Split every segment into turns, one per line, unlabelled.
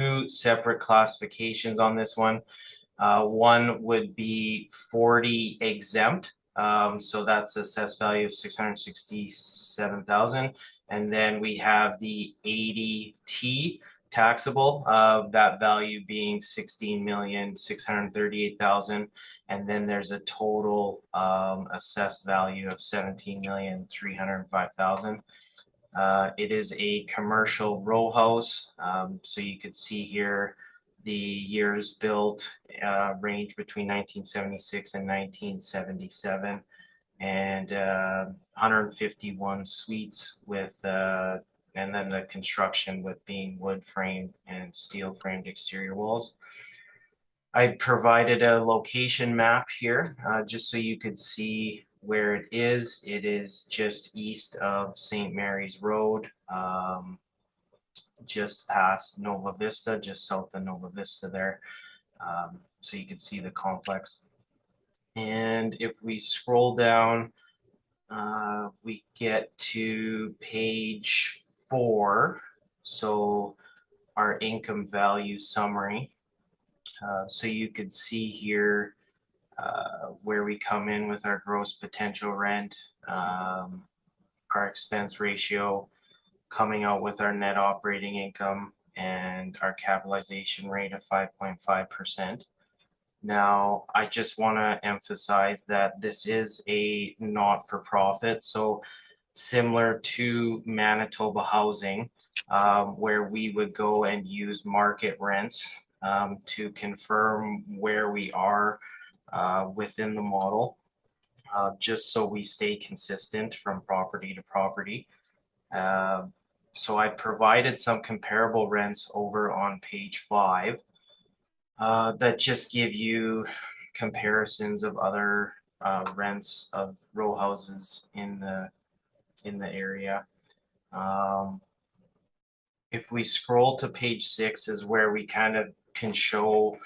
two separate classifications on this one. One would be 40 exempt. So that's the assessed value of 667,000. And then we have the 80T taxable, that value being 16,638,000. And then there's a total assessed value of 17,305,000. It is a commercial row house. So you could see here the years built range between 1976 and 1977, and 151 suites with and then the construction with being wood framed and steel framed exterior walls. I provided a location map here just so you could see where it is. It is just east of St. Mary's Road, just past Nova Vista, just south of Nova Vista there. So you can see the complex. And if we scroll down, we get to page 4. So our income value summary. So you could see here where we come in with our gross potential rent, our expense ratio, coming out with our net operating income, and our capitalization rate of 5.5%. Now, I just want to emphasize that this is a not-for-profit, so similar to Manitoba Housing, where we would go and use market rents to confirm where we are within the model, just so we stay consistent from property to property. So I provided some comparable rents over on page 5 that just give you comparisons of other rents of row houses in the area. If we scroll to page 6 is where we kind of can show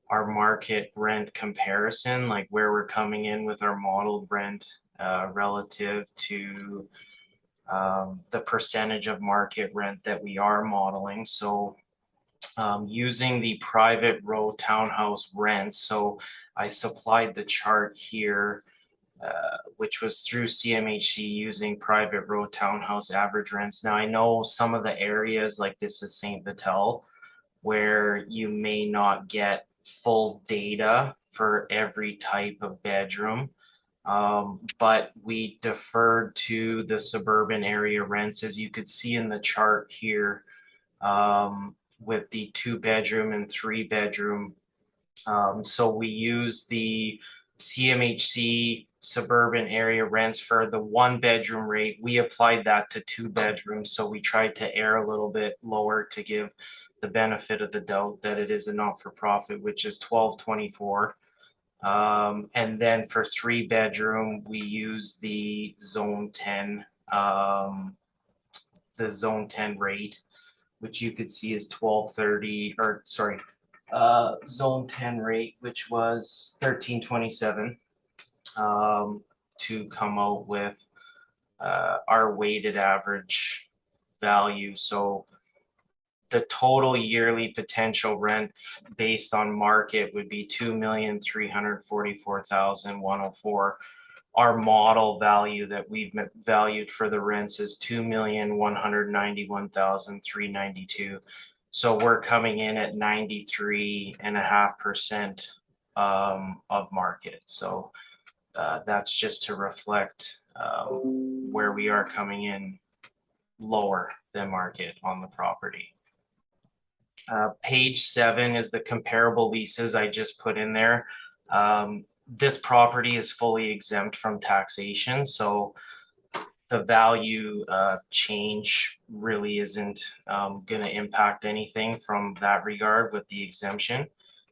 our market rent comparison, like where we're coming in with our modeled rent relative to the percentage of market rent that we are modeling. So using the private row townhouse rents, so I supplied the chart here, which was through CMHC using private row townhouse average rents. Now I know some of the areas like this is St. Vital, where you may not get full data for every type of bedroom. But we deferred to the suburban area rents, as you could see in the chart here, with the 2-bedroom and 3-bedroom. So we use the CMHC suburban area rents for the 1-bedroom rate. We applied that to 2 bedrooms. So we tried to err a little bit lower to give the benefit of the doubt that it is a not-for-profit, which is $1,224. And then for 3-bedroom, we use the zone 10, rate, which you could see is 1230, or sorry, zone 10 rate, which was 1327, to come out with our weighted average value. So the total yearly potential rent based on market would be 2,344,104. Our model value that we've valued for the rents is 2,191,392. So we're coming in at 93.5% of market. So that's just to reflect where we are coming in lower than market on the property. Page 7 is the comparable leases I just put in there. This property is fully exempt from taxation, so the value change really isn't going to impact anything from that regard with the exemption.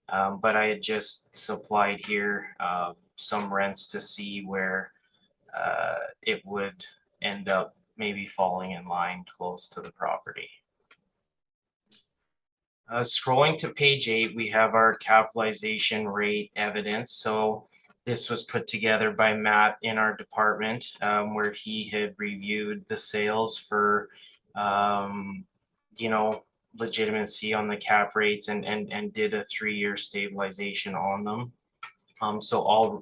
But I had just supplied here some rents to see where it would end up maybe falling in line close to the property. Scrolling to page 8, we have our capitalization rate evidence. So this was put together by Matt in our department, where he had reviewed the sales for, legitimacy on the cap rates and did a 3-year stabilization on them. So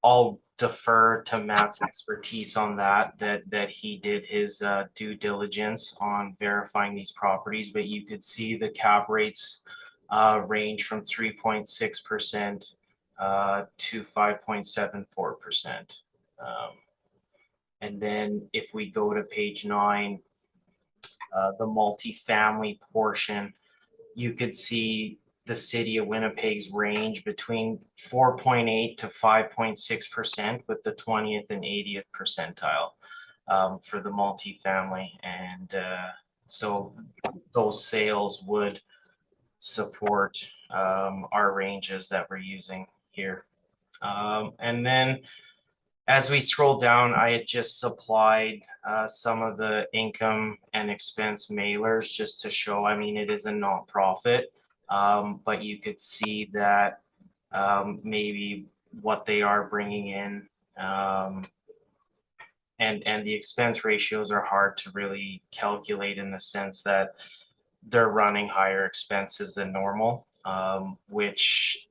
I'll defer to Matt's expertise on that he did his due diligence on verifying these properties, but you could see the cap rates range from 3.6% to 5.74%. And then if we go to page 9, the multifamily portion, you could see the city of Winnipeg's range between 4.8 to 5.6% with the 20th and 80th percentile for the multifamily. And so those sales would support our ranges that we're using here. And then as we scroll down, I had just supplied some of the income and expense mailers just to show, I mean, it is a nonprofit, but you could see that maybe what they are bringing in, and the expense ratios are hard to really calculate in the sense that they're running higher expenses than normal, which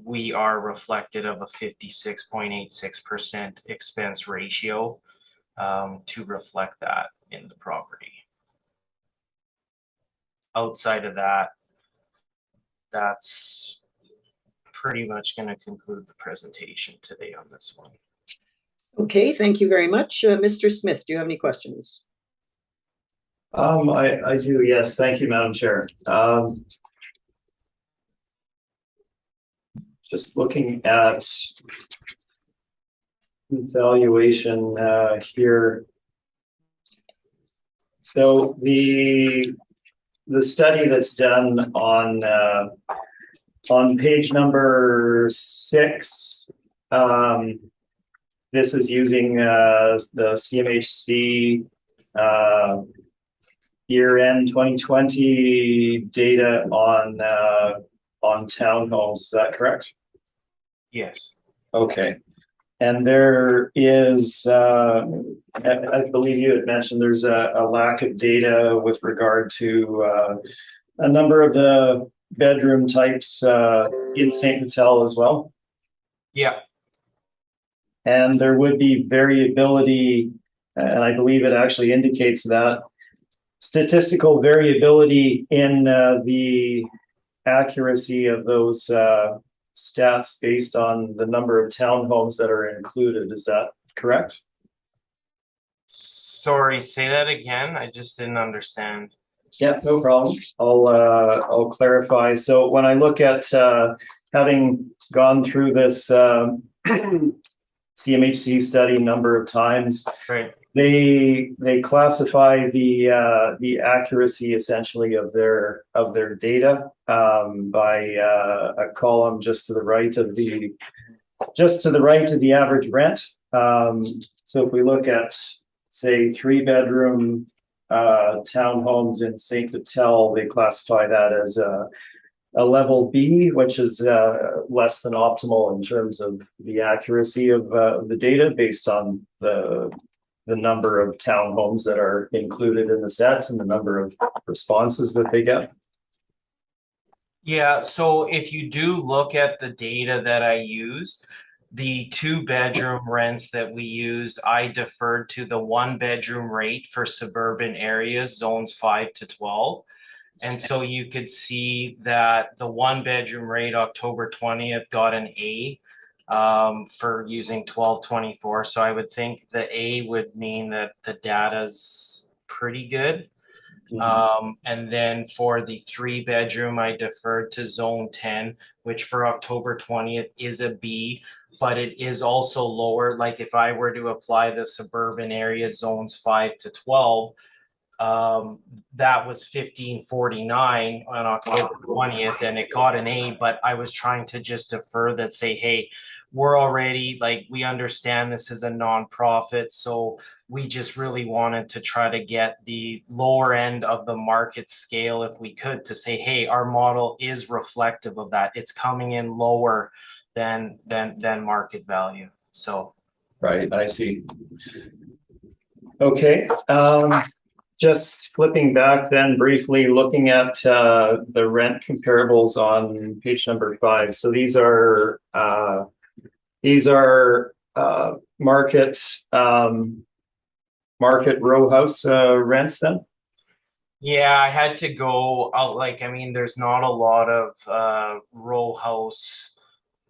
we are reflected of a 56.86% expense ratio to reflect that in the property. Outside of that, that's pretty much going to conclude the presentation today on this one.
Okay, thank you very much. Mr. Smith, do you have any questions?
I do, yes. Thank you, Madam Chair. Just looking at valuation here. So the study that's done on page number 6, this is using the CMHC year-end 2020 data on townhomes. Is that correct?
Yes.
Okay. And there is, I believe you had mentioned there's a lack of data with regard to a number of the bedroom types in St. Vital as well.
Yeah.
And there would be variability, and I believe it actually indicates that statistical variability in the accuracy of those stats based on the number of townhomes that are included. Is that correct?
Sorry, say that again. I just didn't understand.
Yeah, no problem. I'll clarify. So when I look at having gone through this CMHC study number of times,
right,
they classify the accuracy essentially of their data by a column just to the right of the average rent. So if we look at, say, 3-bedroom townhomes in St. Vital, they classify that as a level B, which is less than optimal in terms of the accuracy of the data based on the number of townhomes that are included in the set and the number of responses that they get.
Yeah, so if you do look at the data that I used, the 2-bedroom rents that we used, I deferred to the 1-bedroom rate for suburban areas, zones 5 to 12. And so you could see that the 1-bedroom rate, October 20th, got an A for using 1224. So I would think the A would mean that the data's pretty good. And then for the 3-bedroom, I deferred to zone 10, which for October 20th is a B, but it is also lower. Like if I were to apply the suburban area zones 5 to 12, that was 1549 on October 20th, and it got an A, but I was trying to just defer that, say, hey, we're already, like, we understand this is a nonprofit, so we just really wanted to try to get the lower end of the market scale if we could, to say, hey, our model is reflective of that. It's coming in lower than market value. So
right, I see. Okay. just flipping back then briefly, looking at the rent comparables on page number 5. So these are market market row house rents then?
Yeah, I had to go out. Like, I mean, there's not a lot of row house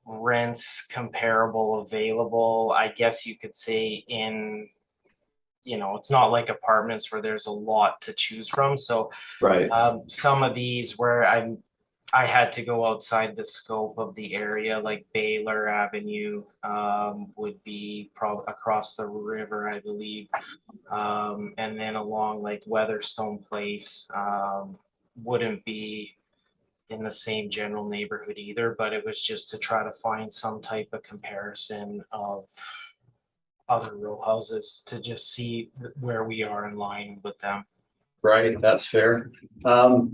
rents comparable available. I guess you could say in, it's not like apartments where there's a lot to choose from. So
Right.
some of these where I had to go outside the scope of the area, like Baylor Avenue would be probably across the river, I believe. And then along like Weatherstone Place wouldn't be in the same general neighborhood either, but it was just to try to find some type of comparison of other row houses to just see where we are in line with them.
Right, that's fair.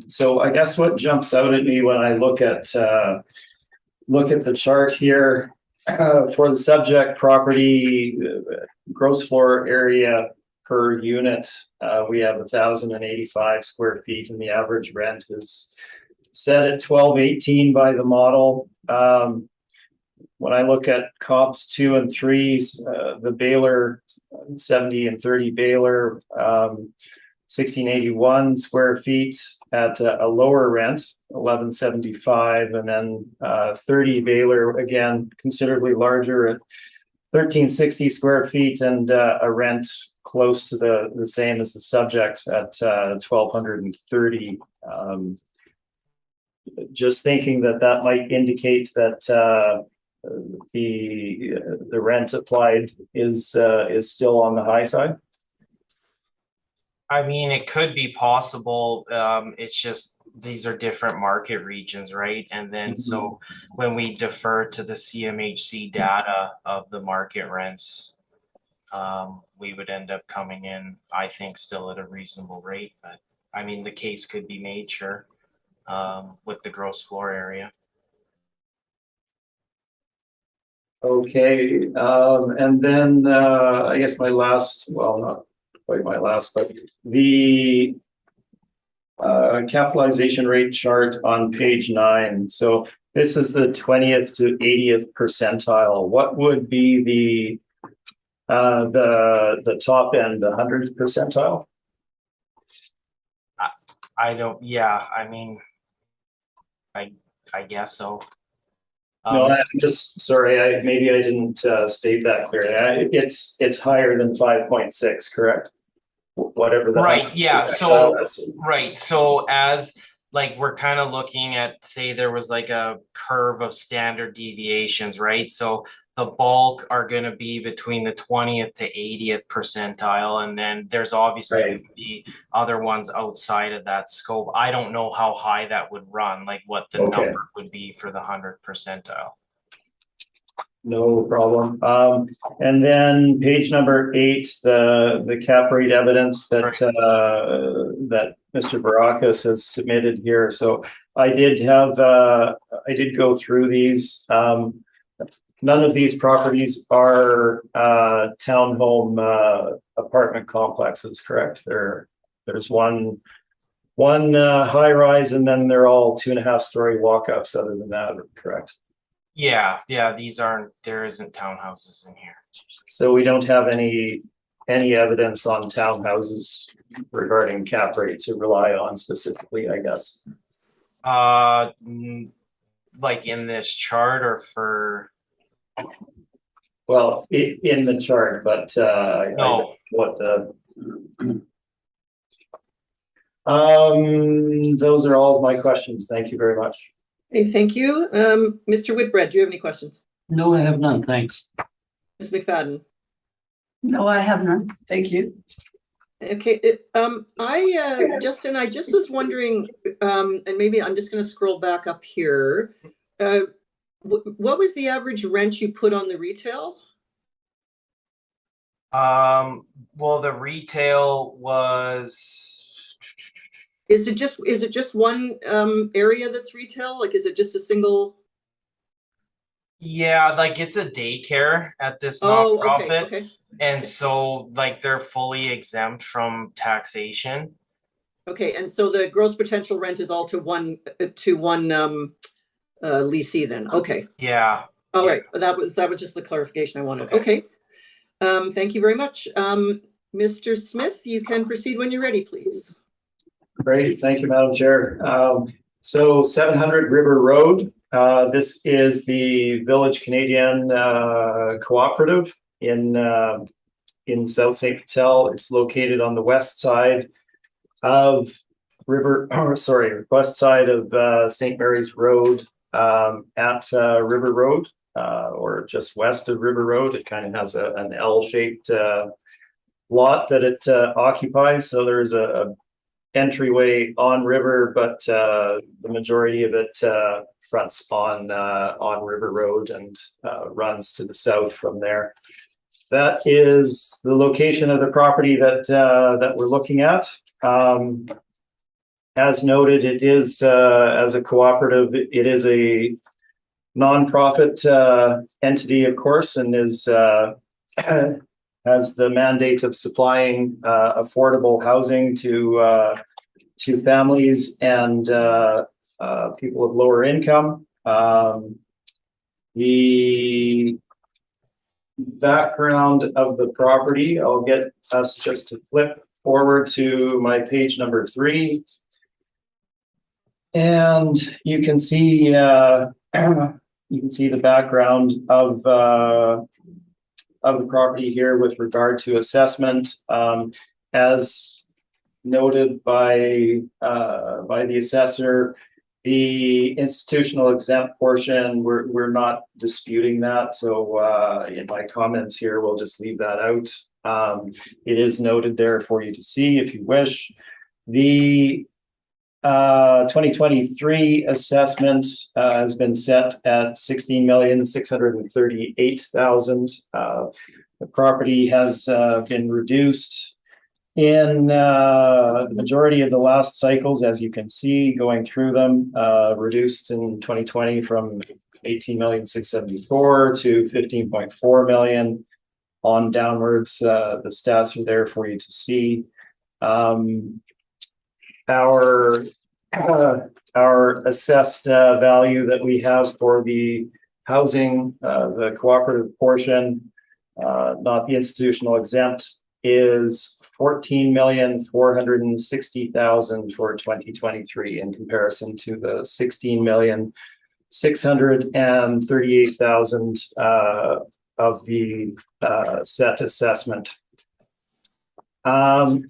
So I guess what jumps out at me when I look at the chart here for the subject property gross floor area per unit, we have 1,085 square feet, and the average rent is set at $1,218 by the model. When I look at comps 2 and 3, the Baylor 70 and 30 Baylor. 1681 square feet at a lower rent, 1175, and then 30 Baylor, again, considerably larger at 1360 square feet and a rent close to the same as the subject at 1230. Just thinking that might indicate that the rent applied is still on the high side.
I mean, it could be possible. It's just these are different market regions, right? And then so when we defer to the CMHC data of the market rents, we would end up coming in, I think, still at a reasonable rate. But I mean, the case could be made, sure, with the gross floor area.
Okay, and then I guess my last, well, not quite my last, but the capitalization rate chart on page 9. So this is the 20th to 80th percentile. What would be the top end, the 100th percentile?
I don't. Yeah, I mean, I guess so.
No, I'm just sorry. Maybe I didn't state that clearly. It's higher than 5.6, correct? Whatever the
right. Yeah. So right. So as like we're kind of looking at, say, there was like a curve of standard deviations, right? So the bulk are going to be between the 20th to 80th percentile, and then there's obviously the other ones outside of that scope. I don't know how high that would run, like what the number would be for the 100th percentile.
No problem. And then page number 8, the cap rate evidence that that Mr. Barakas has submitted here. So I did go through these. None of these properties are townhome apartment complexes, correct? There's one high rise, and then they're all 2.5-story walk-ups. Other than that, correct?
Yeah, there isn't townhouses in here. So
we don't have any evidence on townhouses regarding cap rates to rely on specifically, I guess.
Like in this chart or for?
Well, in the chart, but
no.
Those are all of my questions. Thank you very much.
Hey, thank you. Mr. Whitbread, do you have any questions?
No, I have none, thanks.
Ms. McFadden?
No, I have none. Thank you.
Okay, Justin, I just was wondering, and maybe I'm just going to scroll back up here. What was the average rent you put on the retail?
Well, the retail was.
Is it just one area that's retail? Like, is it just a single?
Yeah, like it's a daycare at this
Oh,
nonprofit.
okay.
And so like they're fully exempt from taxation.
Okay, and so the gross potential rent is all to one leasee then, okay.
Yeah.
All
Yeah.
right, that was just the clarification I wanted,
Okay.
okay. Thank you very much. Mr. Smith, you can proceed when you're ready, please.
Great, thank you, Madam Chair. So 700 River Road, this is the Village Canadian Cooperative in South St. Patel. It's located on the west side of west side of St. Mary's Road, at River Road, or just west of River Road. It kind of has an L-shaped lot that it occupies. So there's a entryway on river, but the majority of it fronts on River Road and runs to the south from there. That is the location of the property that we're looking at. As noted, it is as a cooperative, it is a nonprofit entity, of course, and is has the mandate of supplying affordable housing to families and people of lower income. The background of the property, I'll get us just to flip forward to my page number 3. And you can see the background of the property here with regard to assessment. As noted by the assessor, the institutional exempt portion, we're not disputing that. So in my comments here, we'll just leave that out. It is noted there for you to see if you wish. The 2023 assessment has been set at $16,638,000. The property has been reduced in the majority of the last cycles, as you can see, going through them, reduced in 2020 from 18,674,000 to 15.4 million on downwards. The stats are there for you to see. Our assessed value that we have for the housing, the cooperative portion, not the institutional exempt, is $14,460,000 for 2023 in comparison to the $16,638,000 of the set assessment. I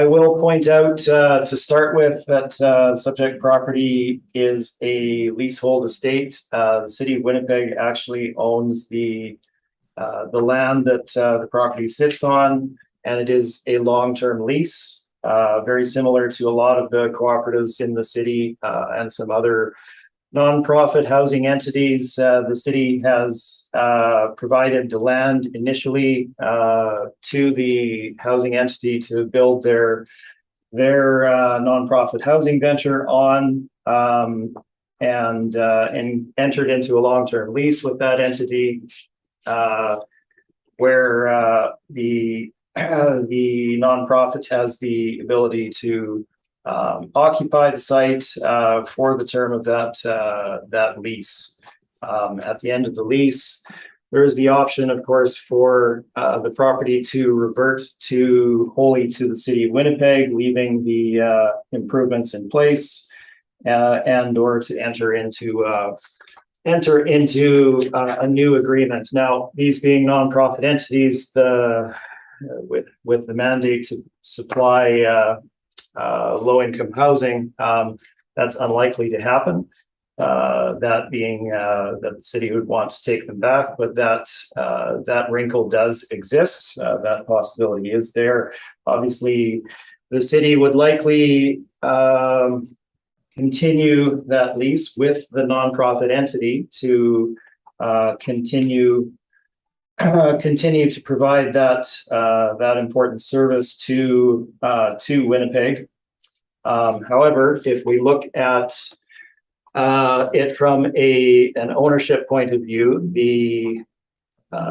will point out to start with that subject property is a leasehold estate. The city of Winnipeg actually owns the land that the property sits on, and it is a long-term lease, very similar to a lot of the cooperatives in the city and some other nonprofit housing entities. The city has provided the land initially to the housing entity to build their nonprofit housing venture on, and entered into a long-term lease with that entity, where the nonprofit has the ability to occupy the site for the term of that lease. At the end of the lease, there is the option, of course, for the property to revert wholly to the city of Winnipeg, leaving the improvements in place, and or to enter into a new agreement. Now, these being nonprofit entities, with the mandate to supply low-income housing, that's unlikely to happen. That being that the city would want to take them back, but that wrinkle does exist. That possibility is there. Obviously, the city would likely continue that lease with the nonprofit entity to continue to provide that important service to Winnipeg. However, if we look at it from an ownership point of view, the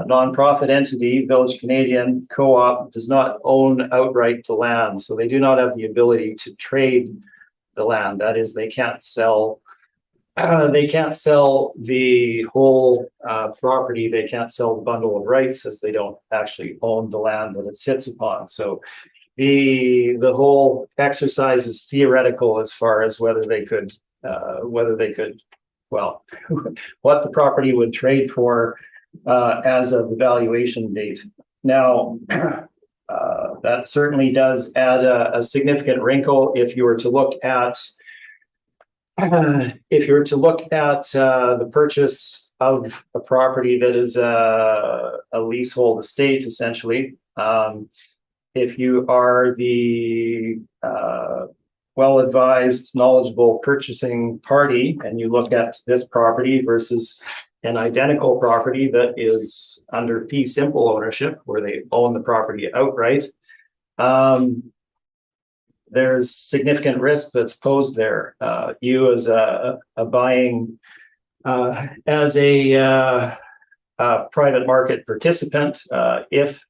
nonprofit entity, Village Canadian Co-op, does not own outright the land, so they do not have the ability to trade the land. That is, they can't sell. They can't sell the whole property. They can't sell the bundle of rights, as they don't actually own the land that it sits upon. So the whole exercise is theoretical as far as whether they could, well, what the property would trade for as of the valuation date. Now, that certainly does add a significant wrinkle if you were to look at the purchase of a property that is a leasehold estate, essentially. If you are the well-advised, knowledgeable purchasing party, and you look at this property versus an identical property that is under fee simple ownership, where they own the property outright, there's significant risk that's posed there. You as a buying, as a private market participant, if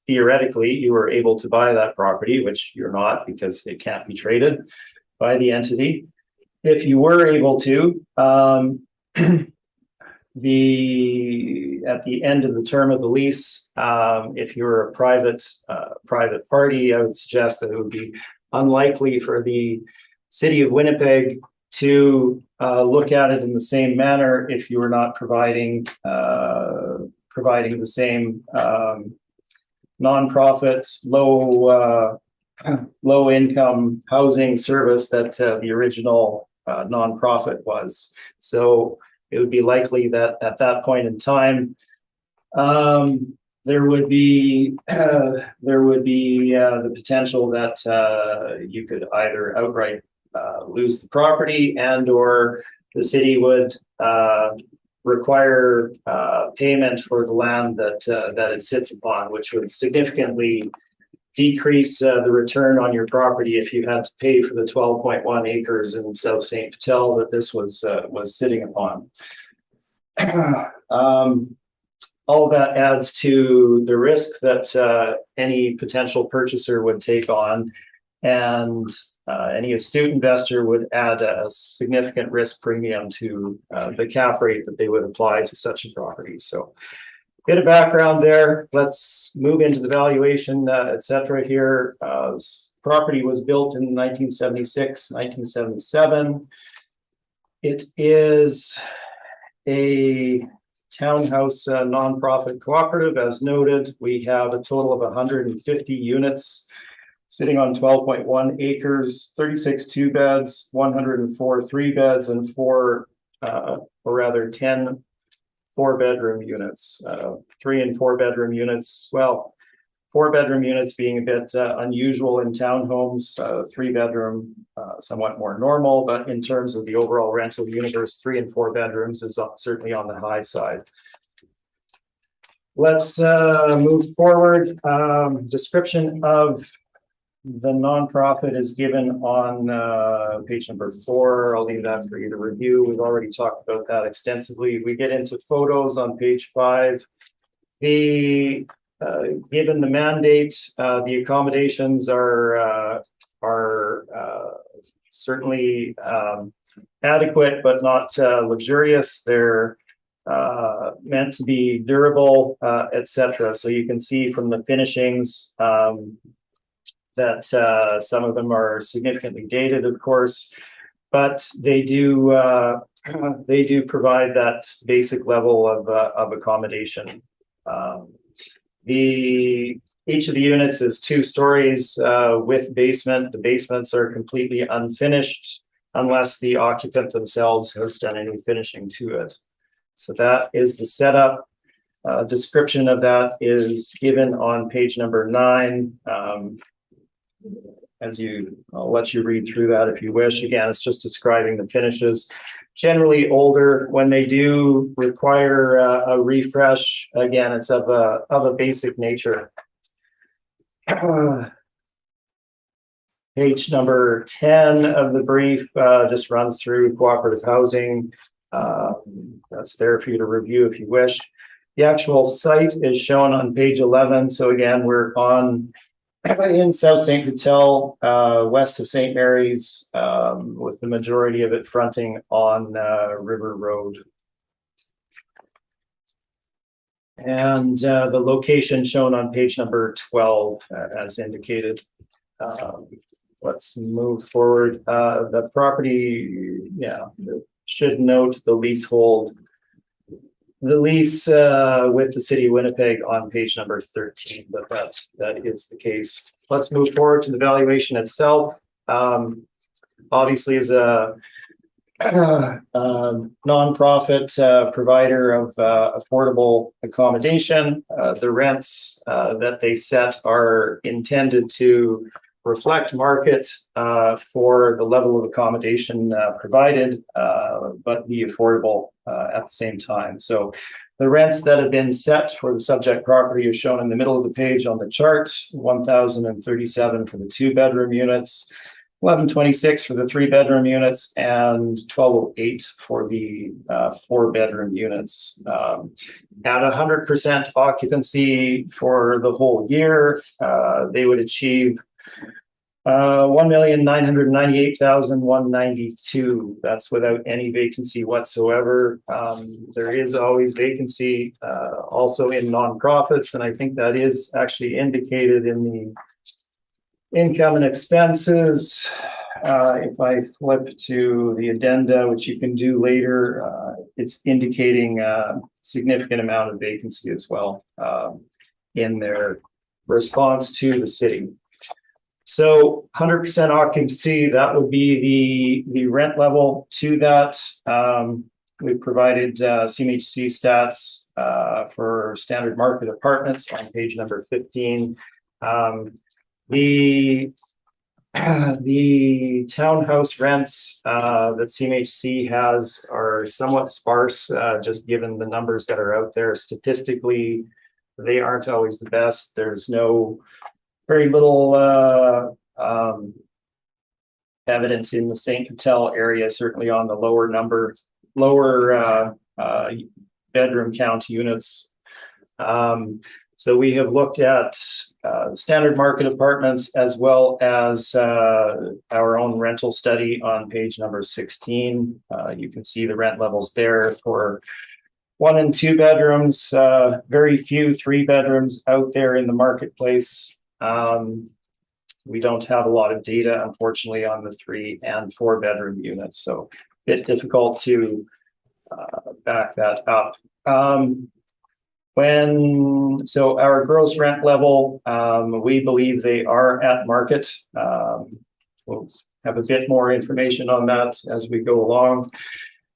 theoretically you were able to buy that property, which you're not because it can't be traded by the entity. If you were able to, at the end of the term of the lease, if you're a private party, I would suggest that it would be unlikely for the city of Winnipeg to look at it in the same manner if you were not providing the same nonprofit, low income housing service that the original nonprofit was. So it would be likely that at that point in time, there would be the potential that you could either outright lose the property, and or the city would require payment for the land that it sits upon, which would significantly decrease the return on your property if you had to pay for the 12.1 acres in South St. Patel that this was sitting upon. All of that adds to the risk that any potential purchaser would take on, and any astute investor would add a significant risk premium to the cap rate that they would apply to such a property. So, bit of background there. Let's move into the valuation, etc. here. This property was built in 1976, 1977. It is a townhouse nonprofit cooperative. As noted, we have a total of 150 units sitting on 12.1 acres, 36 two beds, 104 three beds, and 10 4-bedroom units. 3 and 4 bedroom units. Well, 4-bedroom units being a bit unusual in townhomes. 3-bedroom somewhat more normal, but in terms of the overall rental universe, 3 and 4 bedrooms is certainly on the high side. Let's move forward. Description of the nonprofit is given on page number 4. I'll leave that for you to review. We've already talked about that extensively. We get into photos on page 5. Given the mandate, the accommodations are certainly adequate, but not luxurious. They're meant to be durable, etc. So you can see from the finishings that some of them are significantly dated, of course, but they do provide that basic level of accommodation. Each of the units is 2 stories with basement. The basements are completely unfinished unless the occupant themselves has done any finishing to it. So that is the setup. Description of that is given on page number 9. I'll let you read through that if you wish. Again, it's just describing the finishes. Generally older. When they do require a refresh, again, it's of a basic nature. Page number 10 of the brief just runs through cooperative housing. That's there for you to review if you wish. The actual site is shown on page 11. So again, we're in South St. Vital, west of St. Mary's, with the majority of it fronting on River Road. And the location shown on page number 12, as indicated. Let's move forward. The property, should note the leasehold. The lease with the city of Winnipeg on page number 13, but that is the case. Let's move forward to the valuation itself. Obviously, as a nonprofit provider of affordable accommodation, the rents that they set are intended to reflect market for the level of accommodation provided, but be affordable at the same time. So the rents that have been set for the subject property are shown in the middle of the page on the chart: $1,037 for the 2-bedroom units, $1,126 for the 3-bedroom units, and $1,208 for the 4-bedroom units. At 100% occupancy for the whole year, they would achieve $1,998,192. That's without any vacancy whatsoever. There is always vacancy also in nonprofits, and I think that is actually indicated in the income and expenses. If I flip to the addenda, which you can do later, it's indicating a significant amount of vacancy as well in their response to the city. So 100% occupancy, that would be the rent level to that. We've provided CMHC stats for standard market apartments on page number 15. The townhouse rents that CMHC has are somewhat sparse, just given the numbers that are out there. Statistically, they aren't always the best. There's very little evidence in the St. Vital area, certainly on the lower bedroom count units. So we have looked at standard market apartments as well as our own rental study on page number 16. You can see the rent levels there for 1 and 2 bedrooms, very few 3 bedrooms out there in the marketplace. We don't have a lot of data, unfortunately, on the 3 and 4 bedroom units, so a bit difficult to back that up. So our gross rent level, we believe they are at market. We'll have a bit more information on that as we go along.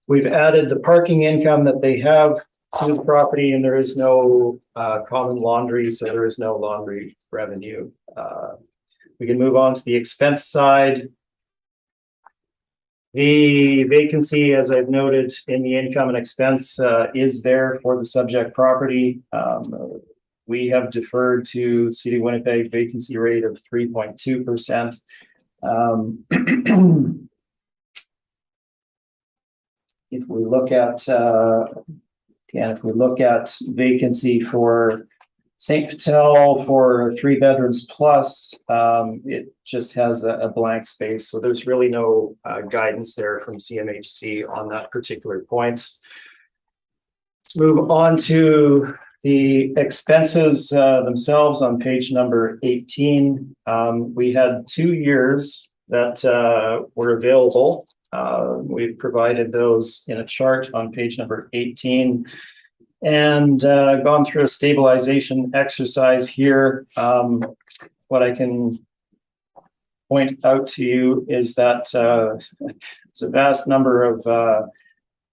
We've added the parking income that they have to the property, and there is no common laundry, so there is no laundry revenue. We can move on to the expense side. The vacancy, as I've noted in the income and expense, is there for the subject property. We have deferred to City of Winnipeg vacancy rate of 3.2%. If we look at vacancy for St. Vital for 3 bedrooms plus, it just has a blank space. So there's really no guidance there from CMHC on that particular point. Let's move on to the expenses themselves on page number 18. We had 2 years that were available. We've provided those in a chart on page number 18. And gone through a stabilization exercise here. What I can point out to you is that there's a vast number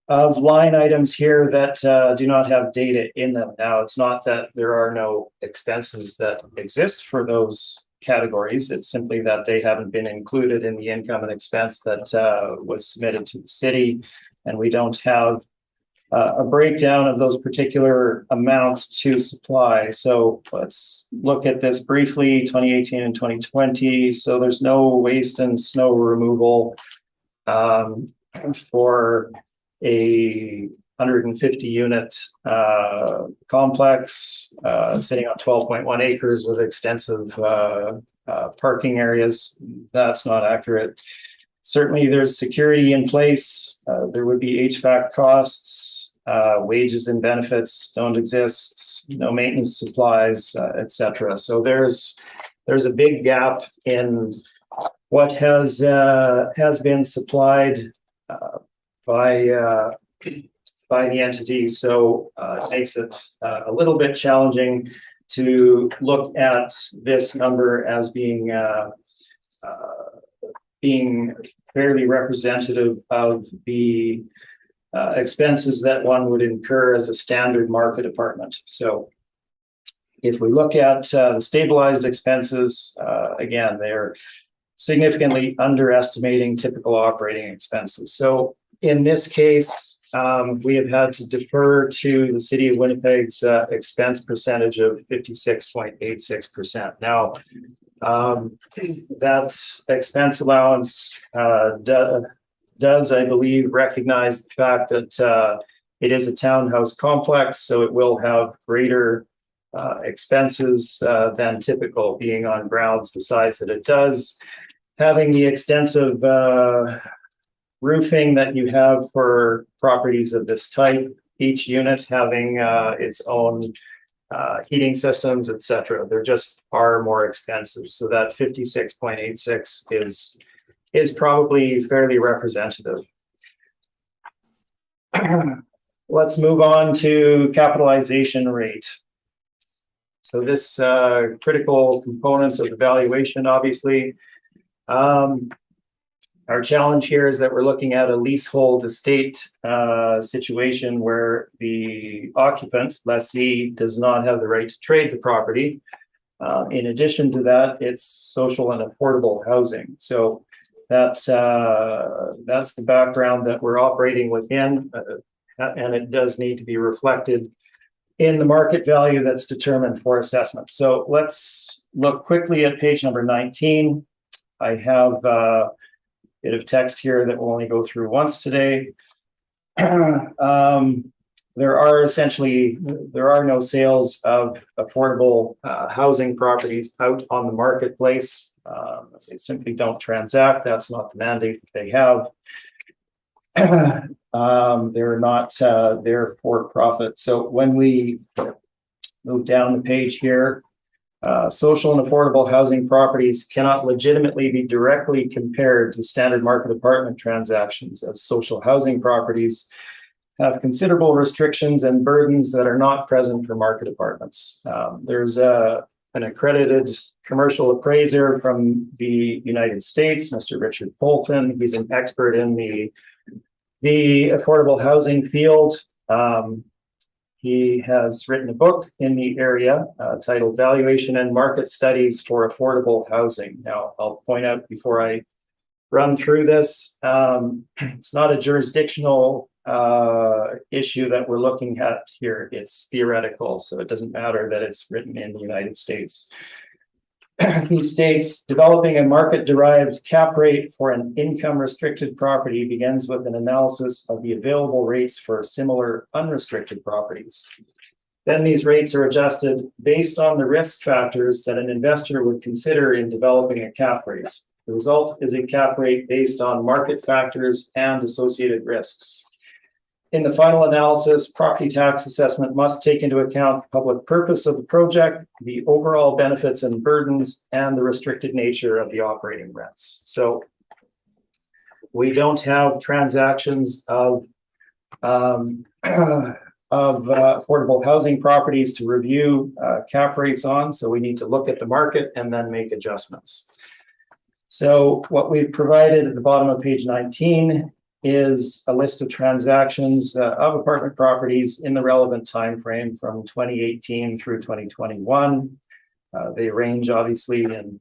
of line items here that do not have data in them. Now, it's not that there are no expenses that exist for those categories. It's simply that they haven't been included in the income and expense that was submitted to the city, and we don't have a breakdown of those particular amounts to supply. So let's look at this briefly, 2018 and 2020. So there's no waste and snow removal for a 150 unit complex sitting on 12.1 acres with extensive parking areas. That's not accurate. Certainly there's security in place. There would be HVAC costs, wages and benefits don't exist, no maintenance supplies, etc. So there's a big gap in what has been supplied by the entity. So it makes it a little bit challenging to look at this number as being fairly representative of the expenses that one would incur as a standard market apartment. So if we look at the stabilized expenses, again, they're significantly underestimating typical operating expenses. So in this case, we have had to defer to the City of Winnipeg's expense percentage of 56.86%. Now, that expense allowance does, I believe, recognize the fact that it is a townhouse complex, so it will have greater expenses than typical, being on grounds the size that it does. Having the extensive roofing that you have for properties of this type, each unit having its own heating systems, etc. They're just far more expensive. So that 56.86 is probably fairly representative. Let's move on to capitalization rate. So this critical component of the valuation, obviously. Our challenge here is that we're looking at a leasehold estate situation where the occupant, lessee, does not have the right to trade the property. In addition to that, it's social and affordable housing. So that's the background that we're operating within, and it does need to be reflected in the market value that's determined for assessment. So let's look quickly at page number 19. I have bit of text here that we'll only go through once today. There are no sales of affordable housing properties out on the marketplace. They simply don't transact. That's not the mandate that they have. They're not there for profit. So when we move down the page here, social and affordable housing properties cannot legitimately be directly compared to standard market apartment transactions, as social housing properties have considerable restrictions and burdens that are not present for market apartments. There's an accredited commercial appraiser from the United States, Mr. Richard Bolton. He's an expert in the affordable housing field. He has written a book in the area titled Valuation and Market Studies for Affordable Housing. Now, I'll point out before I run through this, it's not a jurisdictional issue that we're looking at here. It's theoretical, so it doesn't matter that it's written in the United States. He states, developing a market-derived cap rate for an income-restricted property begins with an analysis of the available rates for similar unrestricted properties. Then these rates are adjusted based on the risk factors that an investor would consider in developing a cap rate. The result is a cap rate based on market factors and associated risks. In the final analysis, property tax assessment must take into account the public purpose of the project, the overall benefits and burdens, and the restricted nature of the operating rents. So we don't have transactions of affordable housing properties to review cap rates on, so we need to look at the market and then make adjustments. So what we've provided at the bottom of page 19 is a list of transactions of apartment properties in the relevant time frame from 2018 through 2021. They range obviously in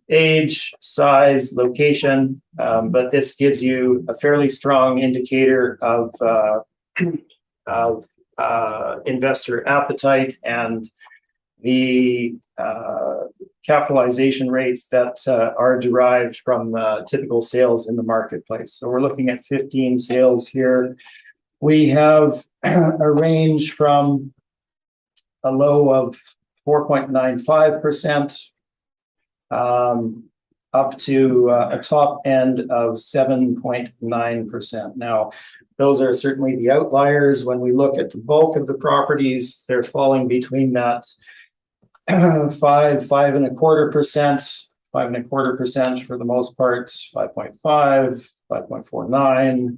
age, size, location, but this gives you a fairly strong indicator of investor appetite and the capitalization rates that are derived from typical sales in the marketplace. So we're looking at 15 sales here We have a range from a low of 4.95% up to a top end of 7.9%. Now, those are certainly the outliers. When we look at the bulk of the properties, they're falling between that 5.25%, 5.25% for the most part, 5.5, 5.49,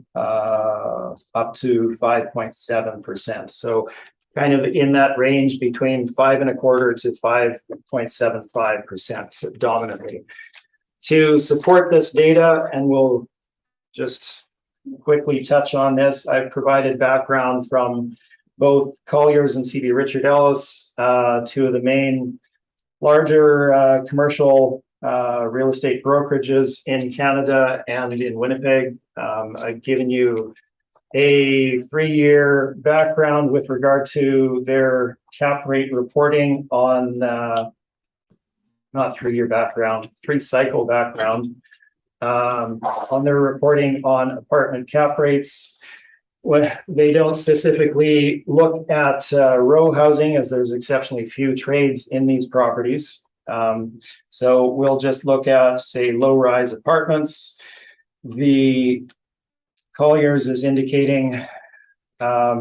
up to 5.7%. So kind of in that range between 5.25 to 5.75% dominantly. To support this data, and we'll just quickly touch on this, I've provided background from both Colliers and C.B. Richard Ellis, two of the main larger commercial real estate brokerages in Canada and in Winnipeg. I've given you a 3-year background with regard to their cap rate reporting on, not 3-year background, 3-cycle background, on their reporting on apartment cap rates. They don't specifically look at row housing, as there's exceptionally few trades in these properties. So we'll just look at, say, low-rise apartments. The Colliers is indicating a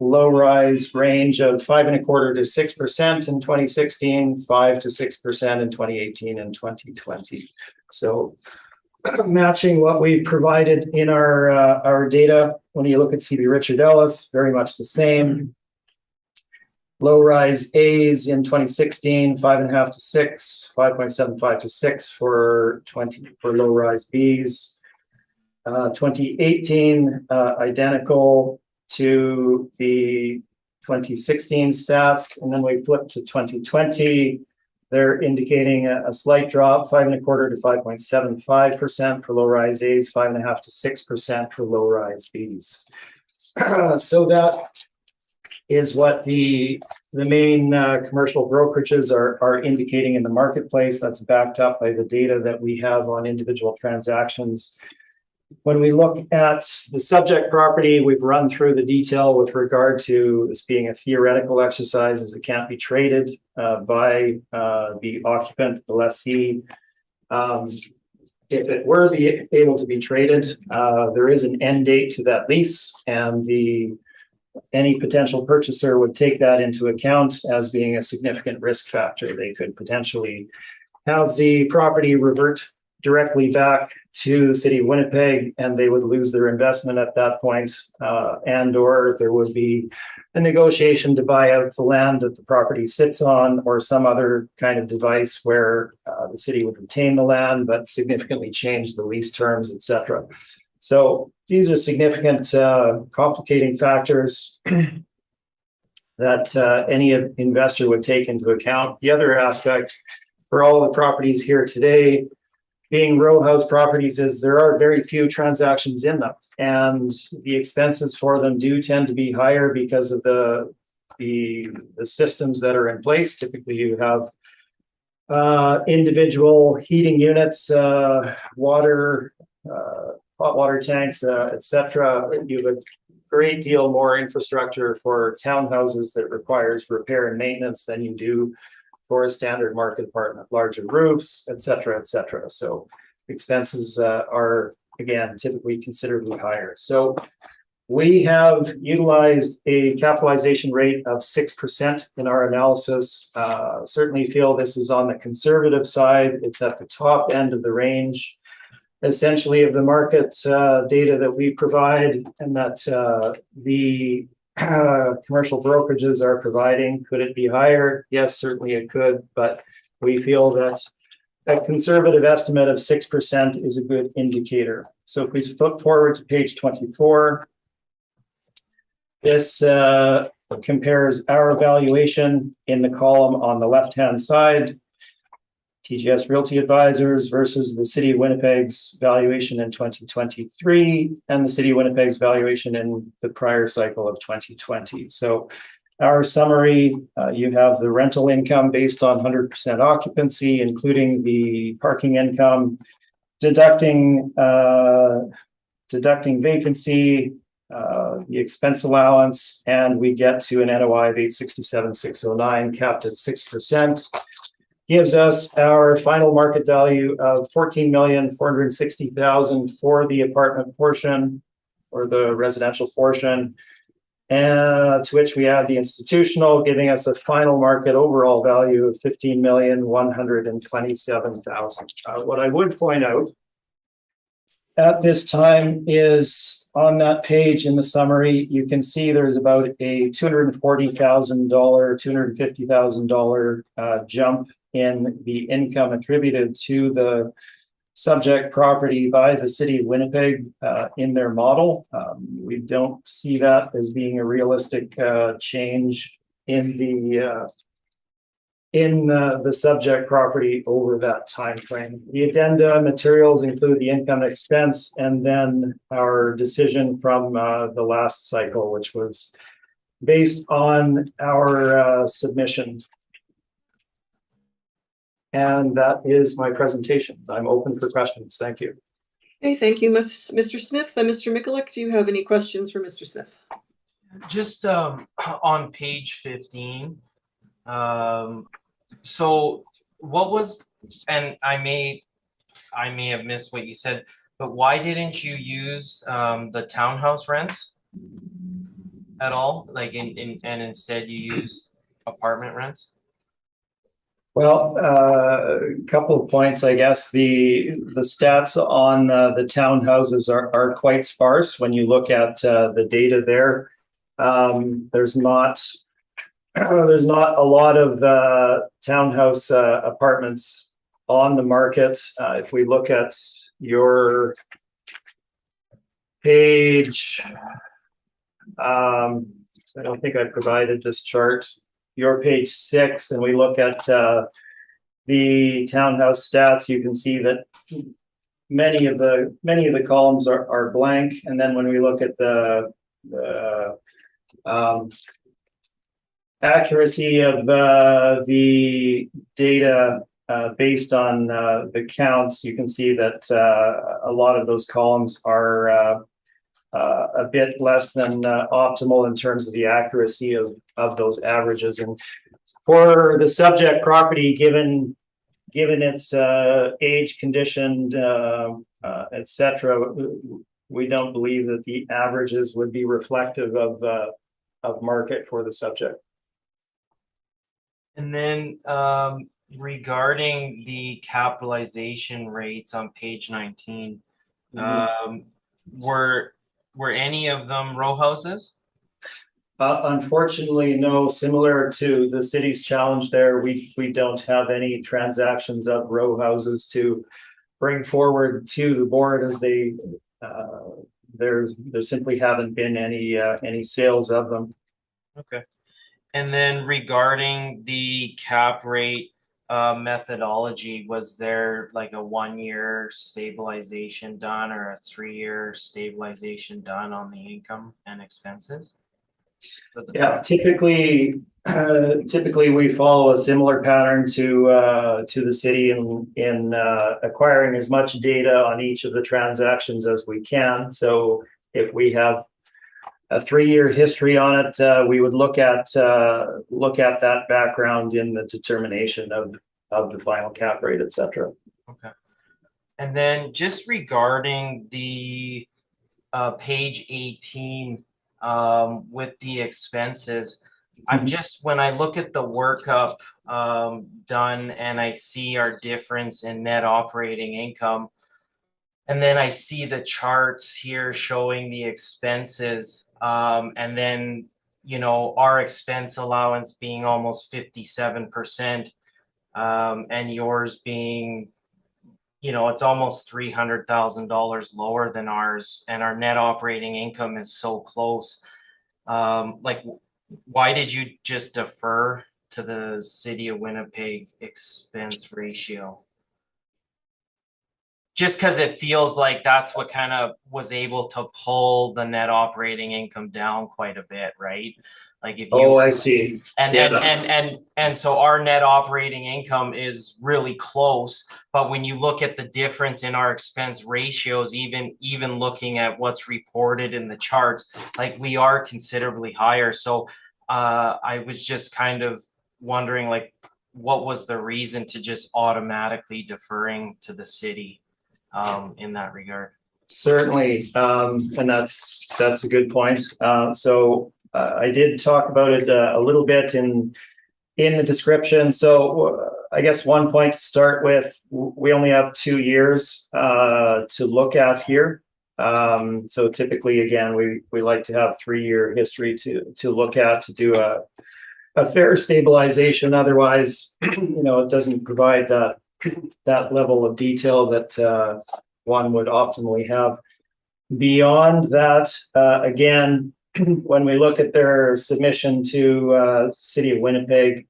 low-rise range of 5.25% to 6% in 2016, 5 to 6% in 2018 and 2020. So matching what we provided in our data, when you look at C.B. Richard Ellis, very much the same. Low-rise A's in 2016, 5.5 to 6, 5.75 to 6 for low-rise B's. 2018, identical to the 2016 stats, and then we flip to 2020. They're indicating a slight drop, 5.25 to 5.75% for low-rise A's, 5.5 to 6% for low-rise B's. So that is what the main commercial brokerages are indicating in the marketplace. That's backed up by the data that we have on individual transactions. When we look at the subject property, we've run through the detail with regard to this being a theoretical exercise, as it can't be traded by the occupant, the lessee. If it were able to be traded, there is an end date to that lease, and any potential purchaser would take that into account as being a significant risk factor. They could potentially have the property revert directly back to the city of Winnipeg, and they would lose their investment at that point, and or there would be a negotiation to buy out the land that the property sits on, or some other kind of device where the city would retain the land but significantly change the lease terms, etc. So these are significant complicating factors that any investor would take into account. The other aspect for all the properties here today, being row house properties, is there are very few transactions in them, and the expenses for them do tend to be higher because of the systems that are in place. Typically, you have individual heating units, water, hot water tanks, etc. You have a great deal more infrastructure for townhouses that requires repair and maintenance than you do for a standard market apartment, larger roofs, etc., etc. So expenses are, again, typically considerably higher. So we have utilized a capitalization rate of 6% in our analysis. Certainly feel this is on the conservative side. It's at the top end of the range, essentially, of the market data that we provide, and that the commercial brokerages are providing. Could it be higher? Yes, certainly it could, but we feel that a conservative estimate of 6% is a good indicator. So if we flip forward to page 24, this compares our valuation in the column on the left-hand side, TGS Realty Advisors versus the City of Winnipeg's valuation in 2023 and the City of Winnipeg's valuation in the prior cycle of 2020. So our summary, you have the rental income based on 100% occupancy, including the parking income, deducting vacancy, the expense allowance, and we get to an NOI of 867,609, capped at 6%. Gives us our final market value of 14,460,000 for the apartment portion or the residential portion, and to which we add the institutional, giving us a final market overall value of 15,127,000. What I would point out at this time is on that page in the summary, you can see there's about a $240,000, $250,000 jump in the income attributed to the subject property by the city of Winnipeg in their model. We don't see that as being a realistic change in the subject property over that time frame. The addenda materials include the income expense and then our decision from the last cycle, which was based on our submissions. And that is my presentation. I'm open for questions. Thank you.
Okay, thank you, Mr. Smith. Mr. Mikulik, do you have any questions for Mr. Smith?
Just on page 15. So what was, and I may have missed what you said, but why didn't you use the townhouse rents at all? Like and instead you use apartment rents?
Well, a couple of points, I guess. The stats on the townhouses are quite sparse when you look at the data there. There's not a lot of townhouse apartments on the market. If we look at your page, so I don't think I provided this chart. Your page 6, and we look at the townhouse stats, you can see that many of the columns are blank. And then when we look at the accuracy of the data based on the counts, you can see that a lot of those columns are a bit less than optimal in terms of the accuracy of those averages. And for the subject property, given its age, condition, etc., we don't believe that the averages would be reflective of market for the subject.
And then regarding the capitalization rates on page 19, were any of them row houses?
Unfortunately, no. Similar to the city's challenge there, we don't have any transactions of row houses to bring forward to the board, as they there simply haven't been any sales of them.
Okay. And then regarding the cap rate methodology, was there like a 1-year stabilization done or a 3-year stabilization done on the income and expenses?
Yeah, typically we follow a similar pattern to the city in acquiring as much data on each of the transactions as we can. So if we have a 3-year history on it, we would look at that background in the determination of the final cap rate, etc.
Okay. And then just regarding the page 18 with the expenses, I'm just, when I look at the workup done and I see our difference in net operating income, and then I see the charts here showing the expenses, and then, you know, our expense allowance being almost 57%, and yours being, you know, it's almost $300,000 lower than ours, and our net operating income is so close. Like, why did you just defer to the city of Winnipeg expense ratio? Just because it feels like that's what kind of was able to pull the net operating income down quite a bit, right? Like if you
Oh, I see.
and
Yeah.
and so our net operating income is really close, but when you look at the difference in our expense ratios, even looking at what's reported in the charts, like we are considerably higher. So I was just kind of wondering, like, what was the reason to just automatically deferring to the city in that regard?
Certainly, and that's a good point. So I did talk about it a little bit in the description. So I guess one point to start with, we only have 2 years to look at here. So typically, again, we like to have 3-year history to look at to do a fair stabilization. Otherwise, it doesn't provide that level of detail that one would optimally have. Beyond that, again, when we look at their submission to City of Winnipeg,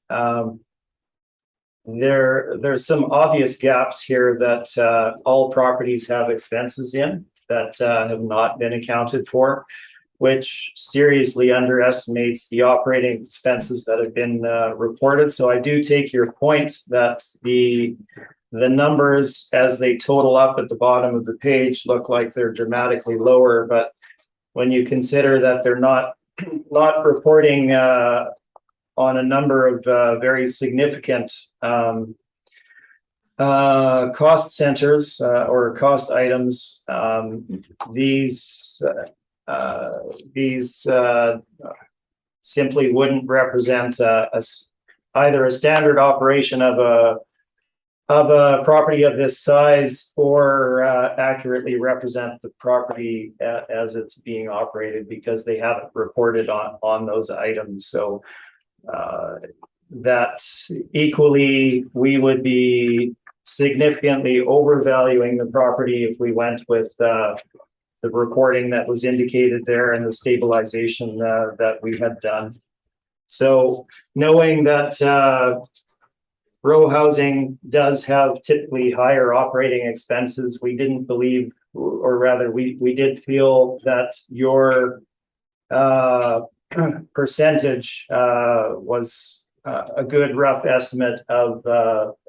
there's some obvious gaps here that all properties have expenses in that have not been accounted for, which seriously underestimates the operating expenses that have been reported. So I do take your point that the numbers as they total up at the bottom of the page look like they're dramatically lower, but when you consider that they're not reporting on a number of very significant cost centers or cost items, these simply wouldn't represent either a standard operation of a property of this size or accurately represent the property as it's being operated, because they haven't reported on those items. So that equally, we would be significantly overvaluing the property if we went with the reporting that was indicated there and the stabilization that we had done. So knowing that row housing does have typically higher operating expenses, we didn't believe, or rather we did feel that your percentage was a good rough estimate of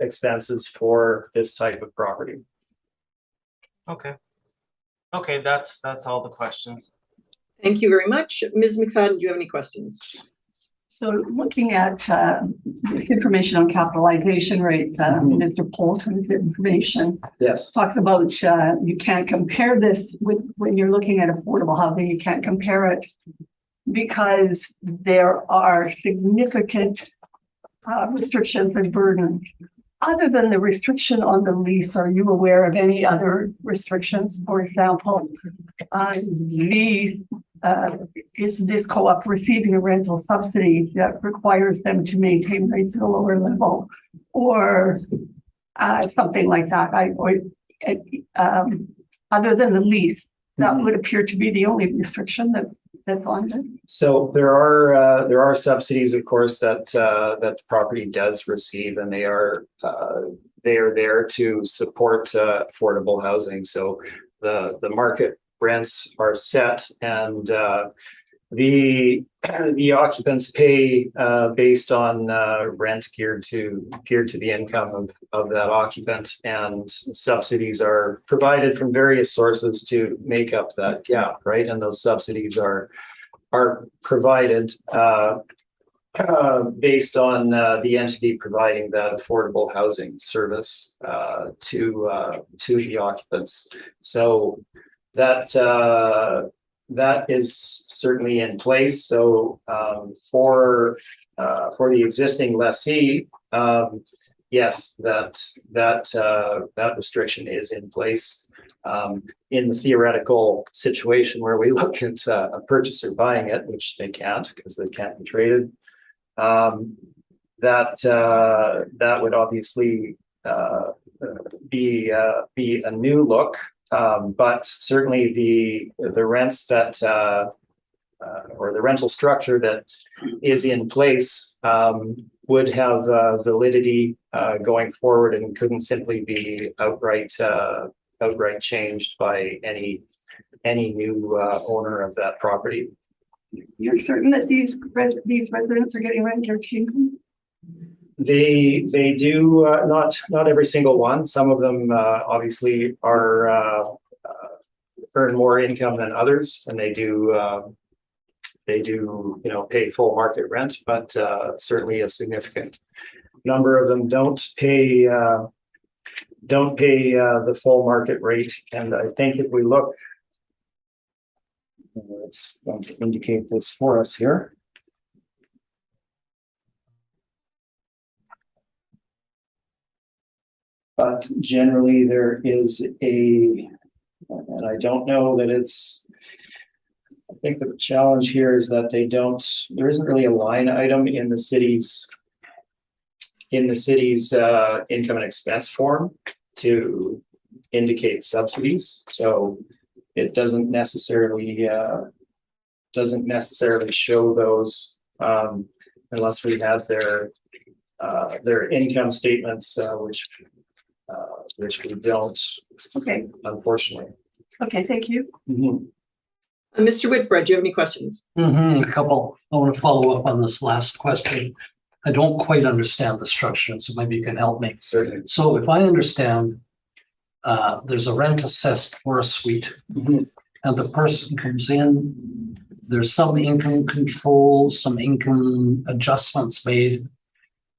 expenses for this type of property.
Okay, that's all the questions.
Thank you very much. Ms. McFadden, do you have any questions?
So looking at this information on capitalization rates, Mr. Polton's information
Yes.
talks about you can't compare this with when you're looking at affordable housing. You can't compare it because there are significant restrictions and burdens. Other than the restriction on the lease, are you aware of any other restrictions? For example, is this co-op receiving a rental subsidy that requires them to maintain rates at a lower level, or something like that? Other than the lease, that would appear to be the only restriction that's on it.
So there are subsidies, of course, that the property does receive, and they are there to support affordable housing. So the market rents are set, and the occupants pay based on rent geared to the income of that occupant, and subsidies are provided from various sources to make up that gap, right? And those subsidies are provided based on the entity providing that affordable housing service to the occupants. So that is certainly in place. So for the existing lessee, yes, that restriction is in place. In the theoretical situation where we look at a purchaser buying it, which they can't because they can't be traded, that would obviously be a new look. But certainly the rents that or the rental structure that is in place would have validity going forward, and couldn't simply be outright changed by any new owner of that property.
you're certain that these residents are getting rent guarantee?
They do, not every single one. Some of them obviously are earn more income than others, and they do pay full market rent, but certainly a significant number of them don't pay the full market rate. And I think if we look, it's going to indicate this for us here. But generally there is and I don't know that it's, I think the challenge here is that there isn't really a line item in the city's income and expense form to indicate subsidies. So it doesn't necessarily show those unless we have their income statements, which we don't.
Okay.
Unfortunately.
Okay, thank you.
Mr. Whitbread, do you have any questions?
A couple. I want to follow up on this last question. I don't quite understand the structure, so maybe you can help me.
Certainly.
So if I understand, there's a rent assessed for a suite, and the person comes in, there's some income control, some income adjustments made,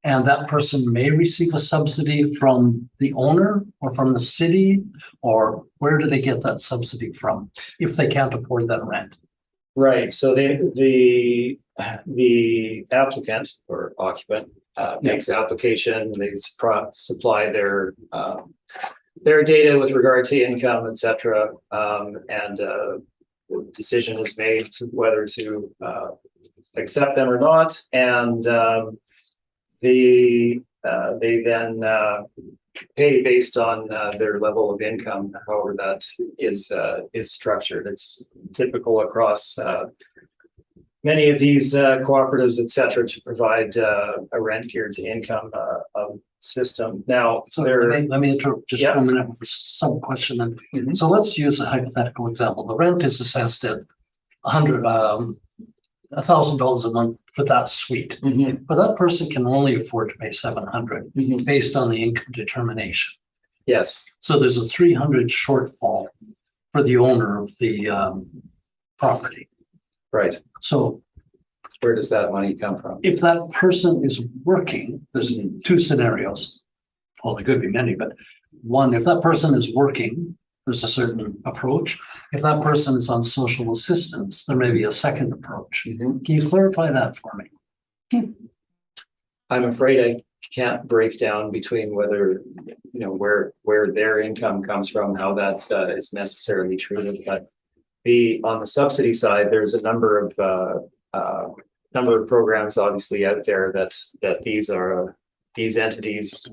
and that person may receive a subsidy from the owner or from the city, or where do they get that subsidy from if they can't afford that rent?
Right. So the applicant or occupant makes application. They supply their data with regard to income, etc., and the decision is made to whether to accept them or not, and they then pay based on their level of income, however that is structured. It's typical across many of these cooperatives, etc., to provide a rent geared to income system. Now,
so let me interrupt just for a minute with some question then. So let's use a hypothetical example. The rent is assessed at $1,000 a month for that suite, but that person can only afford to pay $700 based on the income determination.
Yes.
So there's a $300 shortfall for the owner of the property.
Right.
So
where does that money come from?
If that person is working, there's two scenarios. Well, there could be many, but one, if that person is working, there's a certain approach. If that person is on social assistance, there may be a second approach. Can you clarify that for me?
I'm afraid I can't break down between whether, where their income comes from, how that is necessarily treated. But on the subsidy side, there's a number of programs obviously out there that these entities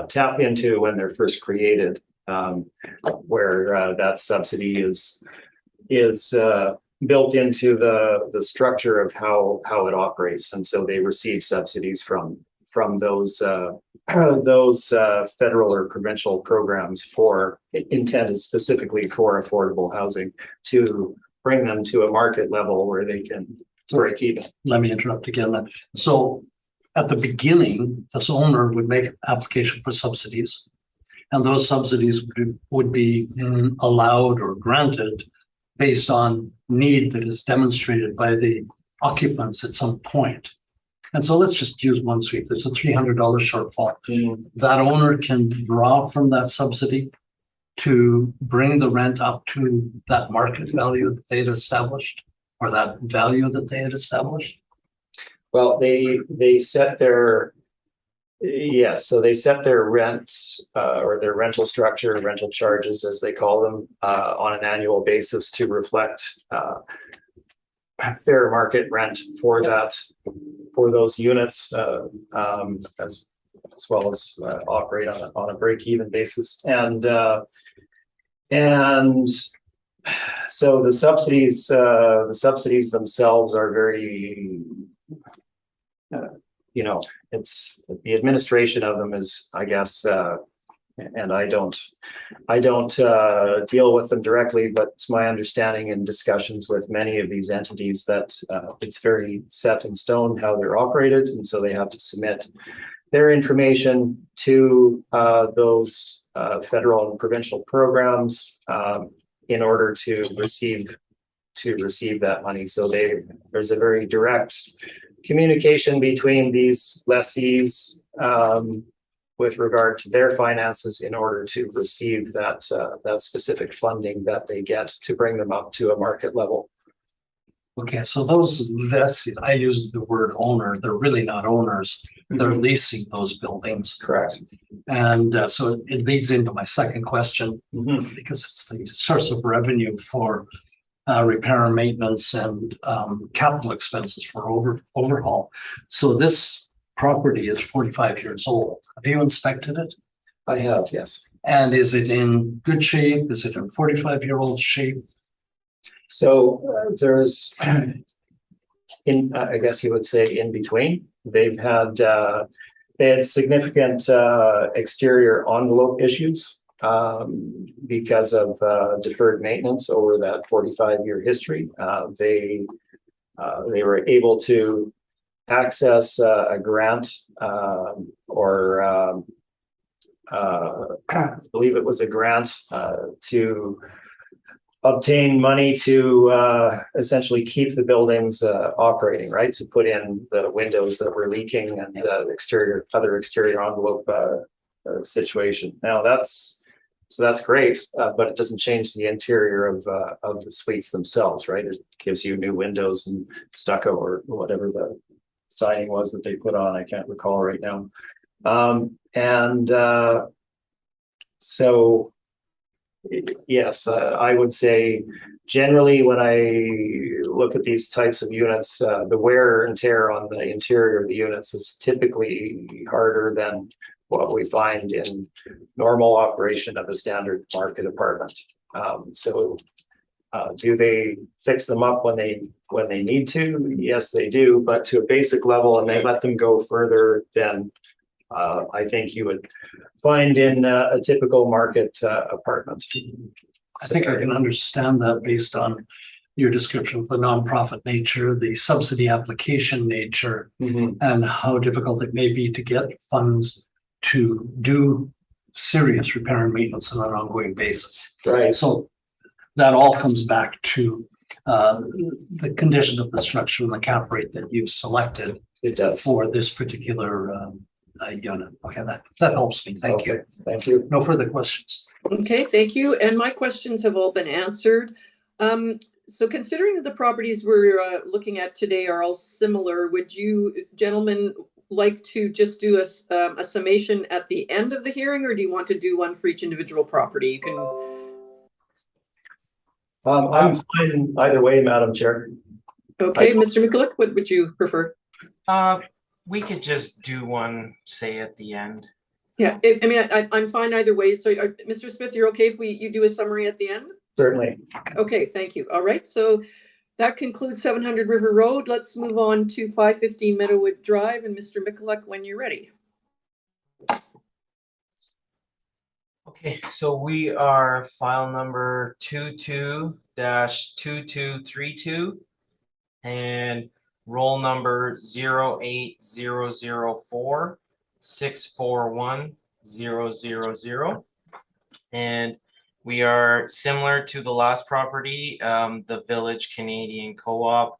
tap into when they're first created. Where that subsidy is built into the structure of how it operates, and so they receive subsidies from those federal or provincial programs intended specifically for affordable housing to bring them to a market level where they can break even.
Let me interrupt again. So at the beginning, this owner would make an application for subsidies. And those subsidies would be allowed or granted based on need that is demonstrated by the occupants at some point. And so let's just use one suite. There's a $300 shortfall. That owner can draw from that subsidy to bring the rent up to that market value that they had established, or that value that they had established.
Well, they set their so they set their rents or their rental structure, rental charges, as they call them, on an annual basis to reflect fair market rent for those units, as well as operate on a break-even basis. And so the subsidies themselves are very it's the administration of them is, I guess, and I don't deal with them directly, but it's my understanding in discussions with many of these entities that it's very set in stone how they're operated, and so they have to submit their information to those federal and provincial programs in order to receive that money. So there's a very direct communication between these lessees with regard to their finances in order to receive that specific funding that they get to bring them up to a market level.
Okay, so those lessees, I use the word owner, they're really not owners. They're leasing those buildings.
Correct.
And so it leads into my second question, because it's the source of revenue for repair and maintenance and capital expenses for overhaul. So this property is 45 years old. Have you inspected it?
I have, yes.
And is it in good shape? Is it in 45-year-old shape?
So there's, I guess you would say, in between. They had significant exterior envelope issues because of deferred maintenance over that 45-year history. They were able to access a grant or I believe it was a grant to obtain money to essentially keep the buildings operating, right? To put in the windows that were leaking and other exterior envelope situation. Now that's great, but it doesn't change the interior of the suites themselves, right? It gives you new windows and stucco or whatever the siding was that they put on. I can't recall right now. So yes, I would say generally when I look at these types of units, the wear and tear on the interior of the units is typically harder than what we find in normal operation of a standard market apartment. Do they fix them up when they need to? Yes, they do, but to a basic level, and they let them go further than I think you would find in a typical market apartment.
I think I can understand that based on your description of the nonprofit nature, the subsidy application nature, and how difficult it may be to get funds to do serious repair and maintenance on an ongoing basis.
Right.
So that all comes back to the condition of the structure and the cap rate that you've selected.
It does.
For this particular unit. Okay, that helps me. Thank you.
Thank you.
No further questions.
Okay, thank you. And my questions have all been answered. So considering that the properties we're looking at today are all similar, would you gentlemen like to just do a summation at the end of the hearing, or do you want to do one for each individual property? You can.
I'm fine either way, Madam Chair.
Okay, Mr. Mikulik, what would you prefer?
We could just do one, say, at the end.
Yeah, I mean, I'm fine either way. So, Mr. Smith, you're okay if you do a summary at the end?
Certainly.
Okay, thank you. All right, so that concludes 700 River Road. Let's move on to 515 Meadowwood Drive, and Mr. Mikulik, when you're ready.
Okay, so we are file number 22-2232 and roll number 08004-641-000. And we are similar to the last property, the Village Canadian Co-op,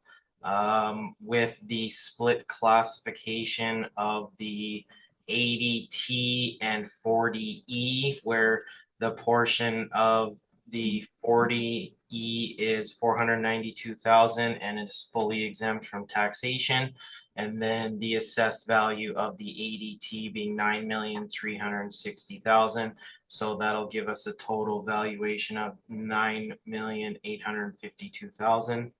with the split classification of the 80T and 40E, where the portion of the 40E is 492,000 and it is fully exempt from taxation, and then the assessed value of the 80T being 9,360,000. So that'll give us a total valuation of 9,852,000.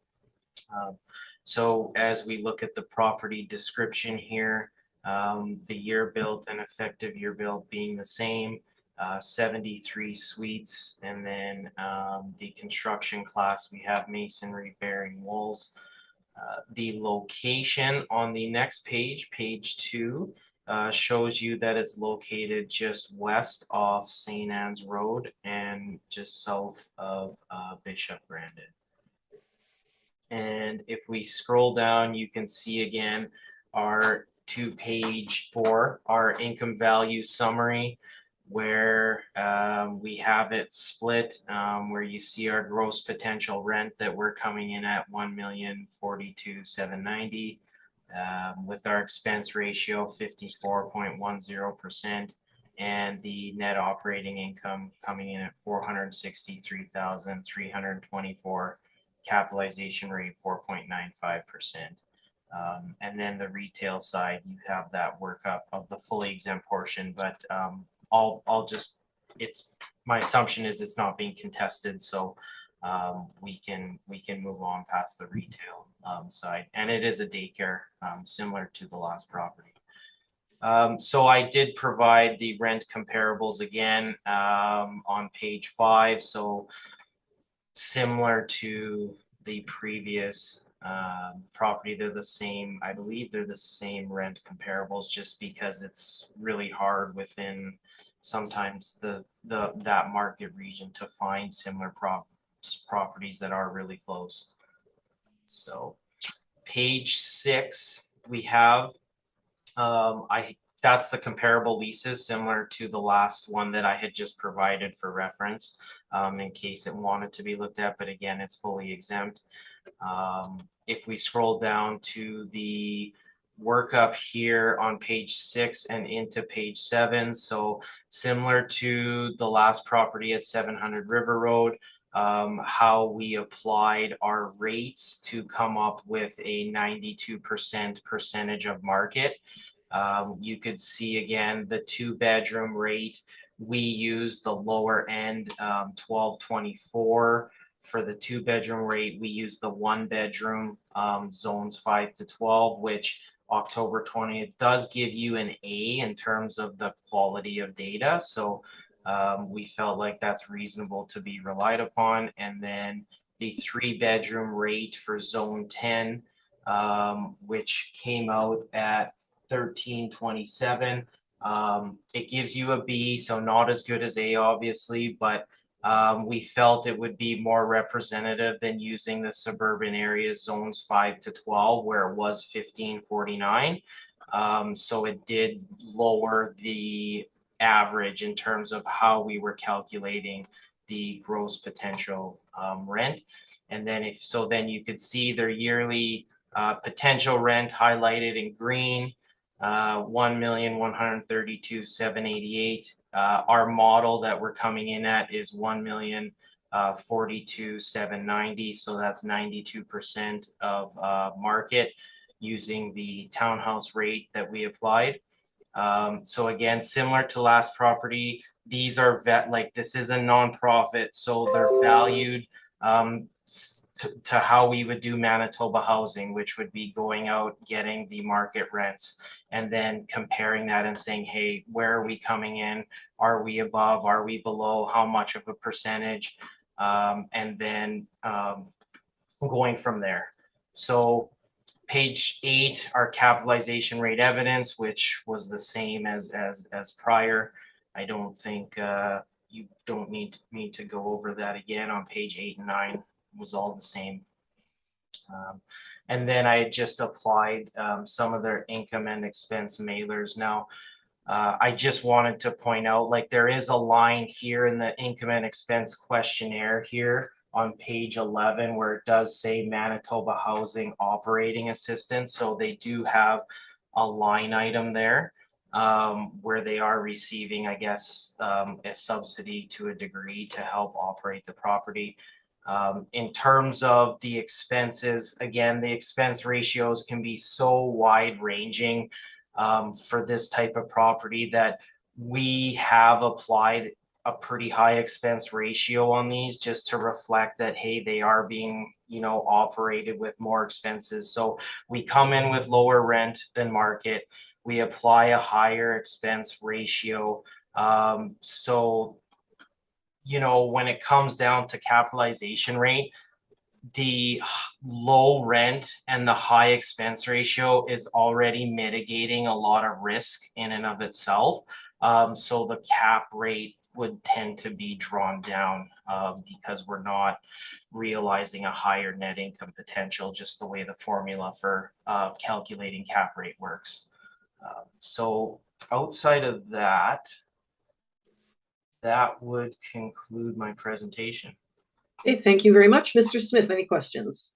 So as we look at the property description here, the year built and effective year built being the same, 73 suites, and then the construction class, we have masonry bearing walls. The location on the next page, page 2, shows you that it's located just west off St. Anne's Road and just south of Bishop Grandin. And if we scroll down, you can see again our to page 4, our income value summary, where we have it split, where you see our gross potential rent that we're coming in at 1,042,790, with our expense ratio 54.10%, and the net operating income coming in at 463,324. Capitalization rate 4.95%. And then the retail side, you have that workup of the fully exempt portion, but I'll just, it's, my assumption is it's not being contested, so we can move on past the retail side. And it is a daycare, similar to the last property. So I did provide the rent comparables again on page 5. So similar to the previous property, they're the same. I believe they're the same rent comparables, just because it's really hard within sometimes that market region to find similar properties that are really close. So page 6, we have that's the comparable leases, similar to the last one that I had just provided for reference, in case it wanted to be looked at, but again, it's fully exempt. If we scroll down to the workup here on page 6 and into page 7, so similar to the last property at 700 River Road, how we applied our rates to come up with a 92% percentage of market. You could see again the 2-bedroom rate. We used the lower end, 1224. For the 2-bedroom rate, we used the 1-bedroom zones 5 to 12, which October 20th does give you an A in terms of the quality of data. So we felt like that's reasonable to be relied upon. And then the 3-bedroom rate for zone 10, which came out at 1327. It gives you a B, so not as good as A, obviously, but we felt it would be more representative than using the suburban areas zones 5 to 12, where it was 1549. So it did lower the average in terms of how we were calculating the gross potential rent. And then then you could see their yearly potential rent highlighted in green. 1,132,788. Our model that we're coming in at is 1,042,790. So that's 92% of market using the townhouse rate that we applied. So again, similar to last property, these are this is a nonprofit, so they're valued to how we would do Manitoba housing, which would be going out, getting the market rents, and then comparing that and saying, hey, where are we coming in? Are we above? Are we below? How much of a percentage? And then going from there. So page 8, our capitalization rate evidence, which was the same as prior. I don't think you don't need me to go over that again. On page 8 and 9 was all the same. And then I just applied some of their income and expense mailers. Now, I just wanted to point out, like, there is a line here in the income and expense questionnaire here on page 11 where it does say Manitoba Housing Operating Assistance. So they do have a line item there where they are receiving, I guess, a subsidy to a degree to help operate the property. In terms of the expenses, again, the expense ratios can be so wide ranging for this type of property that we have applied a pretty high expense ratio on these just to reflect that, hey, they are being, operated with more expenses. So we come in with lower rent than market. We apply a higher expense ratio. So when it comes down to capitalization rate, the low rent and the high expense ratio is already mitigating a lot of risk in and of itself. So the cap rate would tend to be drawn down because we're not realizing a higher net income potential, just the way the formula for calculating cap rate works. So outside of that, that would conclude my presentation.
Okay, thank you very much. Mr. Smith, any questions?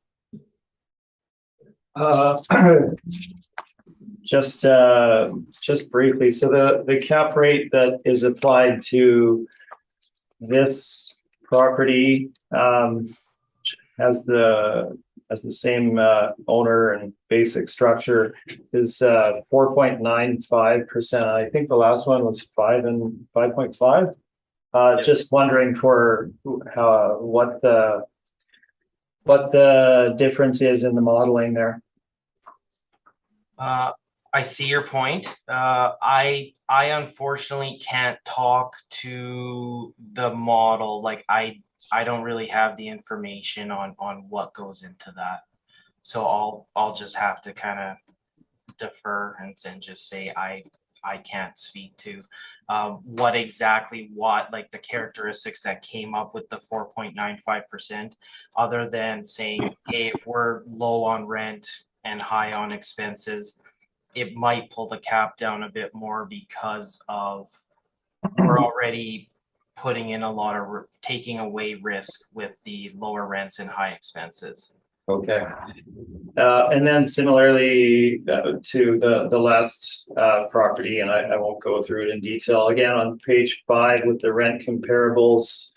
Just briefly, so the cap rate that is applied to this property has the same owner and basic structure is 4.95%. I think the last one was 5.5.
Yes.
Just wondering for how what the difference is in the modeling there.
I see your point. I unfortunately can't talk to the model. Like I don't really have the information on what goes into that. So I'll just have to kind of defer and just say I can't speak to what like the characteristics that came up with the 4.95%, other than saying, hey, if we're low on rent and high on expenses, it might pull the cap down a bit more because of we're already putting in a lot of taking away risk with the lower rents and high expenses.
Okay. And then similarly to the last property, and I won't go through it in detail again, on page 5 with the rent comparables,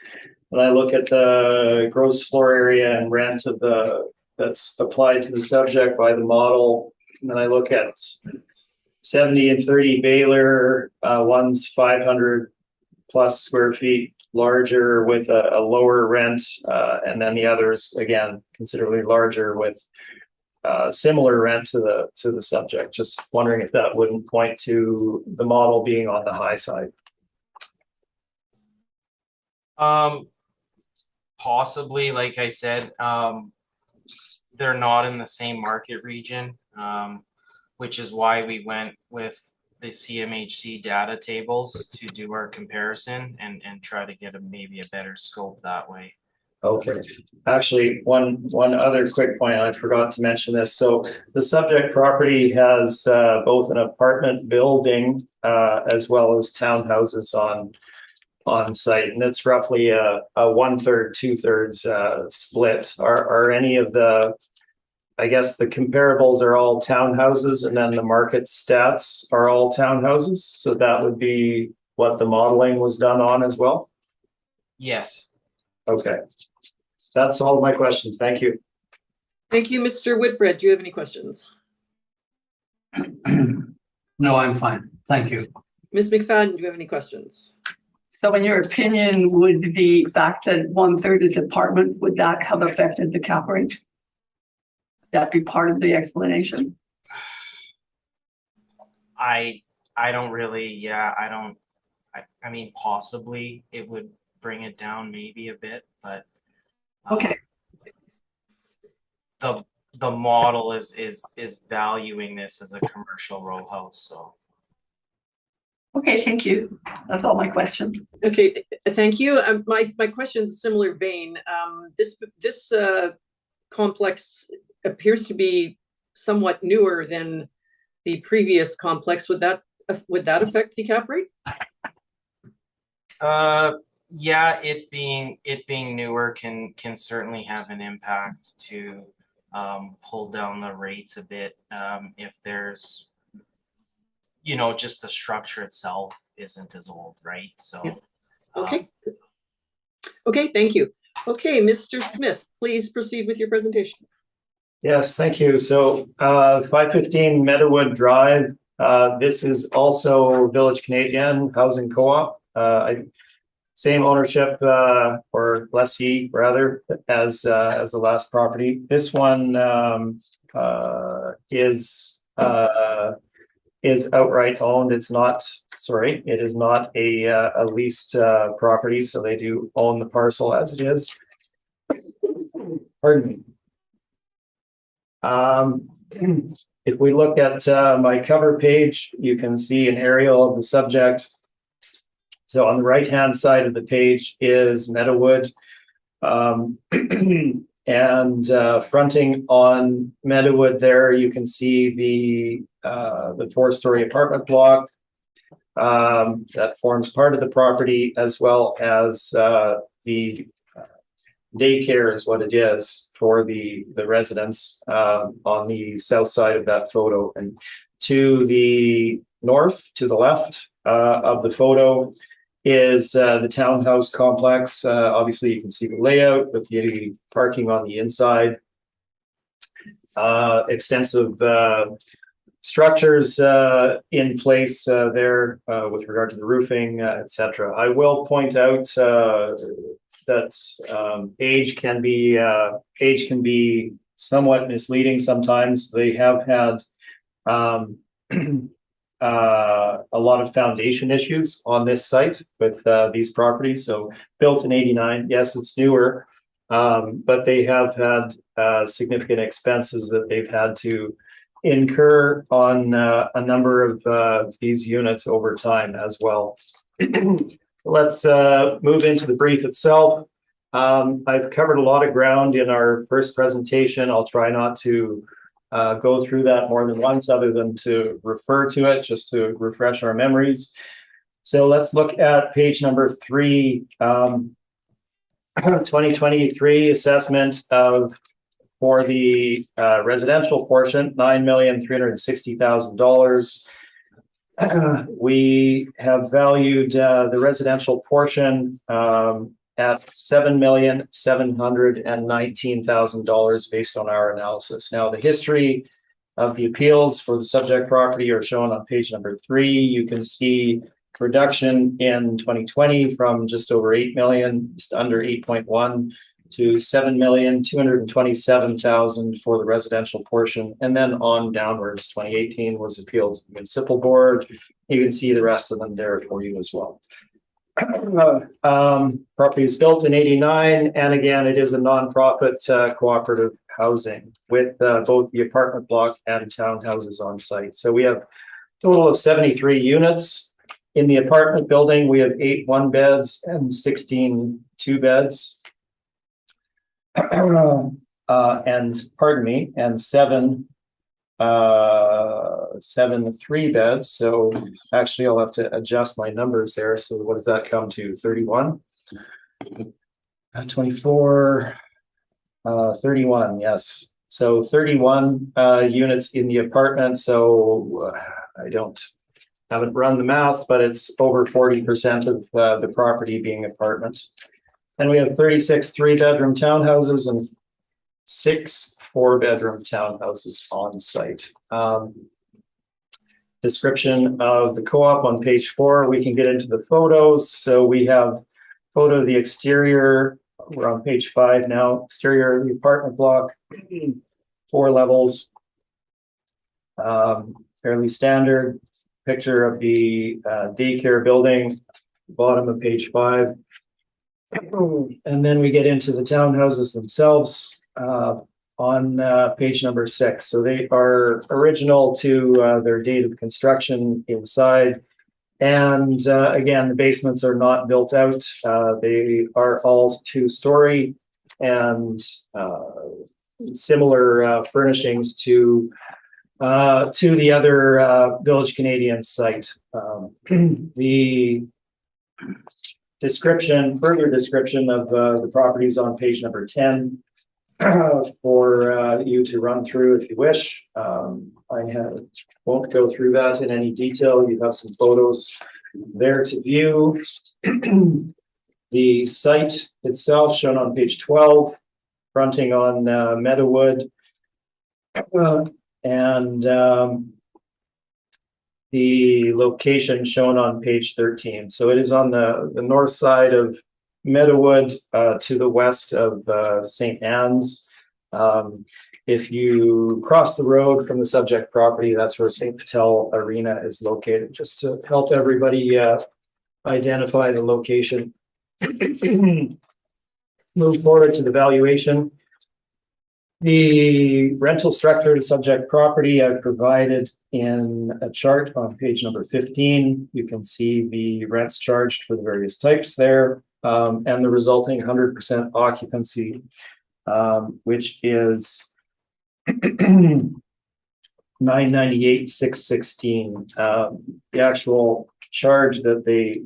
when I look at the gross floor area and rent of that's applied to the subject by the model, and then I look at 70 and 30 Baylor, one's 500 plus square feet larger with a lower rent, and then the others again considerably larger with similar rent to the subject. Just wondering if that wouldn't point to the model being on the high side.
Possibly, like I said, they're not in the same market region, which is why we went with the CMHC data tables to do our comparison and try to get maybe a better scope that way.
Okay. Actually, one other quick point, I forgot to mention this. So the subject property has both an apartment building as well as townhouses on site, and it's roughly a 1/3, 2/3 split. Are any of the, I guess the comparables are all townhouses, and then the market stats are all townhouses? So that would be what the modeling was done on as well?
Yes.
Okay. That's all of my questions. Thank you.
Thank you, Mr. Whitbread. Do you have any questions?
No, I'm fine. Thank you.
Ms. McFadden, do you have any questions?
So in your opinion, would the fact that 1/3 is apartment, would that have affected the cap rate? Would that be part of the explanation?
I don't really, I mean, possibly it would bring it down maybe a bit, but
Okay.
The model is valuing this as a commercial row house, so.
Okay, thank you. That's all my question.
Okay, thank you. My question is similar vein. This complex appears to be somewhat newer than the previous complex. Would that affect the cap rate?
Yeah, it being newer can certainly have an impact to pull down the rates a bit if there's, just the structure itself isn't as old, right? So
yes. Okay, thank you. Okay, Mr. Smith, please proceed with your presentation.
Yes, thank you. So 515 Meadowwood Drive. This is also Village Canadian Housing Co-op. Same ownership or lessee rather as the last property. This one is outright owned. It's not, sorry, it is not a leased property, so they do own the parcel as it is. Pardon me. If we look at my cover page, you can see an aerial of the subject. So on the right-hand side of the page is Meadowood. And fronting on Meadowood there, you can see the four-story apartment block that forms part of the property, as well as the daycare is what it is for the residents on the south side of that photo. And to the north, to the left of the photo is the townhouse complex. Obviously, you can see the layout with the parking on the inside. Extensive structures in place there with regard to the roofing, etc. I will point out that age can be somewhat misleading sometimes. They have had a lot of foundation issues on this site with these properties. So built in '89, yes, it's newer, but they have had significant expenses that they've had to incur on a number of these units over time as well. Let's move into the brief itself. I've covered a lot of ground in our first presentation. I'll try not to go through that more than once, other than to refer to it, just to refresh our memories. So let's look at page number 3, 2023 assessment for the residential portion, $9,360,000. We have valued the residential portion at $7,719,000 based on our analysis. Now, the history of the appeals for the subject property are shown on page number 3. You can see reduction in 2020 from just over 8 million, just under 8.1, to 7,227,000 for the residential portion, and then on downwards. 2018 was appealed to the municipal board. You can see the rest of them there for you as well. Property is built in '89, and again, it is a nonprofit cooperative housing with both the apartment block and townhouses on site. So we have a total of 73 units. In the apartment building, we have 8 one-beds and 16 two-beds. And seven 3-beds. So actually I'll have to adjust my numbers there. So what does that come to? 31, 24, 31. Yes. So 31 units in the apartment. So haven't run the math, but it's over 40% of the property being apartments. And we have 36 3-bedroom townhouses and 6 4-bedroom townhouses on site. Description of the co-op on page 4. We can get into the photos. So we have photo of the exterior. We're on page 5 now. Exterior of the apartment block, 4 levels. Fairly standard. Picture of the daycare building, bottom of page 5. And then we get into the townhouses themselves on page number 6. So they are original to their date of construction inside. And again, the basements are not built out. They are all 2-story and similar furnishings to the other Village Canadian site. The further description of the properties on page number 10 for you to run through if you wish. Won't go through that in any detail. You have some photos there to view. The site itself shown on page 12, fronting on Meadowood. And the location shown on page 13. So it is on the north side of Meadowood to the west of St. Anne's. If you cross the road from the subject property, that's where St. Patel Arena is located, just to help everybody identify the location. Move forward to the valuation. The rental structure to subject property I've provided in a chart on page number 15. You can see the rents charged for the various types there, and the resulting 100% occupancy, which is $998,616. The actual charge that they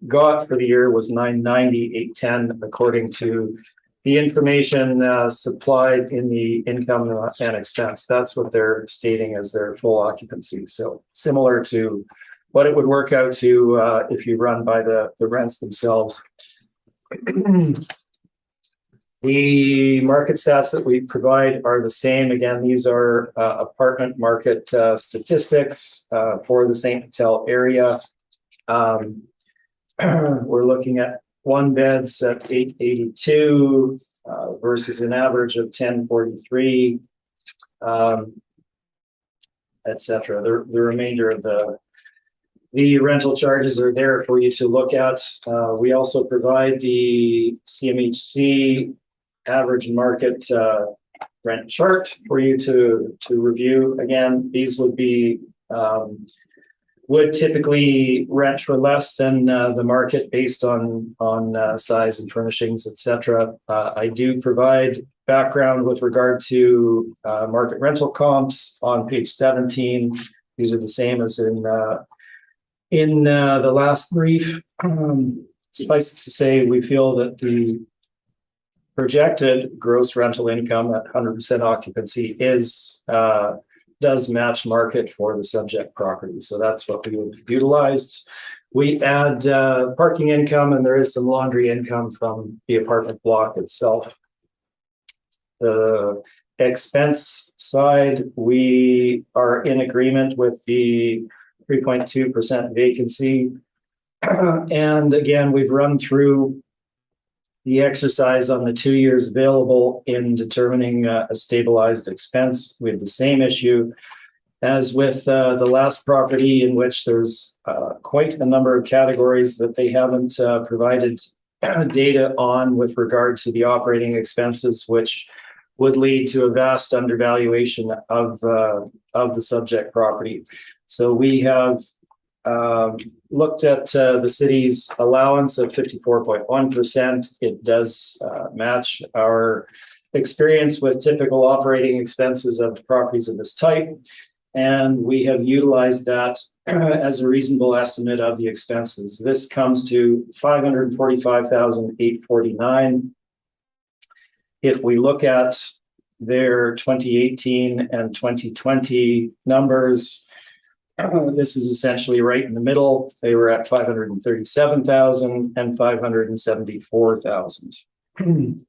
got for the year was $990,810, according to the information supplied in the income and expense. That's what they're stating as their full occupancy. So similar to what it would work out to if you run by the rents themselves. The market stats that we provide are the same. Again, these are apartment market statistics for the St. Patel area. We're looking at 1 beds at 882 versus an average of 1043, etc. The remainder of the rental charges are there for you to look at. We also provide the CMHC average market rent chart for you to review. Again, these would be would typically rent for less than the market based on size and furnishings, etc. I do provide background with regard to market rental comps on page 17. These are the same as in the last brief. Suffice it to say, we feel that the projected gross rental income at 100% occupancy does match market for the subject property. So that's what we would utilized. We add parking income, and there is some laundry income from the apartment block itself. The expense side, we are in agreement with the 3.2% vacancy. And again, we've run through the exercise on the 2 years available in determining a stabilized expense. We have the same issue as with the last property, in which there's quite a number of categories that they haven't provided data on with regard to the operating expenses, which would lead to a vast undervaluation of the subject property. So we have looked at the city's allowance of 54.1%. It does match our experience with typical operating expenses of properties of this type. And we have utilized that as a reasonable estimate of the expenses. This comes to $545,849. If we look at their 2018 and 2020 numbers, this is essentially right in the middle. They were at 537,000 and 574,000 in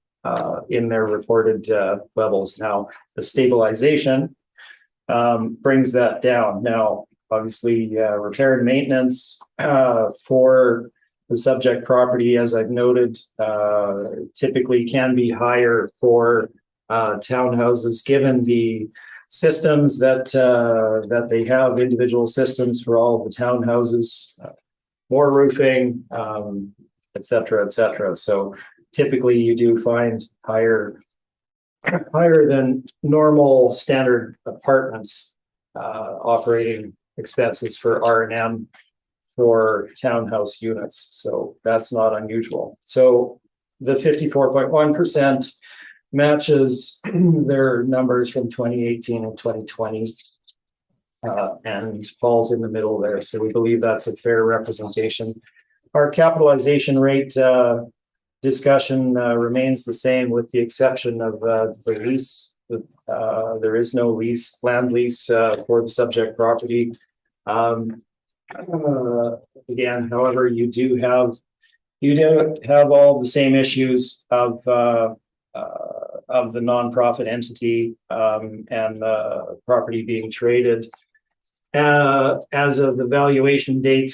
their reported levels. Now, the stabilization brings that down. Now, obviously, repair and maintenance for the subject property, as I've noted, typically can be higher for townhouses, given the systems that they have, individual systems for all of the townhouses, more roofing, et cetera, et cetera. So typically you do find higher than normal standard apartments operating expenses for R&M for townhouse units. So that's not unusual. So the 54.1% matches their numbers from 2018 and 2020 and falls in the middle there. So we believe that's a fair representation. Our capitalization rate discussion remains the same, with the exception of the lease. There is no lease, land lease for the subject property. Again, however, you do have all the same issues of the nonprofit entity and the property being traded. As of the valuation date,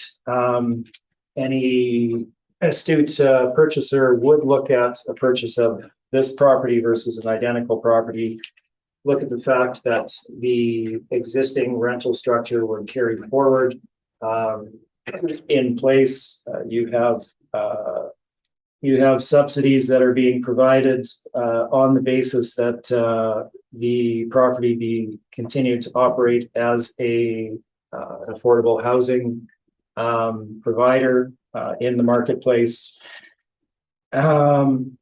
any astute purchaser would look at a purchase of this property versus an identical property. Look at the fact that the existing rental structure would carry forward in place. You have you have subsidies that are being provided on the basis that the property be continued to operate as a affordable housing provider in the marketplace. And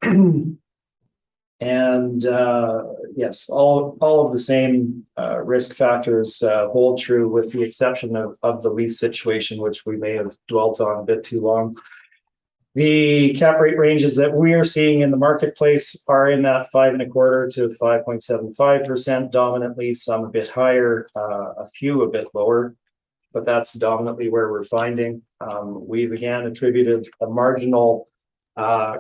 yes, all of the same risk factors hold true, with the exception of the lease situation, which we may have dwelt on a bit too long. The cap rate ranges that we are seeing in the marketplace are in that 5.25% to 5.75% dominantly, some a bit higher, a few a bit lower, but that's dominantly where we're finding. We've again attributed a marginal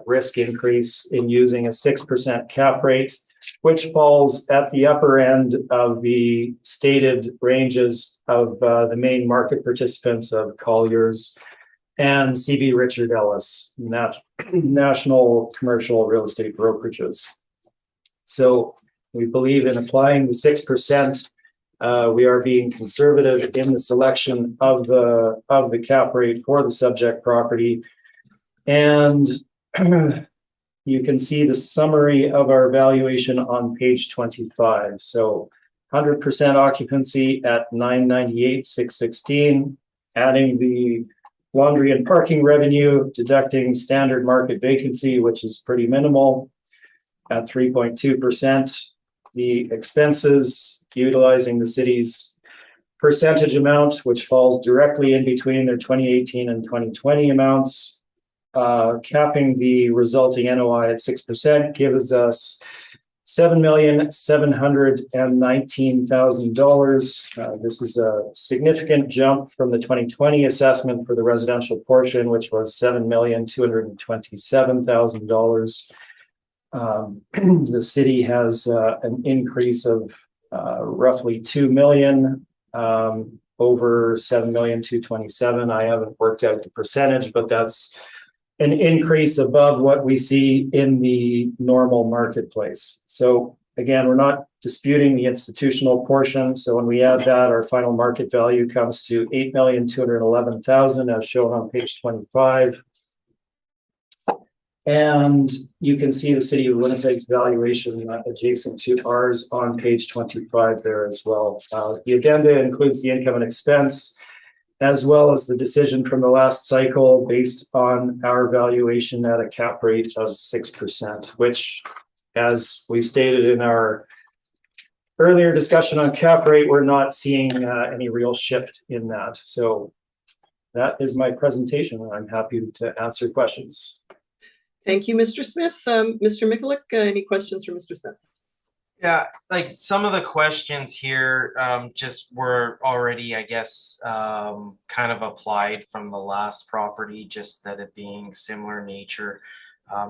risk increase in using a 6% cap rate, which falls at the upper end of the stated ranges of the main market participants of Colliers and CB Richard Ellis, national commercial real estate brokerages. So we believe in applying the 6%. We are being conservative in the selection of the cap rate for the subject property. And you can see the summary of our valuation on page 25. So 100% occupancy at 998,616, adding the laundry and parking revenue, deducting standard market vacancy, which is pretty minimal at 3.2%. The expenses, utilizing the city's percentage amount, which falls directly in between their 2018 and 2020 amounts, capping the resulting NOI at 6%, gives us $7,719,000. This is a significant jump from the 2020 assessment for the residential portion, which was $7,227,000. The city has an increase of roughly $2 million over $7,227,000. I haven't worked out the percentage, but that's an increase above what we see in the normal marketplace. So again, we're not disputing the institutional portion. So when we add that, our final market value comes to $8,211,000, as shown on page 25. And you can see the city of Winnipeg's valuation adjacent to ours on page 25 there as well. The addenda includes the income and expense, as well as the decision from the last cycle based on our valuation at a cap rate of 6%, which, as we stated in our earlier discussion on cap rate, we're not seeing any real shift in that. So that is my presentation, and I'm happy to answer questions.
Thank you, Mr. Smith. Mr. Mikulik, any questions for Mr. Smith?
Yeah, like some of the questions here just were already, I guess, kind of applied from the last property, just that it being similar nature,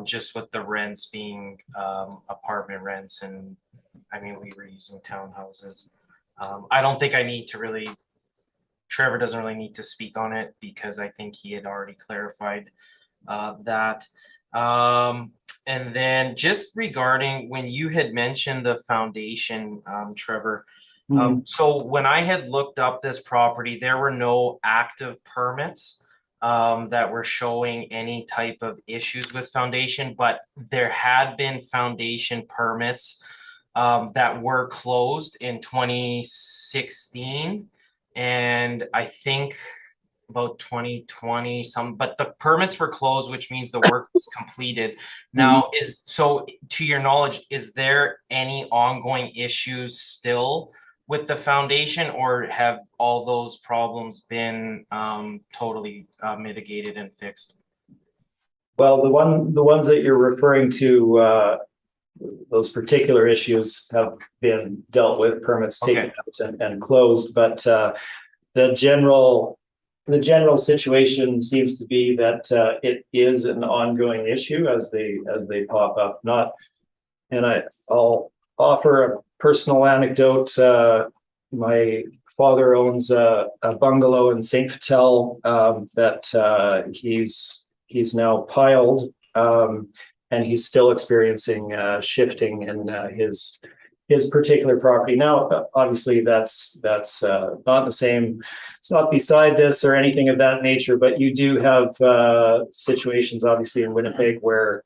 just with the rents being apartment rents. And I mean, we were using townhouses. I don't think I need to really, Trevor doesn't really need to speak on it because I think he had already clarified that. And then just regarding when you had mentioned the foundation, Trevor, so when I had looked up this property, there were no active permits that were showing any type of issues with foundation, but there had been foundation permits that were closed in 2016. And I think about 2020 but the permits were closed, which means the work was completed. Now, so to your knowledge, is there any ongoing issues still with the foundation, or have all those problems been totally mitigated and fixed?
Well, the ones that you're referring to, those particular issues have been dealt with, permits taken out and closed, but the general situation seems to be that it is an ongoing issue as they pop up. I'll offer a personal anecdote. My father owns a bungalow in St. Vital that he's now piled, and he's still experiencing shifting in his particular property. Now, obviously, that's not the same. It's not beside this or anything of that nature, but you do have situations, obviously, in Winnipeg where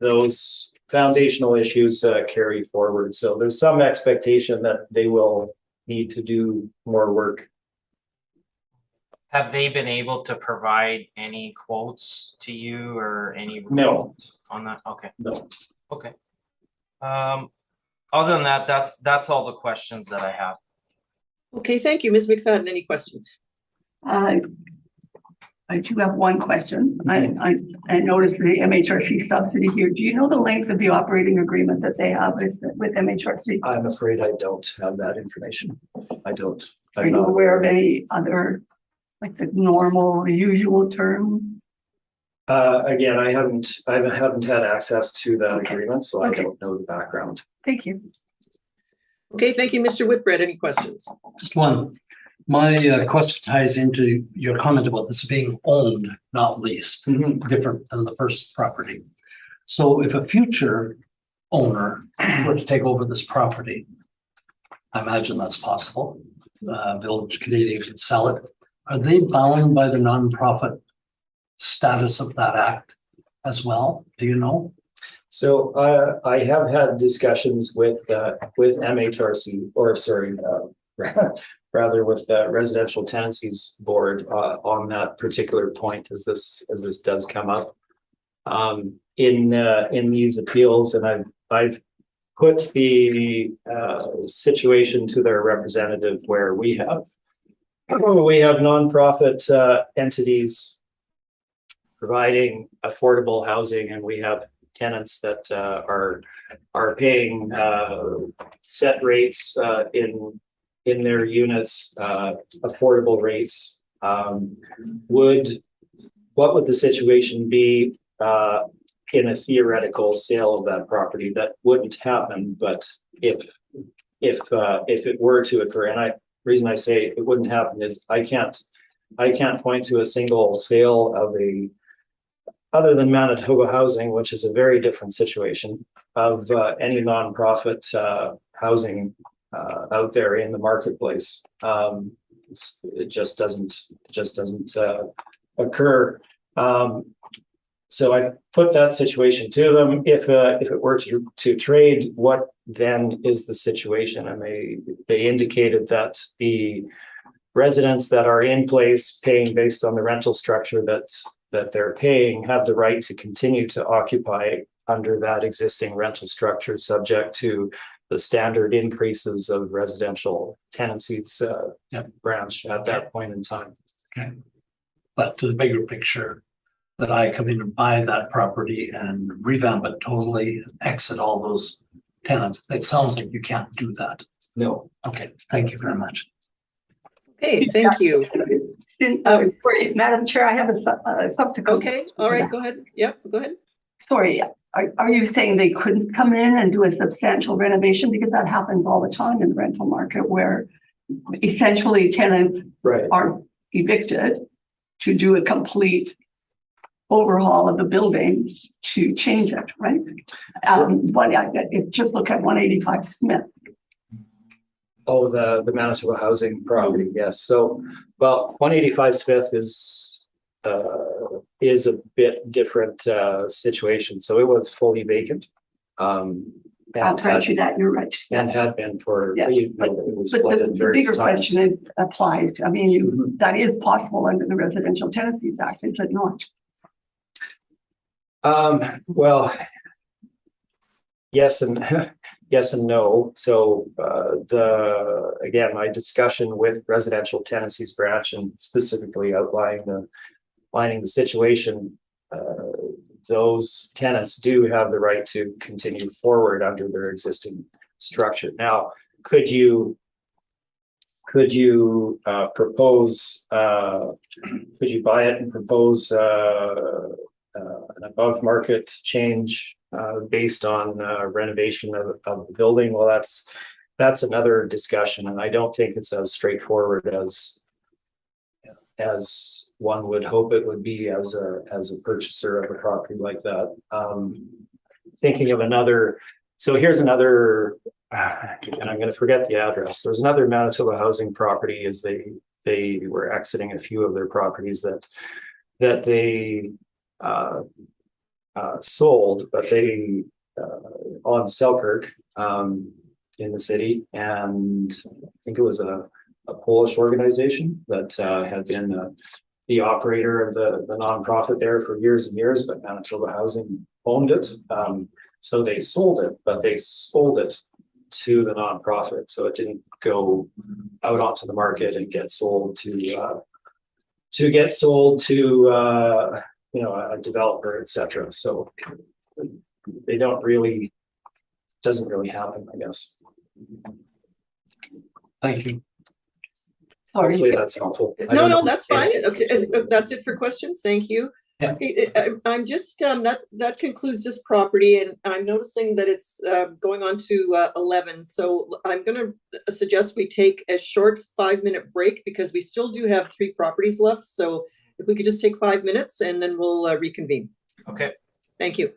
those foundational issues carry forward. So there's some expectation that they will need to do more work.
Have they been able to provide any quotes to you or any
No.
on that? Okay.
No.
Okay. Other than that, that's all the questions that I have.
Okay, thank you. Ms. McFadden, any questions?
I do have one question. I noticed the MHRC subsidy here. Do you know the length of the operating agreement that they have with MHRC?
I'm afraid I don't have that information. I don't.
Are you aware of any other, like the normal, usual terms?
Again, I haven't had access to that
Okay.
agreement, so I
Okay.
don't know the background.
Thank you.
Okay, thank you, Mr. Whitbread. Any questions?
Just one. My question ties into your comment about this being owned, not leased, different than the first property. So if a future owner were to take over this property, I imagine that's possible. Village Canadian could sell it. Are they bound by the nonprofit status of that act as well? Do you know?
So I have had discussions with MHRC, or sorry, rather with the Residential Tenancies Board on that particular point as this does come up in these appeals, and I've put the situation to their representative where we have nonprofit entities providing affordable housing, and we have tenants that are paying set rates in their units, affordable rates. What would the situation be in a theoretical sale of that property? That wouldn't happen, but if it were to occur, and reason I say it wouldn't happen is I can't point to a single sale of other than Manitoba Housing, which is a very different situation, of any nonprofit housing out there in the marketplace. It just doesn't occur. So I put that situation to them. If it were to trade, what then is the situation? And they indicated that the residents that are in place paying based on the rental structure that they're paying have the right to continue to occupy under that existing rental structure, subject to the standard increases of residential tenancies branch at that point in time.
Okay. But to the bigger picture, that I come in and buy that property and revamp it totally, exit all those tenants, it sounds like you can't do that.
No.
Okay, thank you very much.
Okay, thank you.
Sorry, Madam Chair, I have a subsequent.
Okay, all right, go ahead. Yep, go ahead.
Sorry, are you saying they couldn't come in and do a substantial renovation? Because that happens all the time in the rental market, where essentially tenants are evicted to do a complete overhaul of the building to change it, right? But just look at 185 Smith.
Oh, the Manitoba Housing property, yes. So, well, 185 Smith is a bit different situation. So it was fully vacant.
I'll grant you that, you're right.
And had been for,
Yeah, but the bigger question applies. I mean, that is possible under the Residential Tenancies Act, is it not?
Well, yes and no. So again, my discussion with Residential Tenancies Branch and specifically outlining the situation, those tenants do have the right to continue forward under their existing structure. Now, could you propose? Could you buy it and propose an above market change based on renovation of the building? Well, that's another discussion, and I don't think it's as straightforward as one would hope it would be as a purchaser of a property like that. Thinking of another, so here's another and I'm going to forget the address. There's another Manitoba housing property as they were exiting a few of their properties that they sold, but they on Selkirk in the city, and I think it was a Polish organization that had been the operator of the nonprofit there for years and years, but Manitoba Housing owned it. So they sold it, but they sold it to the nonprofit, so it didn't go out onto the market and get sold to a developer, etc. So they don't really, doesn't really happen, I guess.
Thank you.
Sorry.
Hopefully that's helpful.
No, that's fine. Okay, that's it for questions. Thank you.
Yeah.
Okay, I'm just, that concludes this property, and I'm noticing that it's going on to 11. So I'm gonna suggest we take a short 5-minute break because we still do have 3 properties left. So if we could just take 5 minutes and then we'll reconvene.
Okay.
Thank you.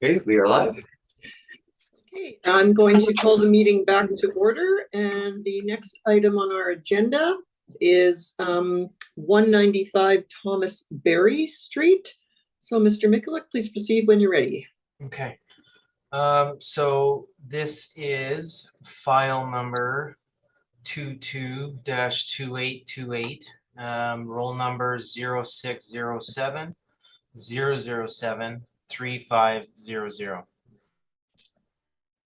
Okay, we are live.
Okay, I'm going to call the meeting back to order, and the next item on our agenda is 195 Thomas Berry Street. So, Mr. Mikulik, please proceed when you're ready.
Okay. So this is file number 22-2828, roll number 0607 007 3500.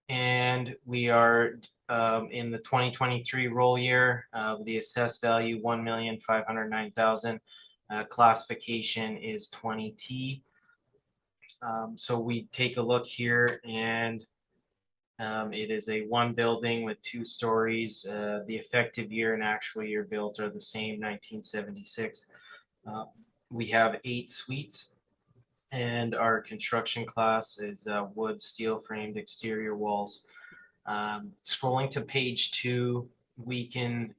And we are in the 2023 roll year. The assessed value 1,509,000. Classification is 20T. So we take a look here, and it is a one building with 2 stories. The effective year and actual year built are the same, 1976. We have 8 suites, and our construction class is wood, steel framed exterior walls. Scrolling to page 2, we can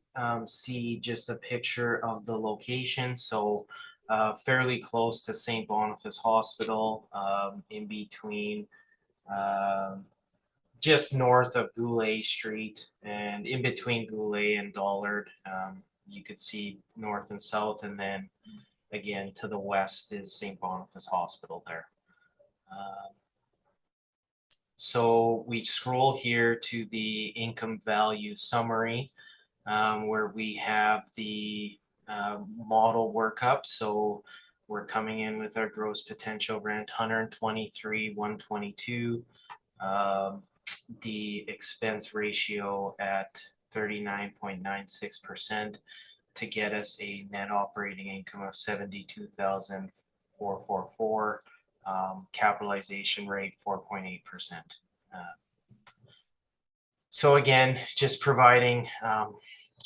see just a picture of the location. So fairly close to St. Boniface Hospital, in between, just north of Goulet Street, and in between Goulet and Dollard. You could see north and south, and then again to the west is St. Boniface Hospital there. So we scroll here to the income value summary, where we have the model workup. So we're coming in with our gross potential rent 123,122. The expense ratio at 39.96% to get us a net operating income of 72,444. Capitalization rate 4.8%. So again, just providing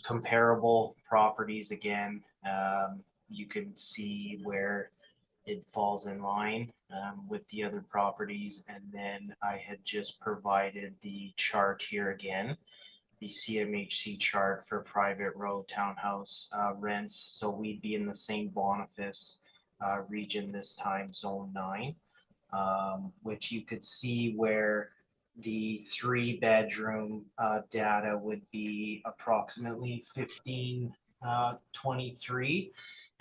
comparable properties again. You can see where it falls in line with the other properties, and then I had just provided the chart here again, the CMHC chart for private row townhouse rents. So we'd be in the St. Boniface region this time, zone 9, which you could see where the 3-bedroom data would be approximately 1523,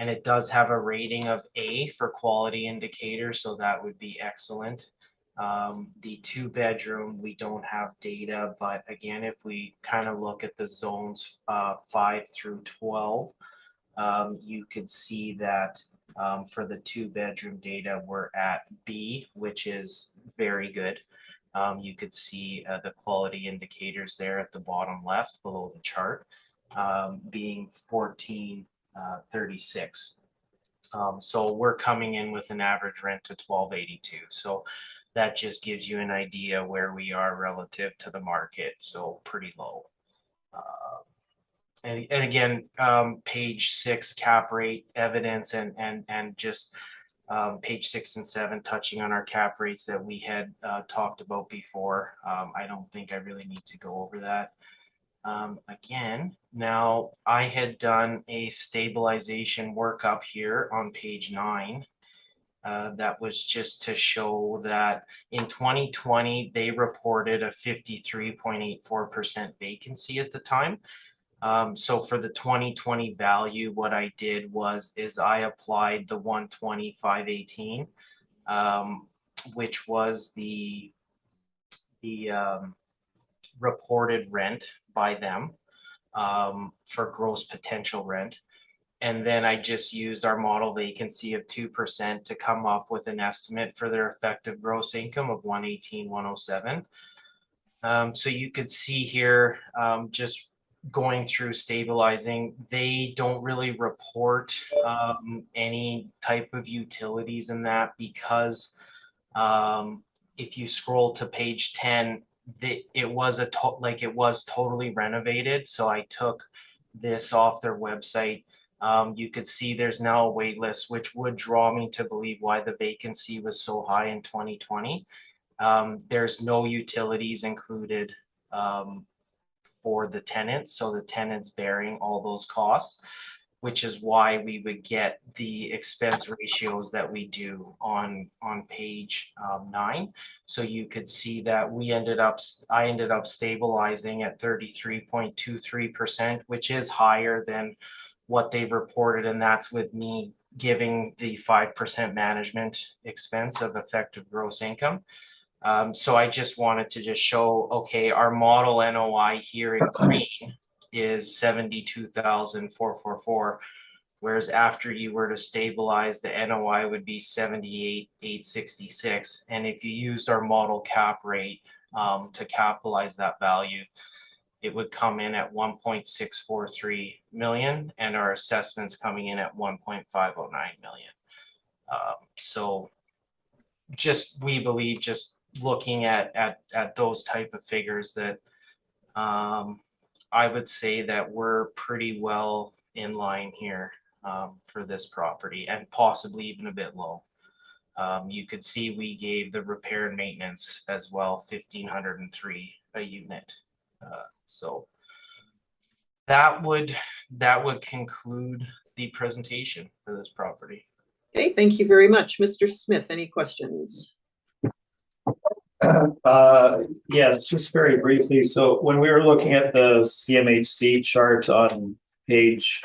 and it does have a rating of A for quality indicator, so that would be excellent. The 2-bedroom, we don't have data, but again, if we kind of look at the zones 5 through 12, you could see that for the 2-bedroom data, we're at B, which is very good. You could see the quality indicators there at the bottom left below the chart, being 1436. So we're coming in with an average rent to 1282. So that just gives you an idea where we are relative to the market. So pretty low. And again, page 6 cap rate evidence, and just page 6 and 7 touching on our cap rates that we had talked about before. I don't think I really need to go over that. Again, now I had done a stabilization workup here on page 9. That was just to show that in 2020, they reported a 53.84% vacancy at the time. So for the 2020 value, what I did is I applied the 120,518, which was the reported rent by them for gross potential rent. And then I just used our model vacancy of 2% to come up with an estimate for their effective gross income of 118,107. So you could see here, just going through stabilizing, they don't really report any type of utilities in that, because if you scroll to page 10, it was totally renovated. So I took this off their website. You could see there's now a wait list, which would draw me to believe why the vacancy was so high in 2020. There's no utilities included for the tenants, so the tenant's bearing all those costs, which is why we would get the expense ratios that we do on page 9. So you could see that I ended up stabilizing at 33.23%, which is higher than what they've reported, and that's with me giving the 5% management expense of effective gross income. So I just wanted to just show, okay, our model NOI here in green is 72,444, whereas after you were to stabilize, the NOI would be 78,866. And if you used our model cap rate to capitalize that value, it would come in at 1.643 million, and our assessments coming in at 1.509 million. So we believe just looking at those type of figures that I would say that we're pretty well in line here for this property, and possibly even a bit low. You could see we gave the repair and maintenance as well, 1,503 a unit. So that would conclude the presentation for this property.
Okay, thank you very much. Mr. Smith, any questions?
Yes, just very briefly. So when we were looking at the CMHC chart on page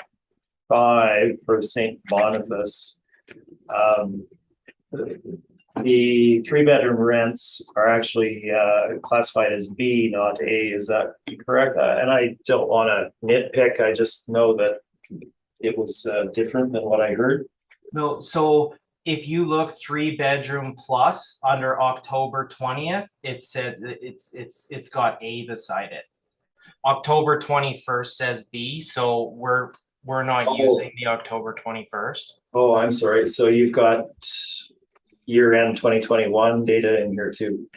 5 for St. Boniface, the 3-bedroom rents are actually classified as B, not A. Is that correct? And I don't want to nitpick. I just know that it was different than what I heard.
No, so if you look 3-bedroom plus under October 20th, it said it's got A beside it. October 21st says B, so we're not using the October 21st.
Oh, I'm sorry. So you've got year-end 2021 data in here too.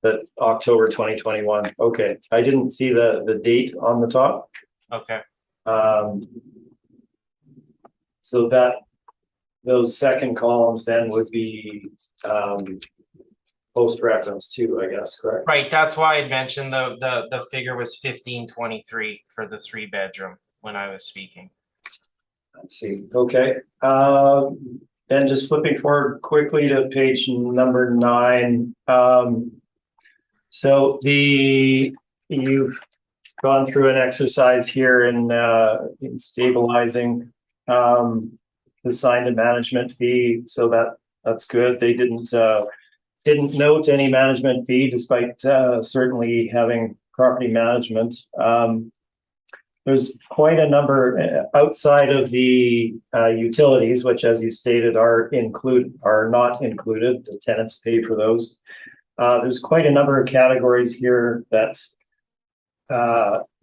That October 2021. Okay, I didn't see the date on the top.
Okay.
So those second columns then would be post reference too, I guess, correct?
Right. That's why I mentioned the figure was 1523 for the 3-bedroom when I was speaking.
Let's see. Okay. Then just flipping forward quickly to page number 9. So you've gone through an exercise here in stabilizing the signed and management fee, so that's good. They didn't note any management fee, despite certainly having property management. There's quite a number outside of the utilities, which, as you stated, are not included. The tenants pay for those. There's quite a number of categories here that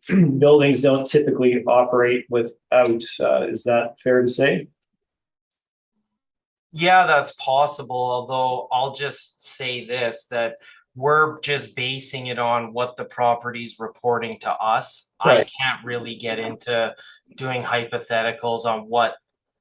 buildings don't typically operate without. Is that fair to say?
Yeah, that's possible. Although I'll just say this, that we're just basing it on what the property's reporting to us.
Right.
I can't really get into doing hypotheticals on what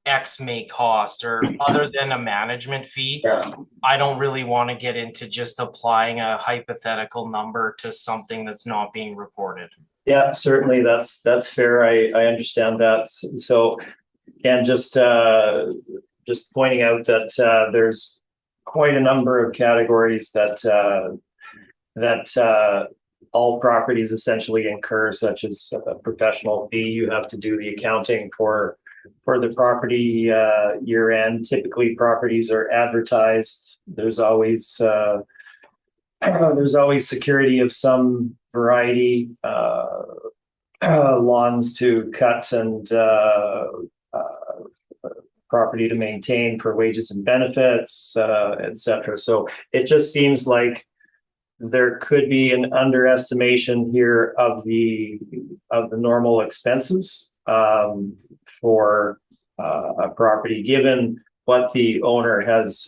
X may cost, or other than a management fee.
Yeah.
I don't really want to get into just applying a hypothetical number to something that's not being reported.
Yeah, certainly that's fair. I understand that. So, and just pointing out that there's quite a number of categories that all properties essentially incur, such as a professional fee. You have to do the accounting for the property year end. Typically, properties are advertised. There's always security of some variety, lawns to cut and property to maintain for wages and benefits, etc. So it just seems like there could be an underestimation here of the normal expenses for a property, given what the owner has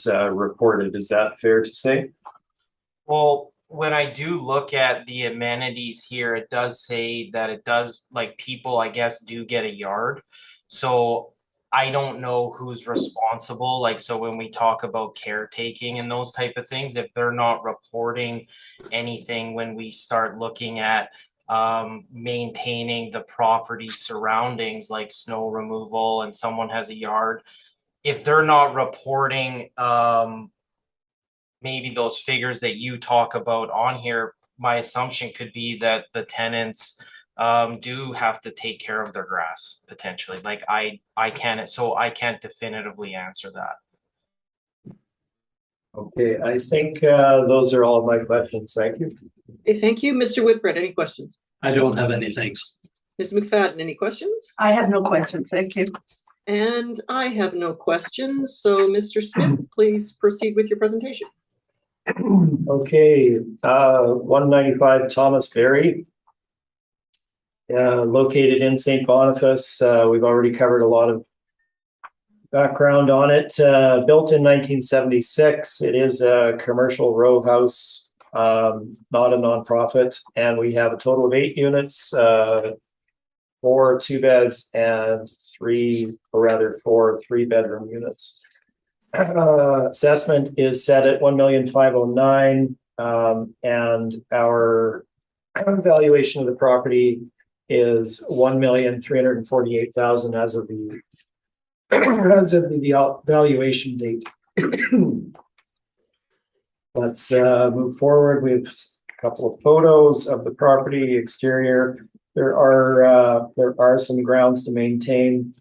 reported. Is that fair to say?
Well, when I do look at the amenities here, it does say that it does, like, people, I guess, do get a yard. So I don't know who's responsible. Like, so when we talk about caretaking and those type of things, if they're not reporting anything, when we start looking at maintaining the property surroundings like snow removal and someone has a yard, if they're not reporting maybe those figures that you talk about on here, my assumption could be that the tenants do have to take care of their grass potentially. Like I can't definitively answer that.
Okay, I think those are all of my questions. Thank you.
Okay, thank you. Mr. Whitbread, any questions?
I don't have any things.
Ms. McFadden, any questions?
I have no questions. Thank you.
And I have no questions. So Mr. Smith, please proceed with your presentation.
Okay, 195 Thomas Berry. Located in St. Boniface. We've already covered a lot of background on it. Built in 1976. It is a commercial row house, not a nonprofit. And we have a total of 8 units, 4 2-beds and 4 3-bedroom units. Assessment is set at $1,509,000, and our valuation of the property is $1,348,000 as of the valuation date. Let's move forward. We have a couple of photos of the property exterior. There are some grounds to maintain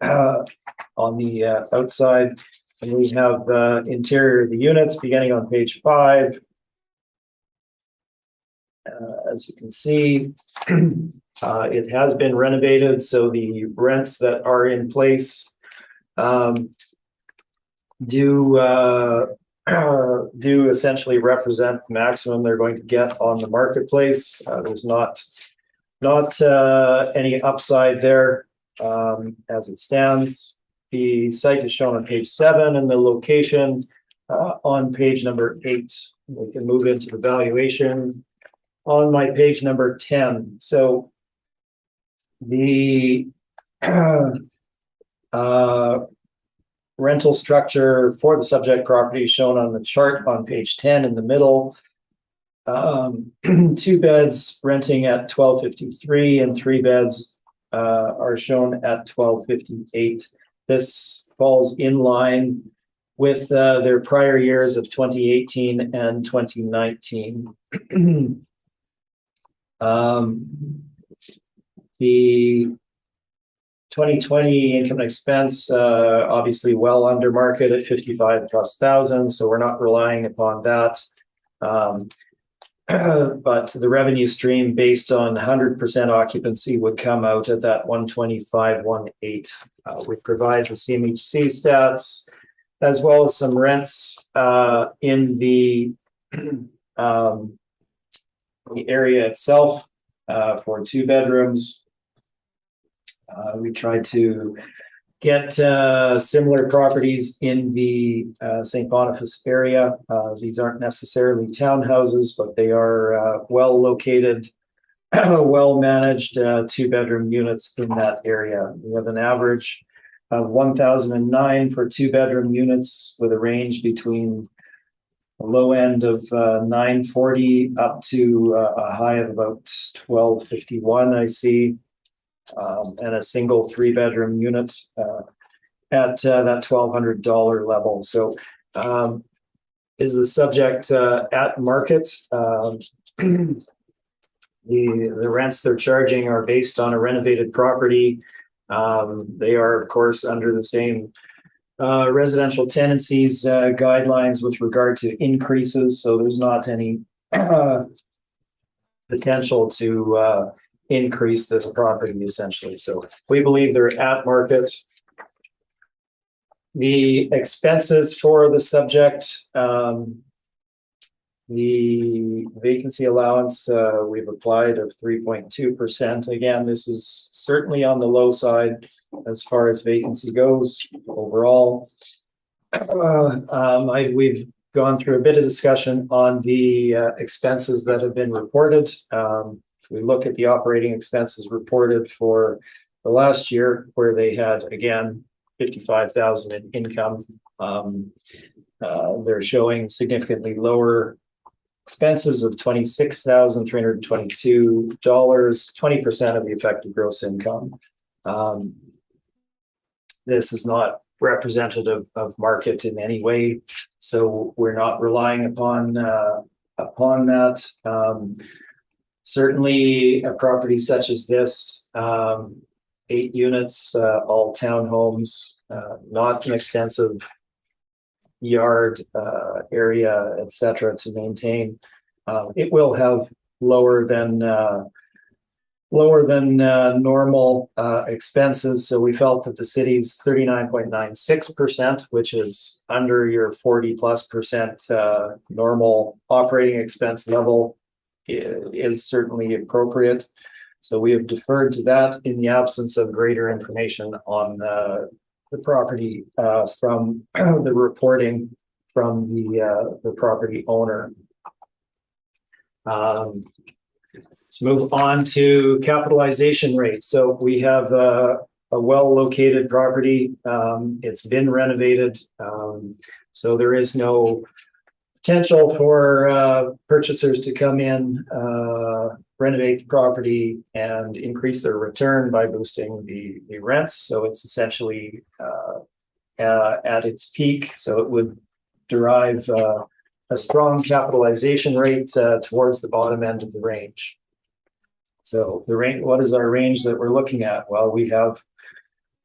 on the outside, and we have the interior of the units beginning on page 5. As you can see, it has been renovated, so the rents that are in place do essentially represent the maximum they're going to get on the marketplace. There's not any upside there as it stands. The site is shown on page 7 and the location on page number 8. We can move into the valuation on my page number 10. So the rental structure for the subject property is shown on the chart on page 10 in the middle. 2 beds renting at $1,253 and 3 beds are shown at $1,258. This falls in line with their prior years of 2018 and 2019. The 2020 income and expense, obviously well under market at 55,000+, so we're not relying upon that. But the revenue stream based on 100% occupancy would come out at that 125,180. We provide the CMHC stats as well as some rents in the area itself for 2 bedrooms. We tried to get similar properties in the St. Boniface area. These aren't necessarily townhouses, but they are well located, well managed 2-bedroom units in that area. We have an average of 1,009 for 2-bedroom units with a range between a low end of 940 up to a high of about 1,251, I see. And a single 3-bedroom unit at that $1,200 level. So is the subject at market? The rents they're charging are based on a renovated property. They are, of course, under the same residential tenancies guidelines with regard to increases. So there's not any potential to increase this property essentially. So we believe they're at market. The expenses for the subject, the vacancy allowance we've applied of 3.2%. Again, this is certainly on the low side as far as vacancy goes overall. We've gone through a bit of discussion on the expenses that have been reported. If we look at the operating expenses reported for the last year, where they had, again, 55,000 in income. They're showing significantly lower expenses of $26,322, 20% of the effective gross income. This is not representative of market in any way, so we're not relying upon that. Certainly, a property such as this, 8 units, all townhomes, not an extensive yard area, etc., to maintain. It will have lower than normal expenses. So we felt that the city's 39.96%, which is under your 40+% normal operating expense level, is certainly appropriate. So we have deferred to that in the absence of greater information on the property from the reporting from the property owner. Let's move on to capitalization rate. So we have a well-located property. It's been renovated, so there is no potential for purchasers to come in, renovate the property, and increase their return by boosting the rents. So it's essentially at its peak. So it would derive a strong capitalization rate towards the bottom end of the range. So the range, what is our range that we're looking at? Well, we have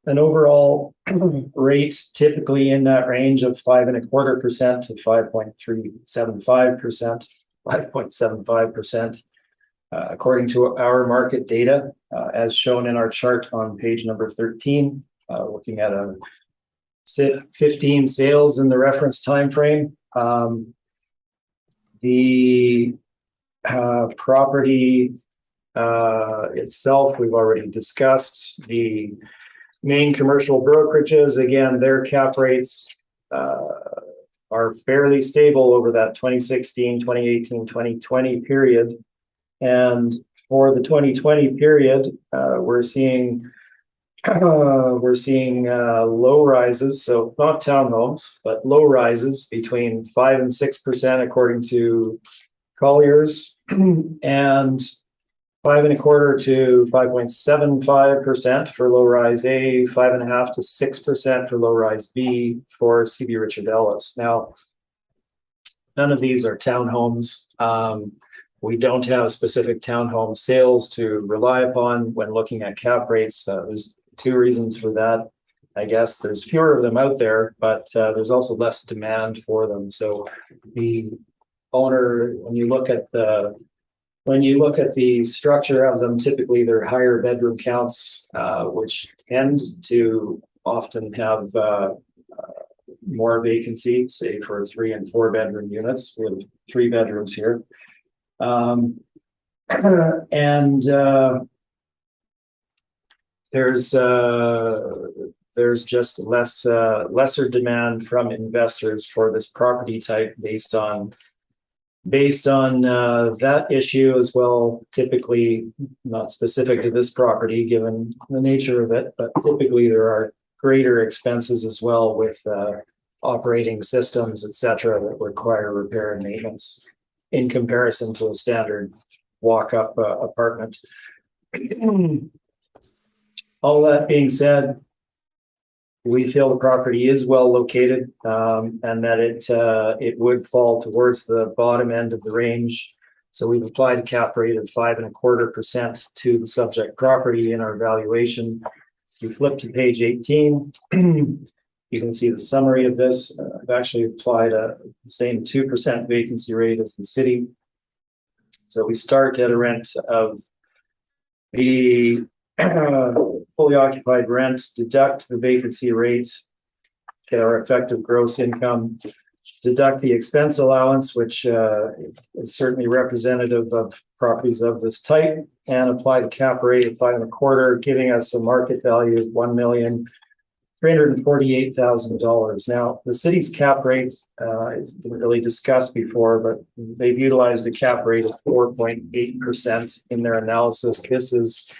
an overall rate typically in that range of 5.25% to 5.375%, 5.75%, according to our market data, as shown in our chart on page number 13, looking at 15 sales in the reference time frame. The property itself, we've already discussed. The main commercial brokerages, again, their cap rates are fairly stable over that 2016, 2018, 2020 period. And for the 2020 period, we're seeing low rises, so not townhomes, but low rises between 5 and 6%, according to Colliers, and 5.25% to 5.75% for low rise A, 5.5% to 6% for low rise B for CB Richard Ellis. Now, none of these are townhomes. We don't have specific townhome sales to rely upon when looking at cap rates. There's 2 reasons for that. I guess there's fewer of them out there, but there's also less demand for them. So the owner, when you look at the structure of them, typically they're higher bedroom counts, which tend to often have more vacancy, say for 3 and 4 bedroom units. We have 3 bedrooms here. There's just lesser demand from investors for this property type based on that issue as well. Typically, not specific to this property given the nature of it, but typically there are greater expenses as well with operating systems, etc., that require repair and maintenance in comparison to a standard walk-up apartment. All that being said, we feel the property is well located, and that it would fall towards the bottom end of the range. So we've applied a cap rate of 5.25% to the subject property in our valuation. If you flip to page 18, you can see the summary of this. I've actually applied the same 2% vacancy rate as the city. So we start at a rent of the fully occupied rent, deduct the vacancy rate, get our effective gross income, deduct the expense allowance, which is certainly representative of properties of this type, and apply the cap rate of 5.25%, giving us a market value of $1,348,000. Now, the city's cap rate is really discussed before, but they've utilized a cap rate of 4.8% in their analysis. This is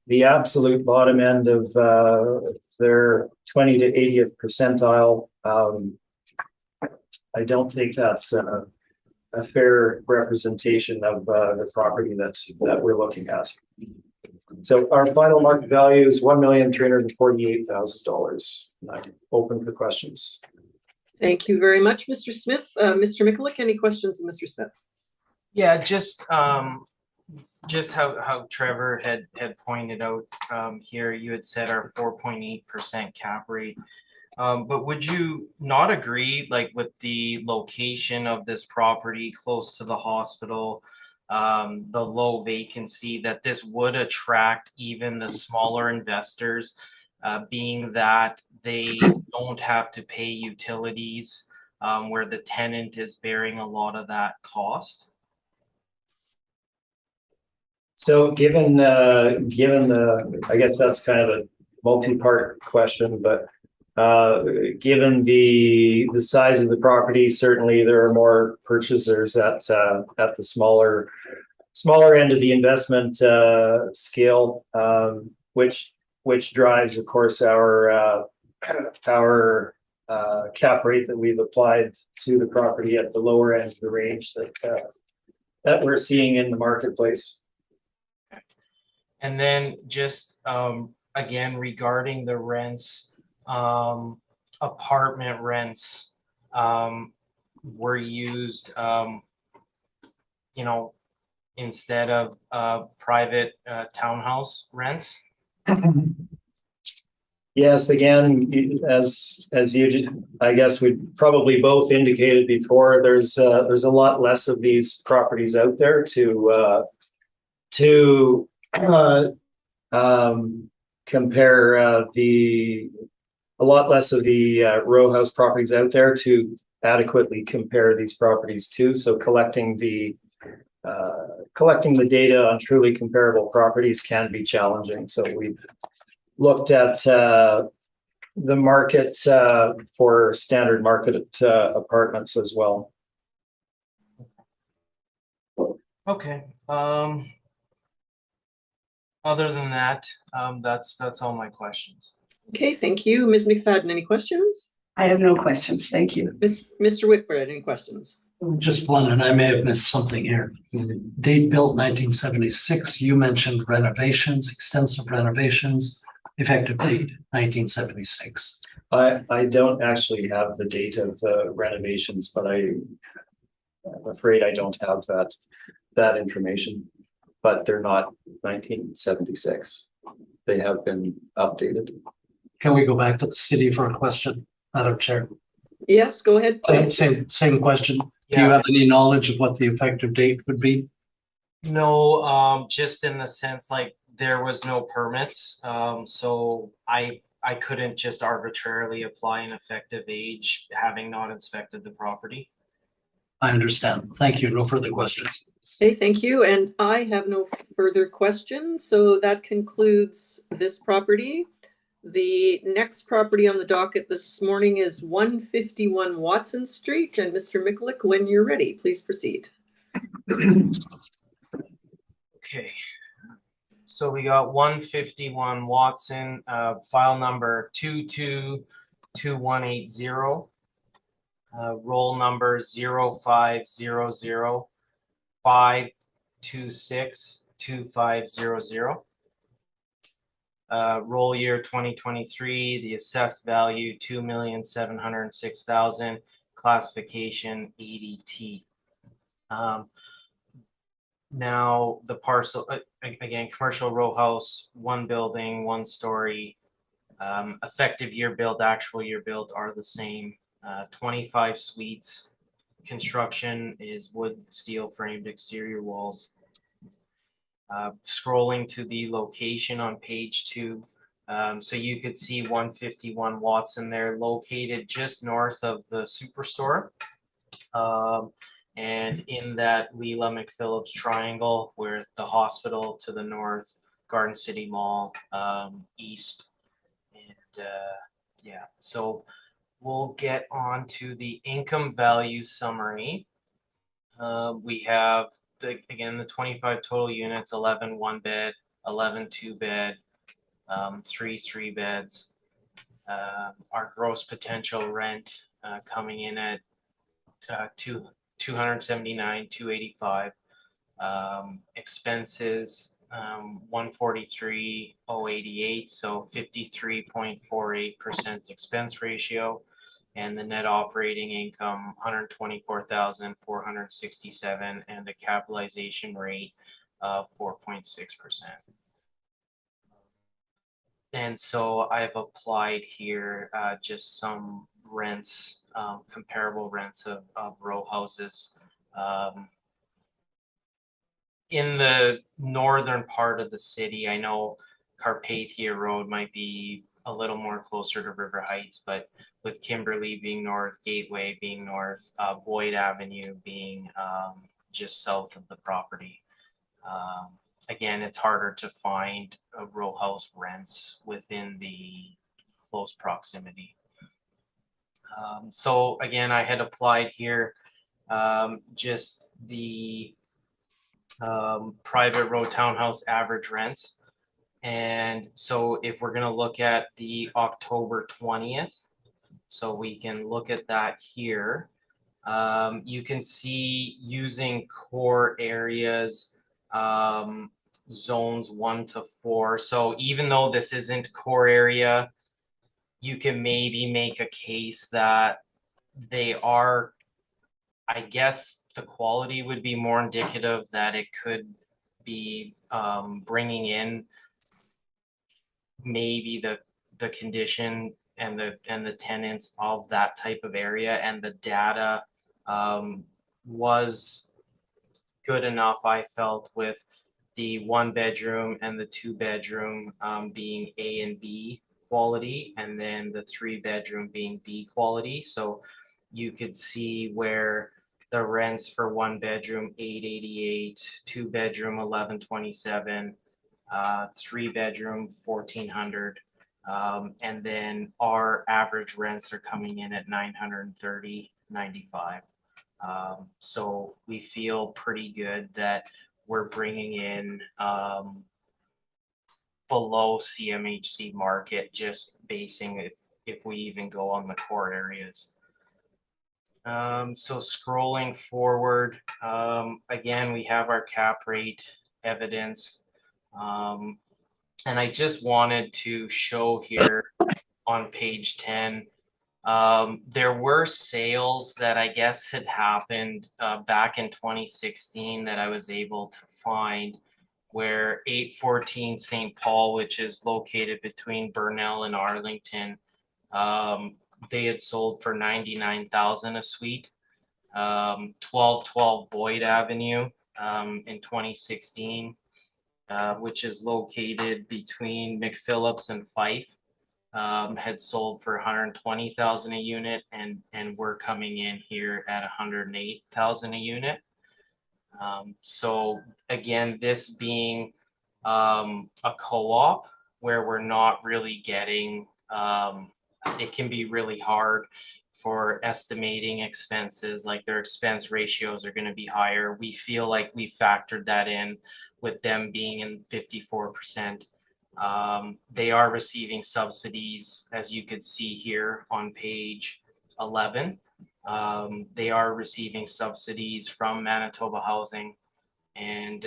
the absolute bottom end of their 20 to 80th percentile. I don't think that's a fair representation of the property that we're looking at. So our final market value is $1,348,000. I'm open for questions.
Thank you very much, Mr. Smith. Mr. Mikulik, any questions of Mr. Smith?
Yeah, just how Trevor had pointed out here, you had said our 4.8% cap rate. But would you not agree, like with the location of this property close to the hospital, the low vacancy, that this would attract even the smaller investors, being that they don't have to pay utilities, where the tenant is bearing a lot of that cost?
So given the, I guess that's kind of a multi-part question, but given the size of the property, certainly there are more purchasers at the smaller end of the investment scale, which drives, of course, our cap rate that we've applied to the property at the lower end of the range that we're seeing in the marketplace.
And then just again, regarding the rents, apartment rents were used, instead of private townhouse rents.
Yes, again, as you did, I guess we probably both indicated before, there's a lot less of these properties out there to compare a lot less of the row house properties out there to adequately compare these properties to. So collecting the data on truly comparable properties can be challenging. So we've looked at the market for standard market apartments as well.
Okay. Other than that, that's all my questions.
Okay, thank you. Ms. McFadden, any questions?
I have no questions. Thank you.
Mr. Whitbread, any questions?
Just one, and I may have missed something here. Date built 1976. You mentioned renovations, extensive renovations. Effective date 1976.
I don't actually have the date of the renovations, but I'm afraid I don't have that information. But they're not 1976. They have been updated.
Can we go back to the city for a question, Madam Chair?
Yes, go ahead.
Same question.
Yeah.
Do you have any knowledge of what the effective date would be?
No, just in the sense like there was no permits, so I couldn't just arbitrarily apply an effective age having not inspected the property.
I understand. Thank you. No further questions.
Okay, thank you. And I have no further questions. So that concludes this property. The next property on the docket this morning is 151 Watson Street. And Mr. Mikulik, when you're ready, please proceed.
Okay. So we got 151 Watson, file number 222180, roll number 0500 526 2500. Roll year 2023, the assessed value 2,706,000, classification ADT. Now the parcel, again, commercial row house, one building, one story, effective year build, actual year build are the same, 25 suites. Construction is wood, steel framed exterior walls. Scrolling to the location on page 2, so you could see 151 Watson there, located just north of the Superstore, and in that Leela McPhillips triangle, where the hospital to the north, Garden City Mall east, and yeah, so we'll get on to the income value summary. We have the 25 total units, 11 one bed, 11 2-bed, 3 3-beds. Our gross potential rent coming in at 279, 285. Expenses 143,088, so 53.48% expense ratio, and the net operating income 124,467, and a capitalization rate of 4.6%. And so I've applied here just some rents, comparable rents of row houses. In the northern part of the city, I know Carpathia Road might be a little more closer to River Heights, but with Kimberly being north, Gateway being north, Boyd Avenue being just south of the property. Again, it's harder to find row house rents within the close proximity. So again, I had applied here just the private row townhouse average rents. And so if we're going to look at the October 20th, so we can look at that here. You can see using core areas, zones 1 to 4. So even though this isn't core area, you can maybe make a case that they are, I guess the quality would be more indicative that it could be bringing in maybe the condition and the tenants of that type of area, and the data was good enough, I felt, with the 1-bedroom and the 2-bedroom being A and B quality, and then the 3-bedroom being B quality. So you could see where the rents for 1-bedroom 888, 2-bedroom 1127, 3-bedroom 1400, and then our average rents are coming in at 930.95. So we feel pretty good that we're bringing in below CMHC market, just basing if we even go on the core areas. So scrolling forward, again, we have our cap rate evidence. And I just wanted to show here on page 10, there were sales that I guess had happened back in 2016 that I was able to find, where 814 St. Paul, which is located between Burnell and Arlington, they had sold for $99,000 a suite. 1212 Boyd Avenue in 2016, which is located between McPhillips and Fife, had sold for $120,000 a unit, and we're coming in here at $108,000 a unit. So again, this being a co-op where we're not really getting, it can be really hard for estimating expenses, like their expense ratios are going to be higher. We feel like we factored that in with them being in 54%. They are receiving subsidies, as you could see here on page 11. They are receiving subsidies from Manitoba Housing. And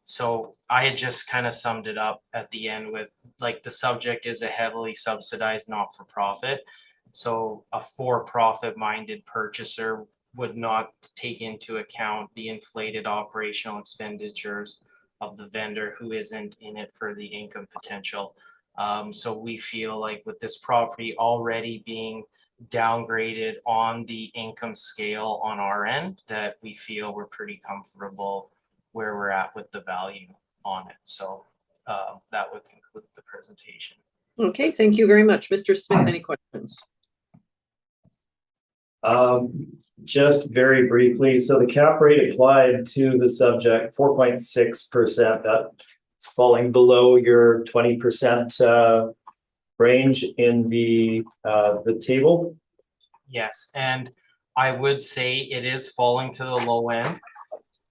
so I had just kind of summed it up at the end with, like, the subject is a heavily subsidized not-for-profit. So a for-profit minded purchaser would not take into account the inflated operational expenditures of the vendor who isn't in it for the income potential. So we feel like with this property already being downgraded on the income scale on our end, that we feel we're pretty comfortable where we're at with the value on it. So that would conclude the presentation.
Okay, thank you very much. Mr. Smith, any questions?
Just very briefly, so the cap rate applied to the subject, 4.6%, that's falling below your 20% range in the table.
Yes, and I would say it is falling to the low end.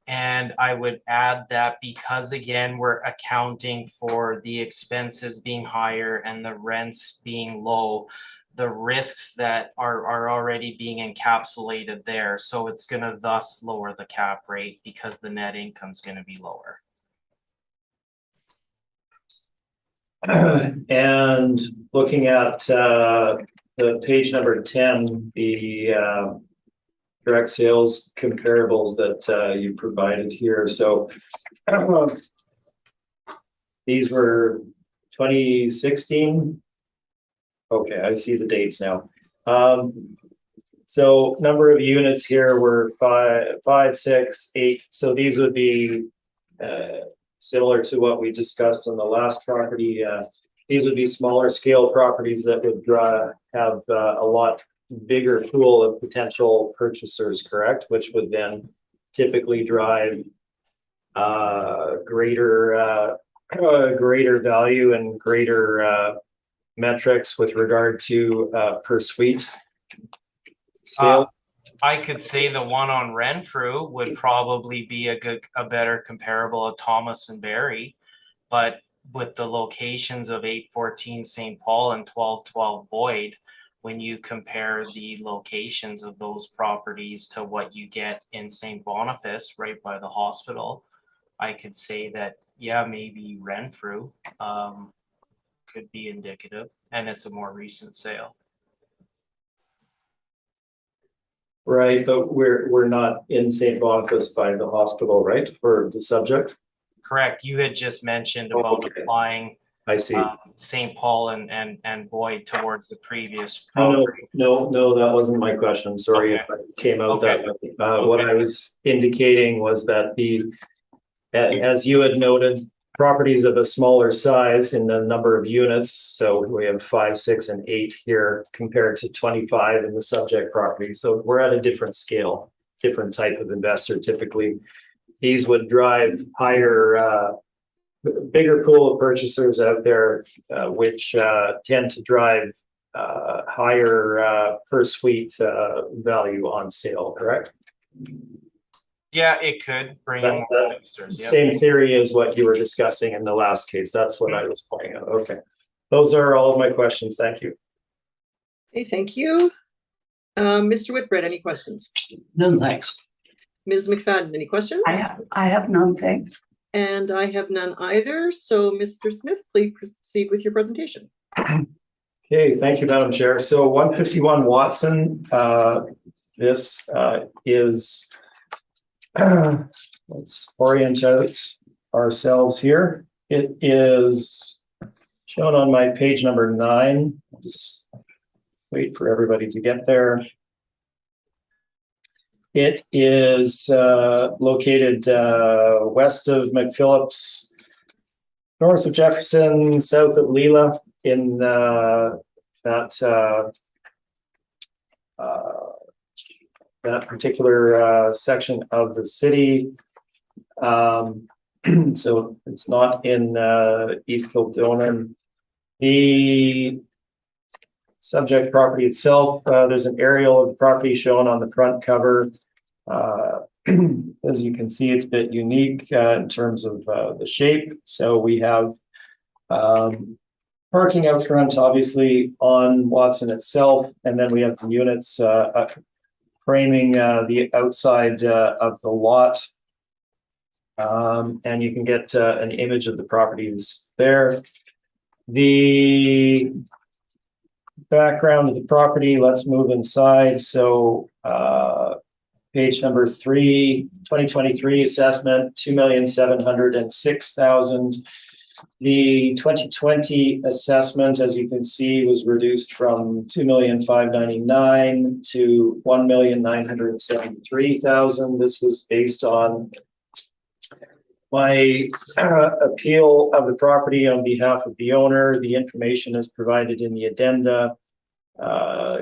And I would add that because again, we're accounting for the expenses being higher and the rents being low, the risks that are already being encapsulated there. So it's going to thus lower the cap rate because the net income is going to be lower.
And looking at the page number 10, the direct sales comparables that you provided here. So these were 2016. Okay, I see the dates now. So number of units here were 5, 6, 8. So these would be similar to what we discussed on the last property. These would be smaller scale properties that would have a lot bigger pool of potential purchasers, correct? Which would then typically drive greater value and greater metrics with regard to per suite sale.
I could say the one on Renfrew would probably be a better comparable of Thomas and Barrie, but with the locations of 814 St. Paul and 1212 Boyd, when you compare the locations of those properties to what you get in St. Boniface right by the hospital, I could say that, yeah, maybe Renfrew could be indicative, and it's a more recent sale.
Right, but we're not in St. Boniface by the hospital, right? For the subject?
Correct. You had just mentioned about applying
I see.
St. Paul and Boyd towards the previous
No,
property.
no, that wasn't my question. Sorry if it came out that way. What I was indicating was that as you had noted, properties of a smaller size in the number of units. So we have 5, 6, and 8 here compared to 25 in the subject property. So we're at a different scale, different type of investor. Typically, these would drive higher, bigger pool of purchasers out there, which tend to drive higher per suite value on sale, correct?
Yeah, it could bring in more investors. Yep.
Same theory as what you were discussing in the last case. That's what I was pointing out. Okay. Those are all of my questions. Thank you.
Okay, thank you. Mr. Whitbread, any questions?
No, thanks.
Ms. McFadden, any questions?
I have none, thanks.
And I have none either. So Mr. Smith, please proceed with your presentation.
Okay, thank you, Madam Chair. So 151 Watson, this is, let's orient out ourselves here. It is shown on my page number 9. I'll just wait for everybody to get there. It is located west of McPhillips, north of Jefferson, south of Leela, in that particular section of the city. So it's not in East Kildonan. The subject property itself, there's an aerial of the property shown on the front cover. As you can see, it's a bit unique in terms of the shape. So we have parking out front, obviously, on Watson itself, and then we have the units framing the outside of the lot. And you can get an image of the properties there. The background of the property, let's move inside. So page number 3, 2023 assessment, 2,706,000. The 2020 assessment, as you can see, was reduced from 2,599,000 to 1,973,000. This was based on my appeal of the property on behalf of the owner. The information is provided in the addenda,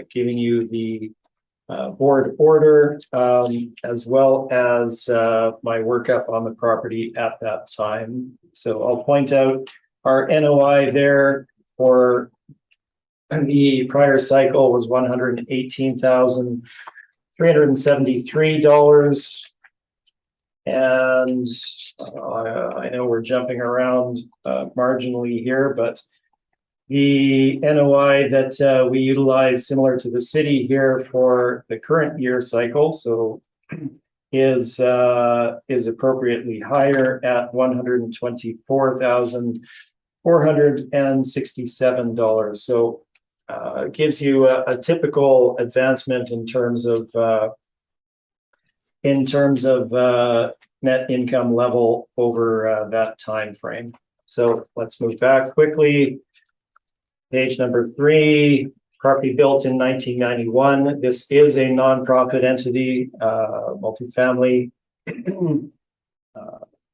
giving you the board order, as well as my workup on the property at that time. So I'll point out our NOI there for the prior cycle was $118,373. And I know we're jumping around marginally here, but the NOI that we utilize, similar to the city here for the current year cycle, so is appropriately higher at $124,467. So it gives you a typical advancement in terms of net income level over that time frame. So let's move back quickly. Page number 3, property built in 1991. This is a nonprofit entity, multifamily,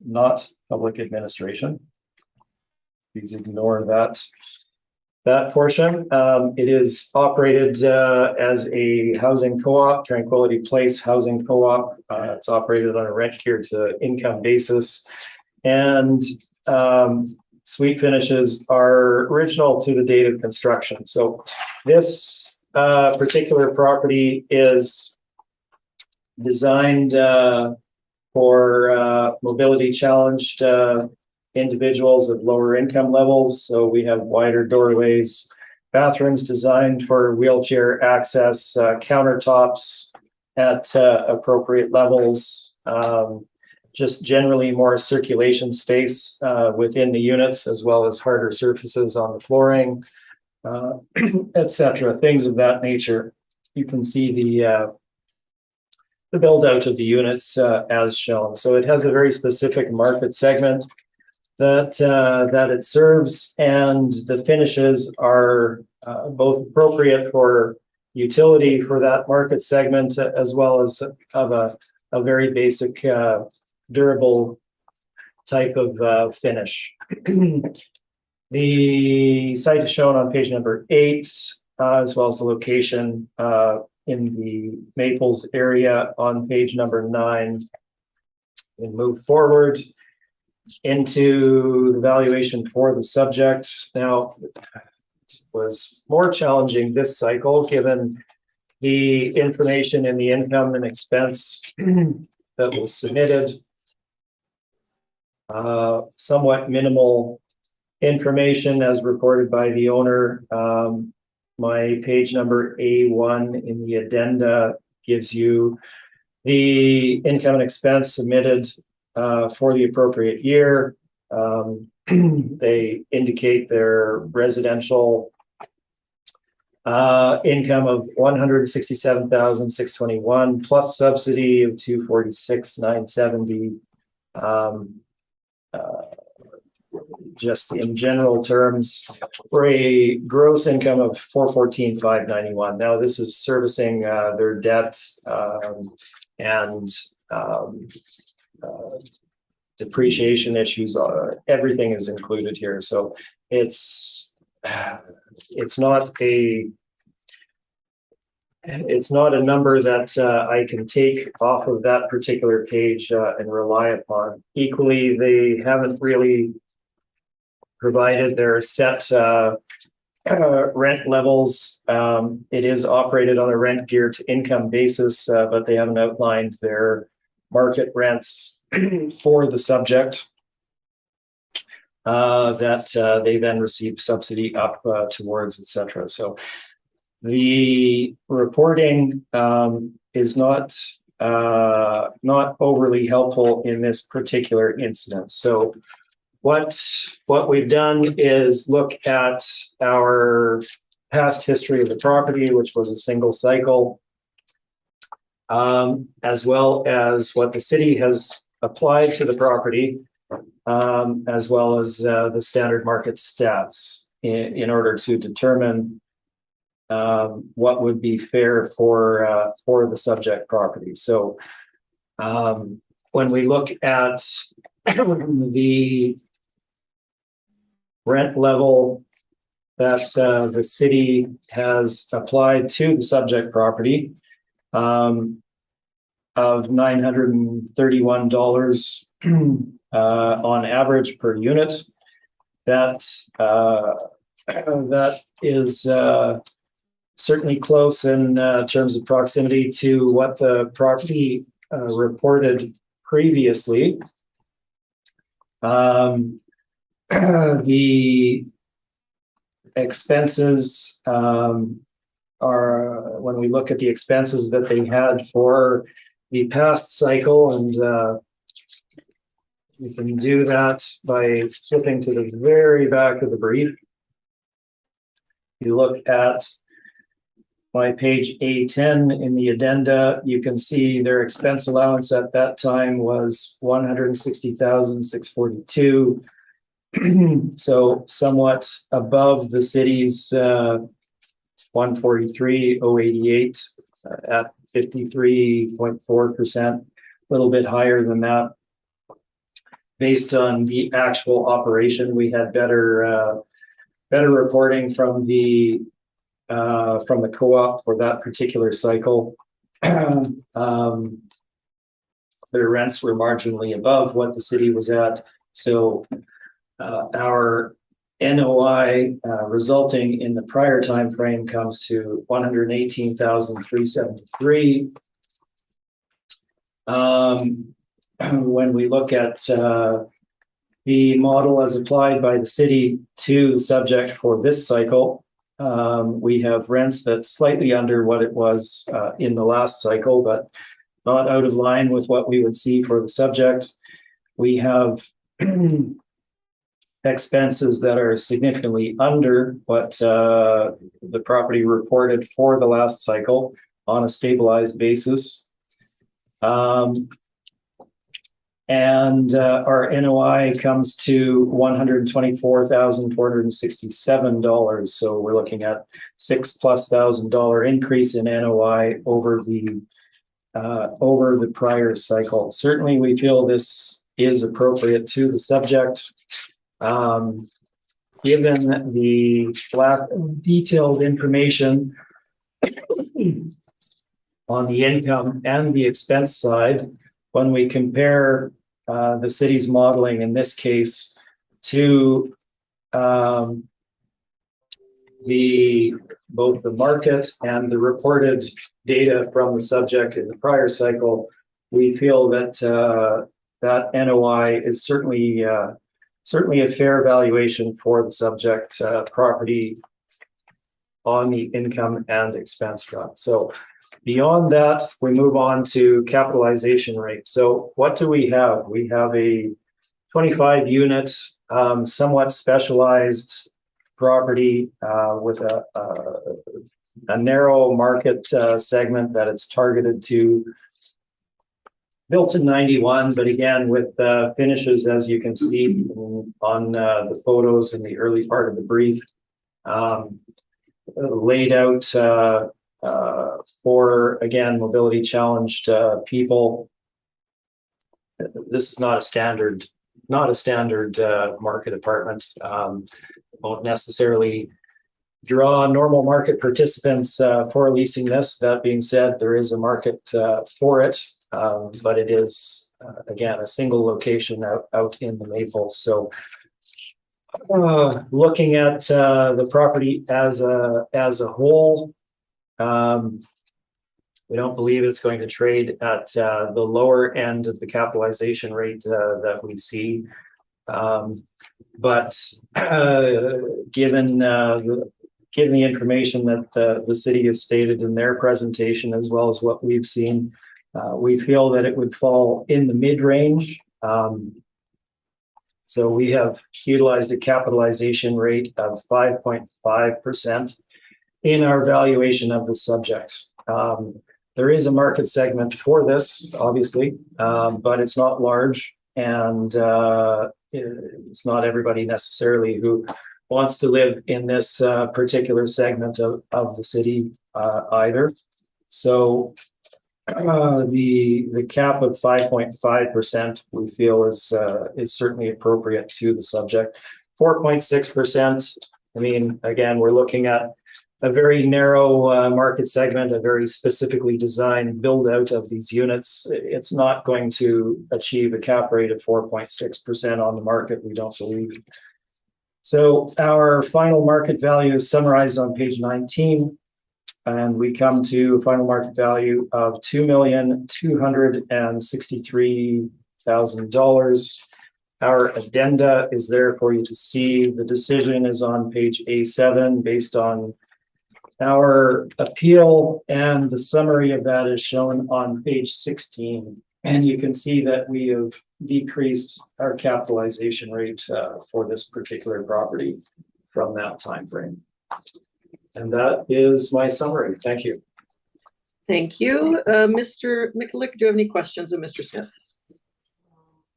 not public administration. Please ignore that portion. It is operated as a housing co-op, Tranquility Place Housing Co-op. It's operated on a rent geared to income basis, and suite finishes are original to the date of construction. So this particular property is designed for mobility challenged individuals of lower income levels. So we have wider doorways, bathrooms designed for wheelchair access, countertops at appropriate levels, just generally more circulation space within the units, as well as harder surfaces on the flooring, etc. Things of that nature. You can see the build out of the units as shown. So it has a very specific market segment that it serves, and the finishes are both appropriate for utility for that market segment, as well as of a very basic durable type of finish. The site is shown on page number 8, as well as the location in the Maples area on page number 9. And move forward into the valuation for the subject. Now, it was more challenging this cycle given the information in the income and expense that was submitted. Somewhat minimal information as reported by the owner. My page number A1 in the addenda gives you the income and expense submitted for the appropriate year. They indicate their residential income of $167,621 plus subsidy of $246,970. Just in general terms, for a gross income of $414,591. Now this is servicing their debt and depreciation issues. Everything is included here, so it's not a number that I can take off of that particular page and rely upon. Equally, they haven't really provided their set rent levels. It is operated on a rent geared to income basis, but they haven't outlined their market rents for the subject that they then receive subsidy up towards, etc. So the reporting is not overly helpful in this particular incident. So what we've done is look at our past history of the property, which was a single cycle, as well as what the city has applied to the property, as well as the standard market stats in order to determine what would be fair for the subject property. So when we look at the rent level that the city has applied to the subject property of $931 on average per unit, that is certainly close in terms of proximity to what the property reported previously. The expenses are, when we look at the expenses that they had for the past cycle, and we can do that by flipping to the very back of the brief. You look at my page A10 in the addenda, you can see their expense allowance at that time was $160,642. So somewhat above the city's 143,088 at 53.4%, a little bit higher than that. Based on the actual operation, we had better reporting from the co-op for that particular cycle. Their rents were marginally above what the city was at, so our NOI resulting in the prior time frame comes to $118,373. When we look at the model as applied by the city to the subject for this cycle, we have rents that's slightly under what it was in the last cycle, but not out of line with what we would see for the subject. We have expenses that are significantly under what the property reported for the last cycle on a stabilized basis. And our NOI comes to $124,467. So we're looking at $6,000+ increase in NOI over the prior cycle. Certainly, we feel this is appropriate to the subject. Given the lack of detailed information on the income and the expense side, when we compare the city's modeling in this case to both the market and the reported data from the subject in the prior cycle, we feel that that NOI is certainly a fair valuation for the subject property on the income and expense front. So beyond that, we move on to capitalization rate. So what do we have? We have a 25 unit, somewhat specialized property with a narrow market segment that it's targeted to. Built in 91, but again, with finishes, as you can see on the photos in the early part of the brief, laid out for, again, mobility challenged people. This is not a standard market apartment. Won't necessarily draw normal market participants for leasing this. That being said, there is a market for it. But it is, again, a single location out in the Maples. So looking at the property as a whole, we don't believe it's going to trade at the lower end of the capitalization rate that we see. But given the information that the city has stated in their presentation, as well as what we've seen, we feel that it would fall in the mid-range. So we have utilized a capitalization rate of 5.5% in our valuation of the subject. There is a market segment for this, obviously, but it's not large, and it's not everybody necessarily who wants to live in this particular segment of the city either. So the cap of 5.5% we feel is certainly appropriate to the subject. 4.6%. I mean, again, we're looking at a very narrow market segment, a very specifically designed build out of these units. It's not going to achieve a cap rate of 4.6% on the market, we don't believe. So our final market value is summarized on page 19. and we come to a final market value of $2,263,000. Our addenda is there for you to see. The decision is on page A7 based on our appeal, and the summary of that is shown on page 16. And you can see that we have decreased our capitalization rate for this particular property from that time frame. And that is my summary. Thank you.
Thank you. Mr. Mikulik, do you have any questions of Mr. Smith?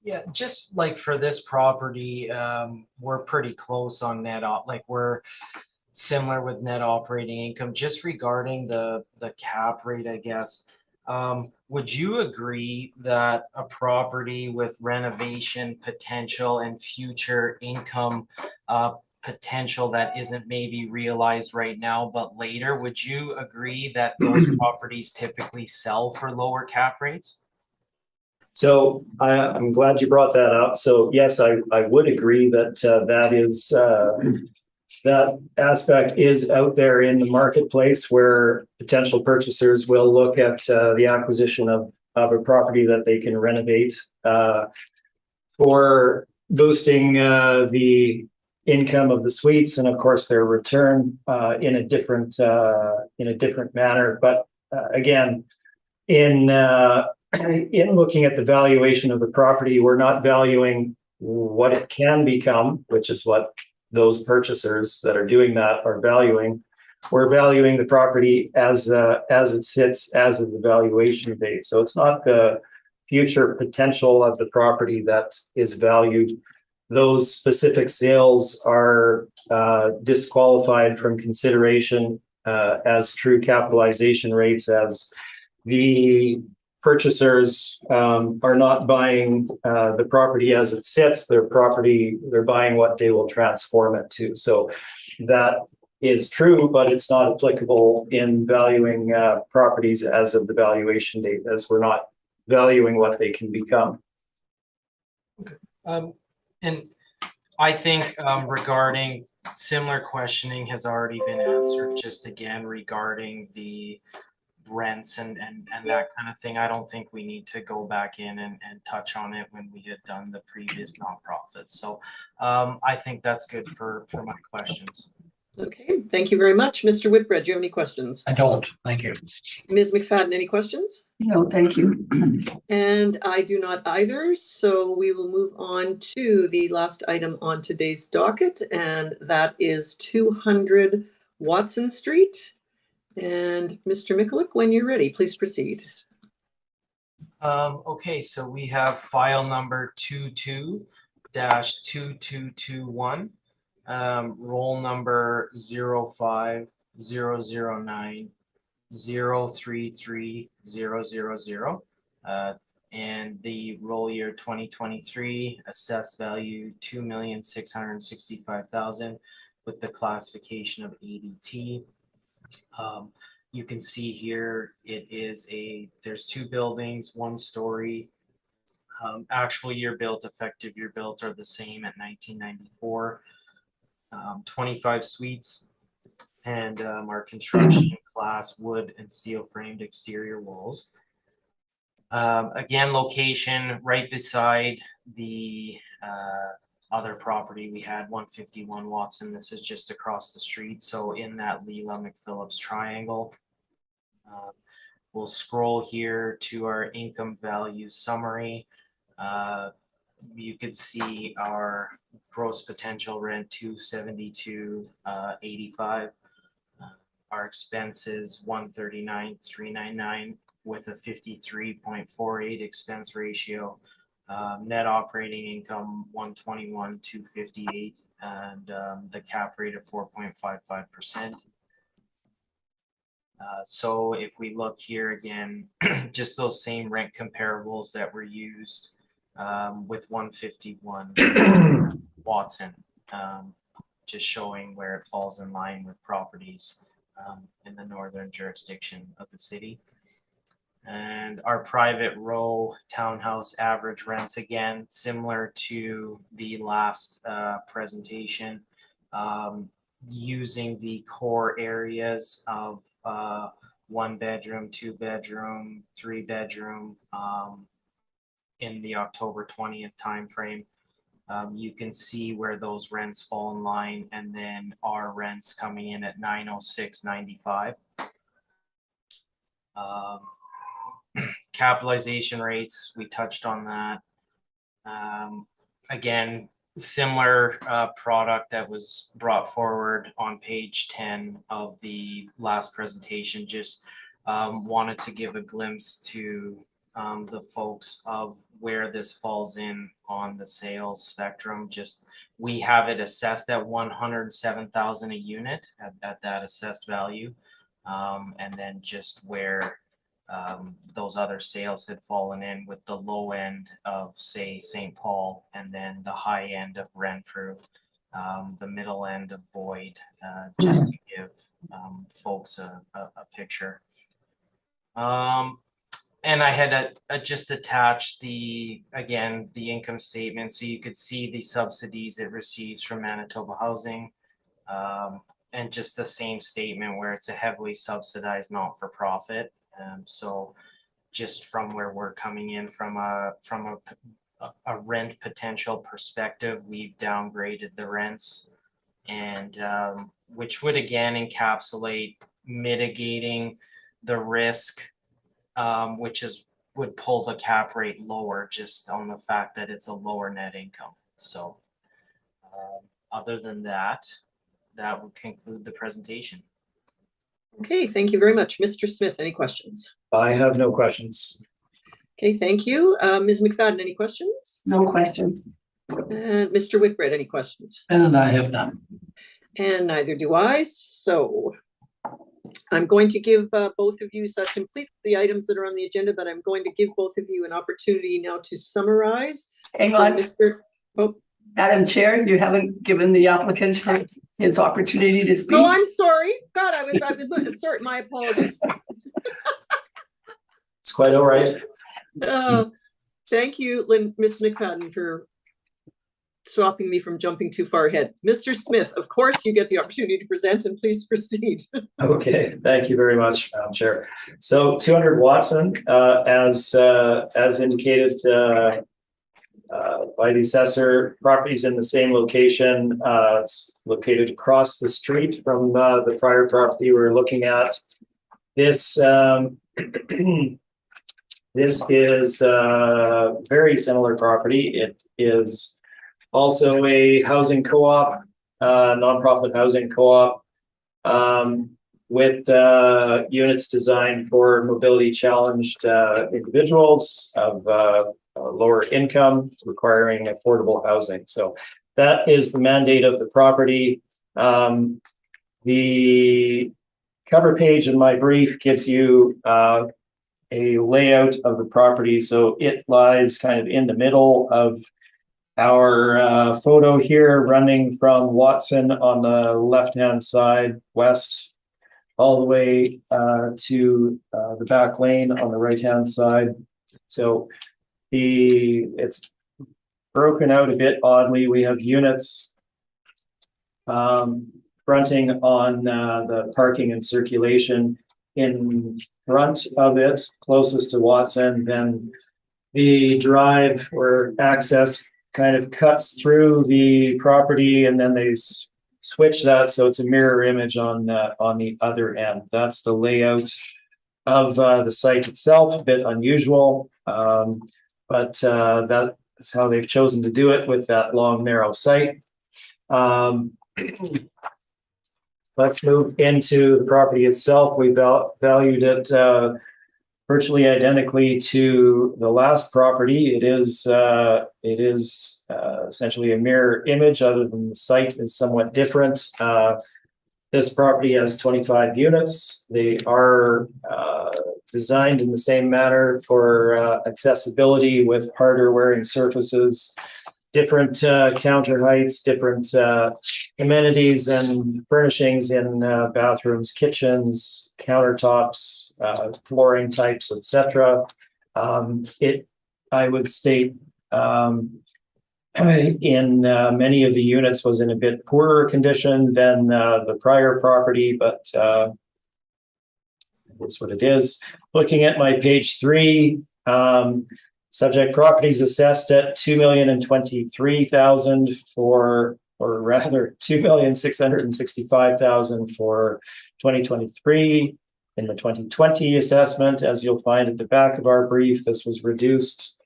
Yeah, just like for this property, we're pretty close on like we're similar with net operating income. Just regarding the cap rate, I guess, would you agree that a property with renovation potential and future income potential that isn't maybe realized right now but later, would you agree that those properties typically sell for lower cap rates?
So I'm glad you brought that up. So yes, I would agree that that aspect is out there in the marketplace, where potential purchasers will look at the acquisition of a property that they can renovate for boosting the income of the suites, and of course their return in a different manner. But again, in looking at the valuation of the property, we're not valuing what it can become, which is what those purchasers that are doing that are valuing. We're valuing the property as it sits as of the valuation date. So it's not the future potential of the property that is valued. Those specific sales are disqualified from consideration as true capitalization rates, as the purchasers are not buying the property as it sits. They're buying what they will transform it to. So that is true, but it's not applicable in valuing properties as of the valuation date, as we're not valuing what they can become.
Okay. And I think regarding similar questioning has already been answered. Just again regarding the rents and that kind of thing, I don't think we need to go back in and touch on it when we had done the previous nonprofits. So I think that's good for my questions.
Okay, thank you very much. Mr. Whitbread, do you have any questions?
I don't. Thank you.
Ms. McFadden, any questions?
No, thank you.
And I do not either. So we will move on to the last item on today's docket, and that is 200 Watson Street. And Mr. Mikulik, when you're ready, please proceed.
Okay, so we have file number 22-2221. Roll number 05009033000, and the roll year 2023, assessed value $2,665,000 with the classification of ADT. You can see here there's two buildings, 1 story. Actual year built, effective year built are the same at 1994. 25 suites, and our construction class wood and steel framed exterior walls. Again, location right beside the other property we had, 151 Watson. This is just across the street, so in that Leela McPhillips triangle. We'll scroll here to our income value summary. You could see our gross potential rent $272.85. Our expenses $139,399 with a 53.48 expense ratio. Net operating income $121,258, and the cap rate of 4.55%. So if we look here again, just those same rent comparables that were used with 151 Watson, just showing where it falls in line with properties in the northern jurisdiction of the city. And our private row townhouse average rents, again, similar to the last presentation. using the core areas of 1 bedroom, 2 bedroom, 3 bedroom in the October 20th timeframe. You can see where those rents fall in line, and then our rents coming in at $906.95. Capitalization rates, we touched on that. Again, similar product that was brought forward on page 10 of the last presentation. Just wanted to give a glimpse to the folks of where this falls in on the sales spectrum. Just we have it assessed at $107,000 a unit at that assessed value, and then just where those other sales had fallen in, with the low end of, say, St. Paul, and then the high end of Renfrew, the middle end of Boyd, just to give folks a picture. And I had just attached the income statement, so you could see the subsidies it receives from Manitoba Housing, and just the same statement where it's a heavily subsidized not-for-profit. So just from where we're coming in from a rent potential perspective, we've downgraded the rents, and which would again encapsulate mitigating the risk, which would pull the cap rate lower just on the fact that it's a lower net income. So other than that, that would conclude the presentation.
Okay, thank you very much. Mr. Smith, any questions?
I have no questions.
Okay, thank you. Ms. McFadden, any questions?
No questions.
And Mr. Whitbread, any questions?
And I have none.
And neither do I. So I'm going to give both of you complete the items that are on the agenda, but I'm going to give both of you an opportunity now to summarize.
Hang
So
on. Madam Chair, you haven't given the applicant his opportunity to speak.
No, I'm sorry. God, I was sorry. My apologies.
It's quite all right.
Thank you, Ms. McFadden, for stopping me from jumping too far ahead. Mr. Smith, of course, you get the opportunity to present, and please proceed.
Okay, thank you very much, Madam Chair. So 200 Watson, as indicated by the assessor, properties in the same location. It's located across the street from the prior property we're looking at. This this is a very similar property. It is also a housing co-op, nonprofit housing co-op, with units designed for mobility challenged individuals of lower income requiring affordable housing. So that is the mandate of the property. The cover page in my brief gives you a layout of the property. So it lies kind of in the middle of our photo here, running from Watson on the left-hand side west, all the way to the back lane on the right-hand side. So it's broken out a bit oddly. We have units fronting on the parking and circulation in front of it, closest to Watson. Then the drive or access kind of cuts through the property, and then they switch that so it's a mirror image on the other end. That's the layout of the site itself. A bit unusual, but that is how they've chosen to do it with that long, narrow site. Let's move into the property itself. We valued it virtually identically to the last property. It is essentially a mirror image, other than the site is somewhat different. This property has 25 units. They are designed in the same manner for accessibility, with harder wearing surfaces, different counter heights, different amenities and furnishings in bathrooms, kitchens, countertops, flooring types, etc. I would state in many of the units was in a bit poorer condition than the prior property, but that's what it is. Looking at my page 3, subject properties assessed at $2,023,000 for, or rather $2,665,000 for 2023. In the 2020 assessment, as you'll find at the back of our brief, this was reduced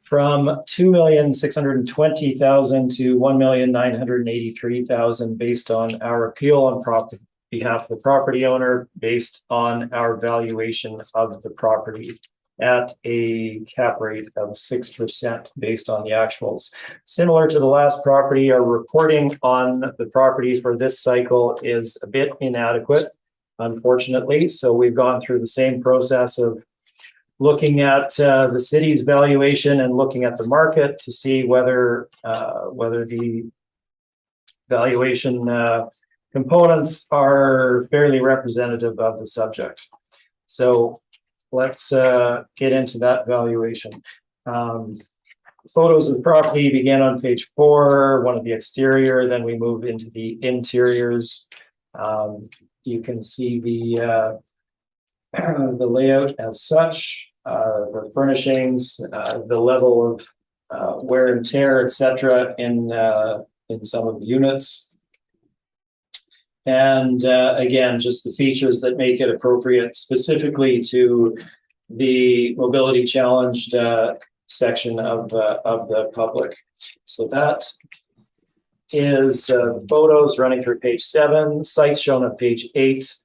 from $2,620,000 to $1,983,000 based on our appeal on behalf of the property owner, based on our valuation of the property at a cap rate of 6% based on the actuals. Similar to the last property, our reporting on the properties for this cycle is a bit inadequate, unfortunately. So we've gone through the same process of looking at the city's valuation and looking at the market to see whether the valuation components are fairly representative of the subject. So let's get into that valuation. Photos of the property begin on page 4, one of the exterior, then we move into the interiors. You can see the layout as such, the furnishings, the level of wear and tear, etc. in some of the units. And again, just the features that make it appropriate specifically to the mobility challenged section of the public. So that is photos running through page 7, sites shown on page 8,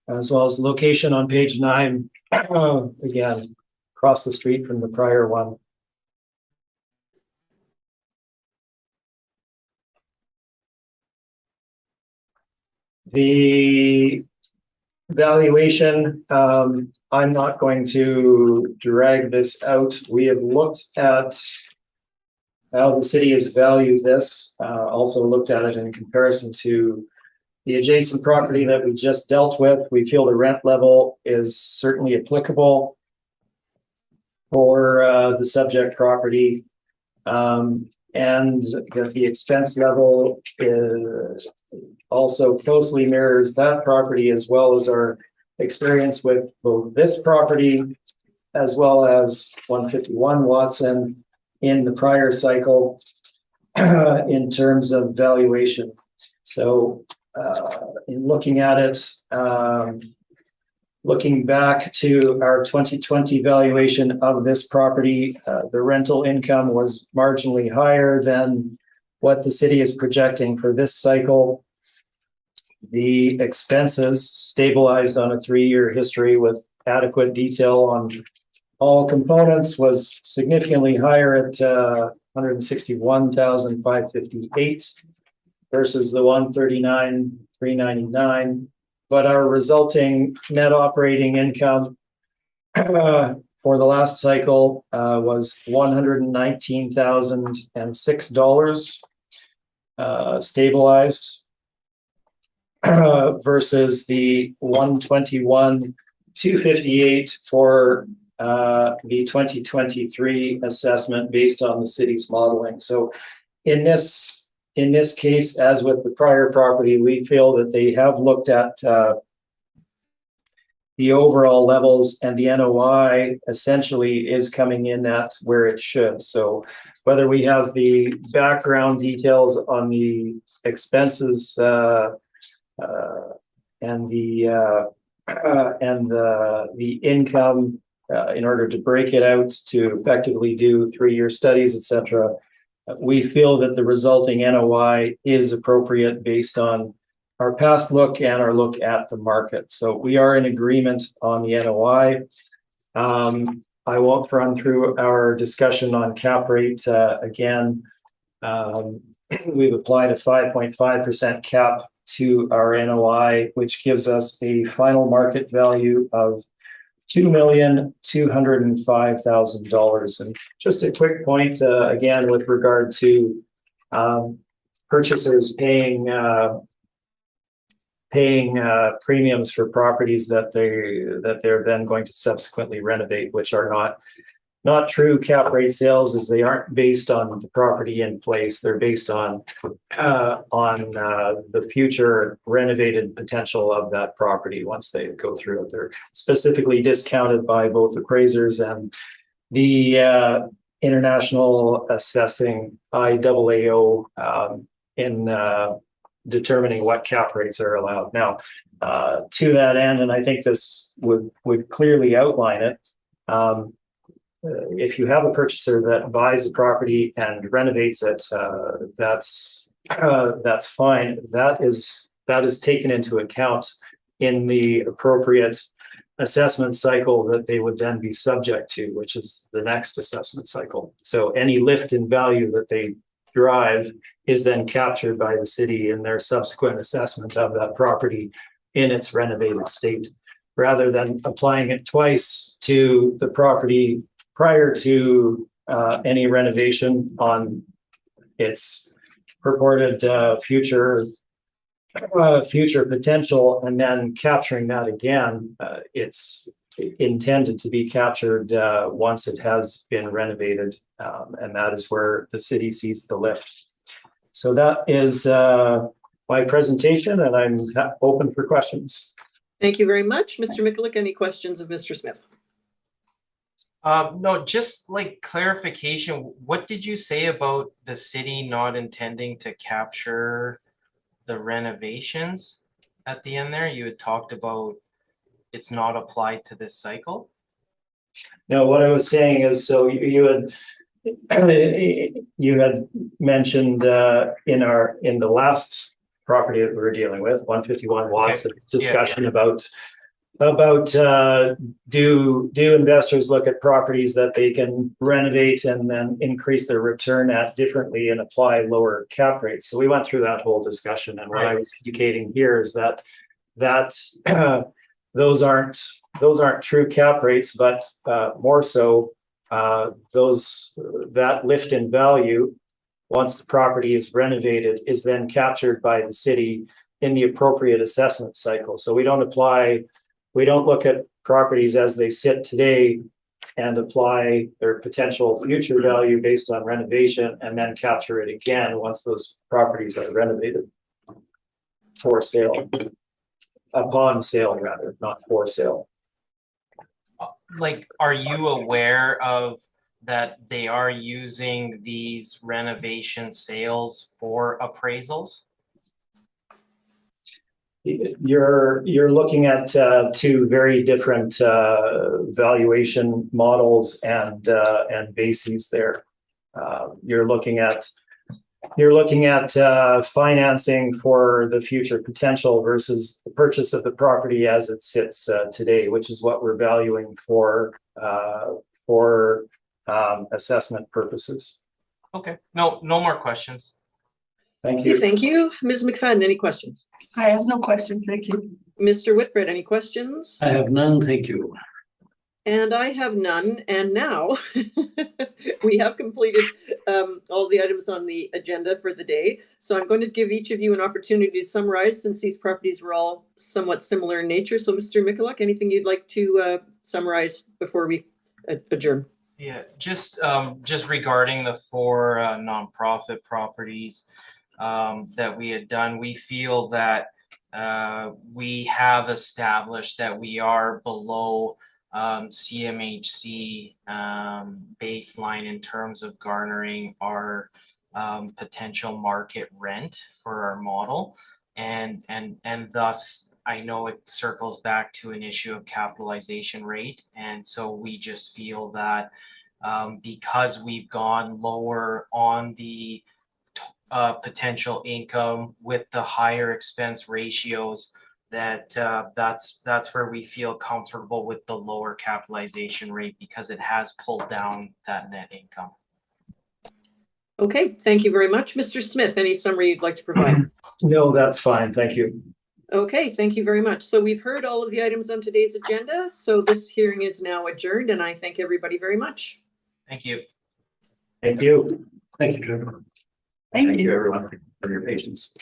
as well as location on page 9, again, across the street from the prior one. The valuation, I'm not going to drag this out. We have looked at how the city has valued this, also looked at it in comparison to the adjacent property that we just dealt with. We feel the rent level is certainly applicable for the subject property, and that the expense level is also closely mirrors that property, as well as our experience with both this property as well as 151 Watson in the prior cycle in terms of valuation. So in looking at it, looking back to our 2020 valuation of this property, the rental income was marginally higher than what the city is projecting for this cycle. The expenses stabilized on a 3-year history with adequate detail on all components was significantly higher at $161,558 versus the $139,399. But our resulting net operating income for the last cycle was $119,006 stabilized versus the $121,258 for the 2023 assessment based on the city's modeling. So in this case, as with the prior property, we feel that they have looked at the overall levels, and the NOI essentially is coming in at where it should. So whether we have the background details on the expenses and the income in order to break it out to effectively do 3-year studies, etc., we feel that the resulting NOI is appropriate based on our past look and our look at the market. So we are in agreement on the NOI. I won't run through our discussion on cap rate again. We've applied a 5.5% cap to our NOI, which gives us a final market value of $2,205,000. And just a quick point, again, with regard to purchasers paying premiums for properties that they're then going to subsequently renovate, which are not not true cap rate sales, is they aren't based on the property in place. They're based on the future renovated potential of that property once they go through it. They're specifically discounted by both appraisers and the international assessing IAAO in determining what cap rates are allowed. Now, to that end, and I think this would clearly outline it, if you have a purchaser that buys a property and renovates it, that's fine. That is taken into account in the appropriate assessment cycle that they would then be subject to, which is the next assessment cycle. So any lift in value that they drive is then captured by the city in their subsequent assessment of that property in its renovated state, rather than applying it twice to the property prior to any renovation on its purported future potential, and then capturing that again. It's intended to be captured once it has been renovated, and that is where the city sees the lift. So that is my presentation, and I'm open for questions.
Thank you very much. Mr. Mikulik, any questions of Mr. Smith?
No, just like clarification, what did you say about the city not intending to capture the renovations at the end there? You had talked about it's not applied to this cycle.
No, what I was saying is, so you had mentioned in the last property that we were dealing with, 151 Watts, okay. Discussion about do investors look at properties that they can renovate and then increase their return at differently and apply lower cap rates. So we went through that whole discussion, and what I was indicating here is that those aren't true cap rates, but more so that lift in value once the property is renovated is then captured by the city in the appropriate assessment cycle. So we don't look at properties as they sit today and apply their potential future value based on renovation and then capture it again once those properties are renovated for sale. Upon sale, rather, not for sale.
Like, are you aware of that they are using these renovation sales for appraisals?
You're looking at two very different valuation models and bases there. You're looking at financing for the future potential versus the purchase of the property as it sits today, which is what we're valuing for assessment purposes.
Okay, no more questions.
Thank you.
Okay, thank you. Ms. McFadden, any questions?
I have no question, thank you.
Mr. Whitbread, any questions?
I have none, thank you.
And I have none. And now we have completed all the items on the agenda for the day. So I'm going to give each of you an opportunity to summarize, since these properties were all somewhat similar in nature. So Mr. Mikulik, anything you'd like to summarize before we adjourn?
Yeah, just regarding the 4 nonprofit properties that we had done, we feel that we have established that we are below CMHC baseline in terms of garnering our potential market rent for our model, and thus I know it circles back to an issue of capitalization rate, and so we just feel that because we've gone lower on the potential income with the higher expense ratios, that's where we feel comfortable with the lower capitalization rate, because it has pulled down that net income.
Okay, thank you very much. Mr. Smith, any summary you'd like to provide?
No, that's fine. Thank you.
Okay, thank you very much. So we've heard all of the items on today's agenda. So this hearing is now adjourned, and I thank everybody very much.
Thank you.
Thank you.
Thank you, Trevor.
Thank you, everyone, for your patience.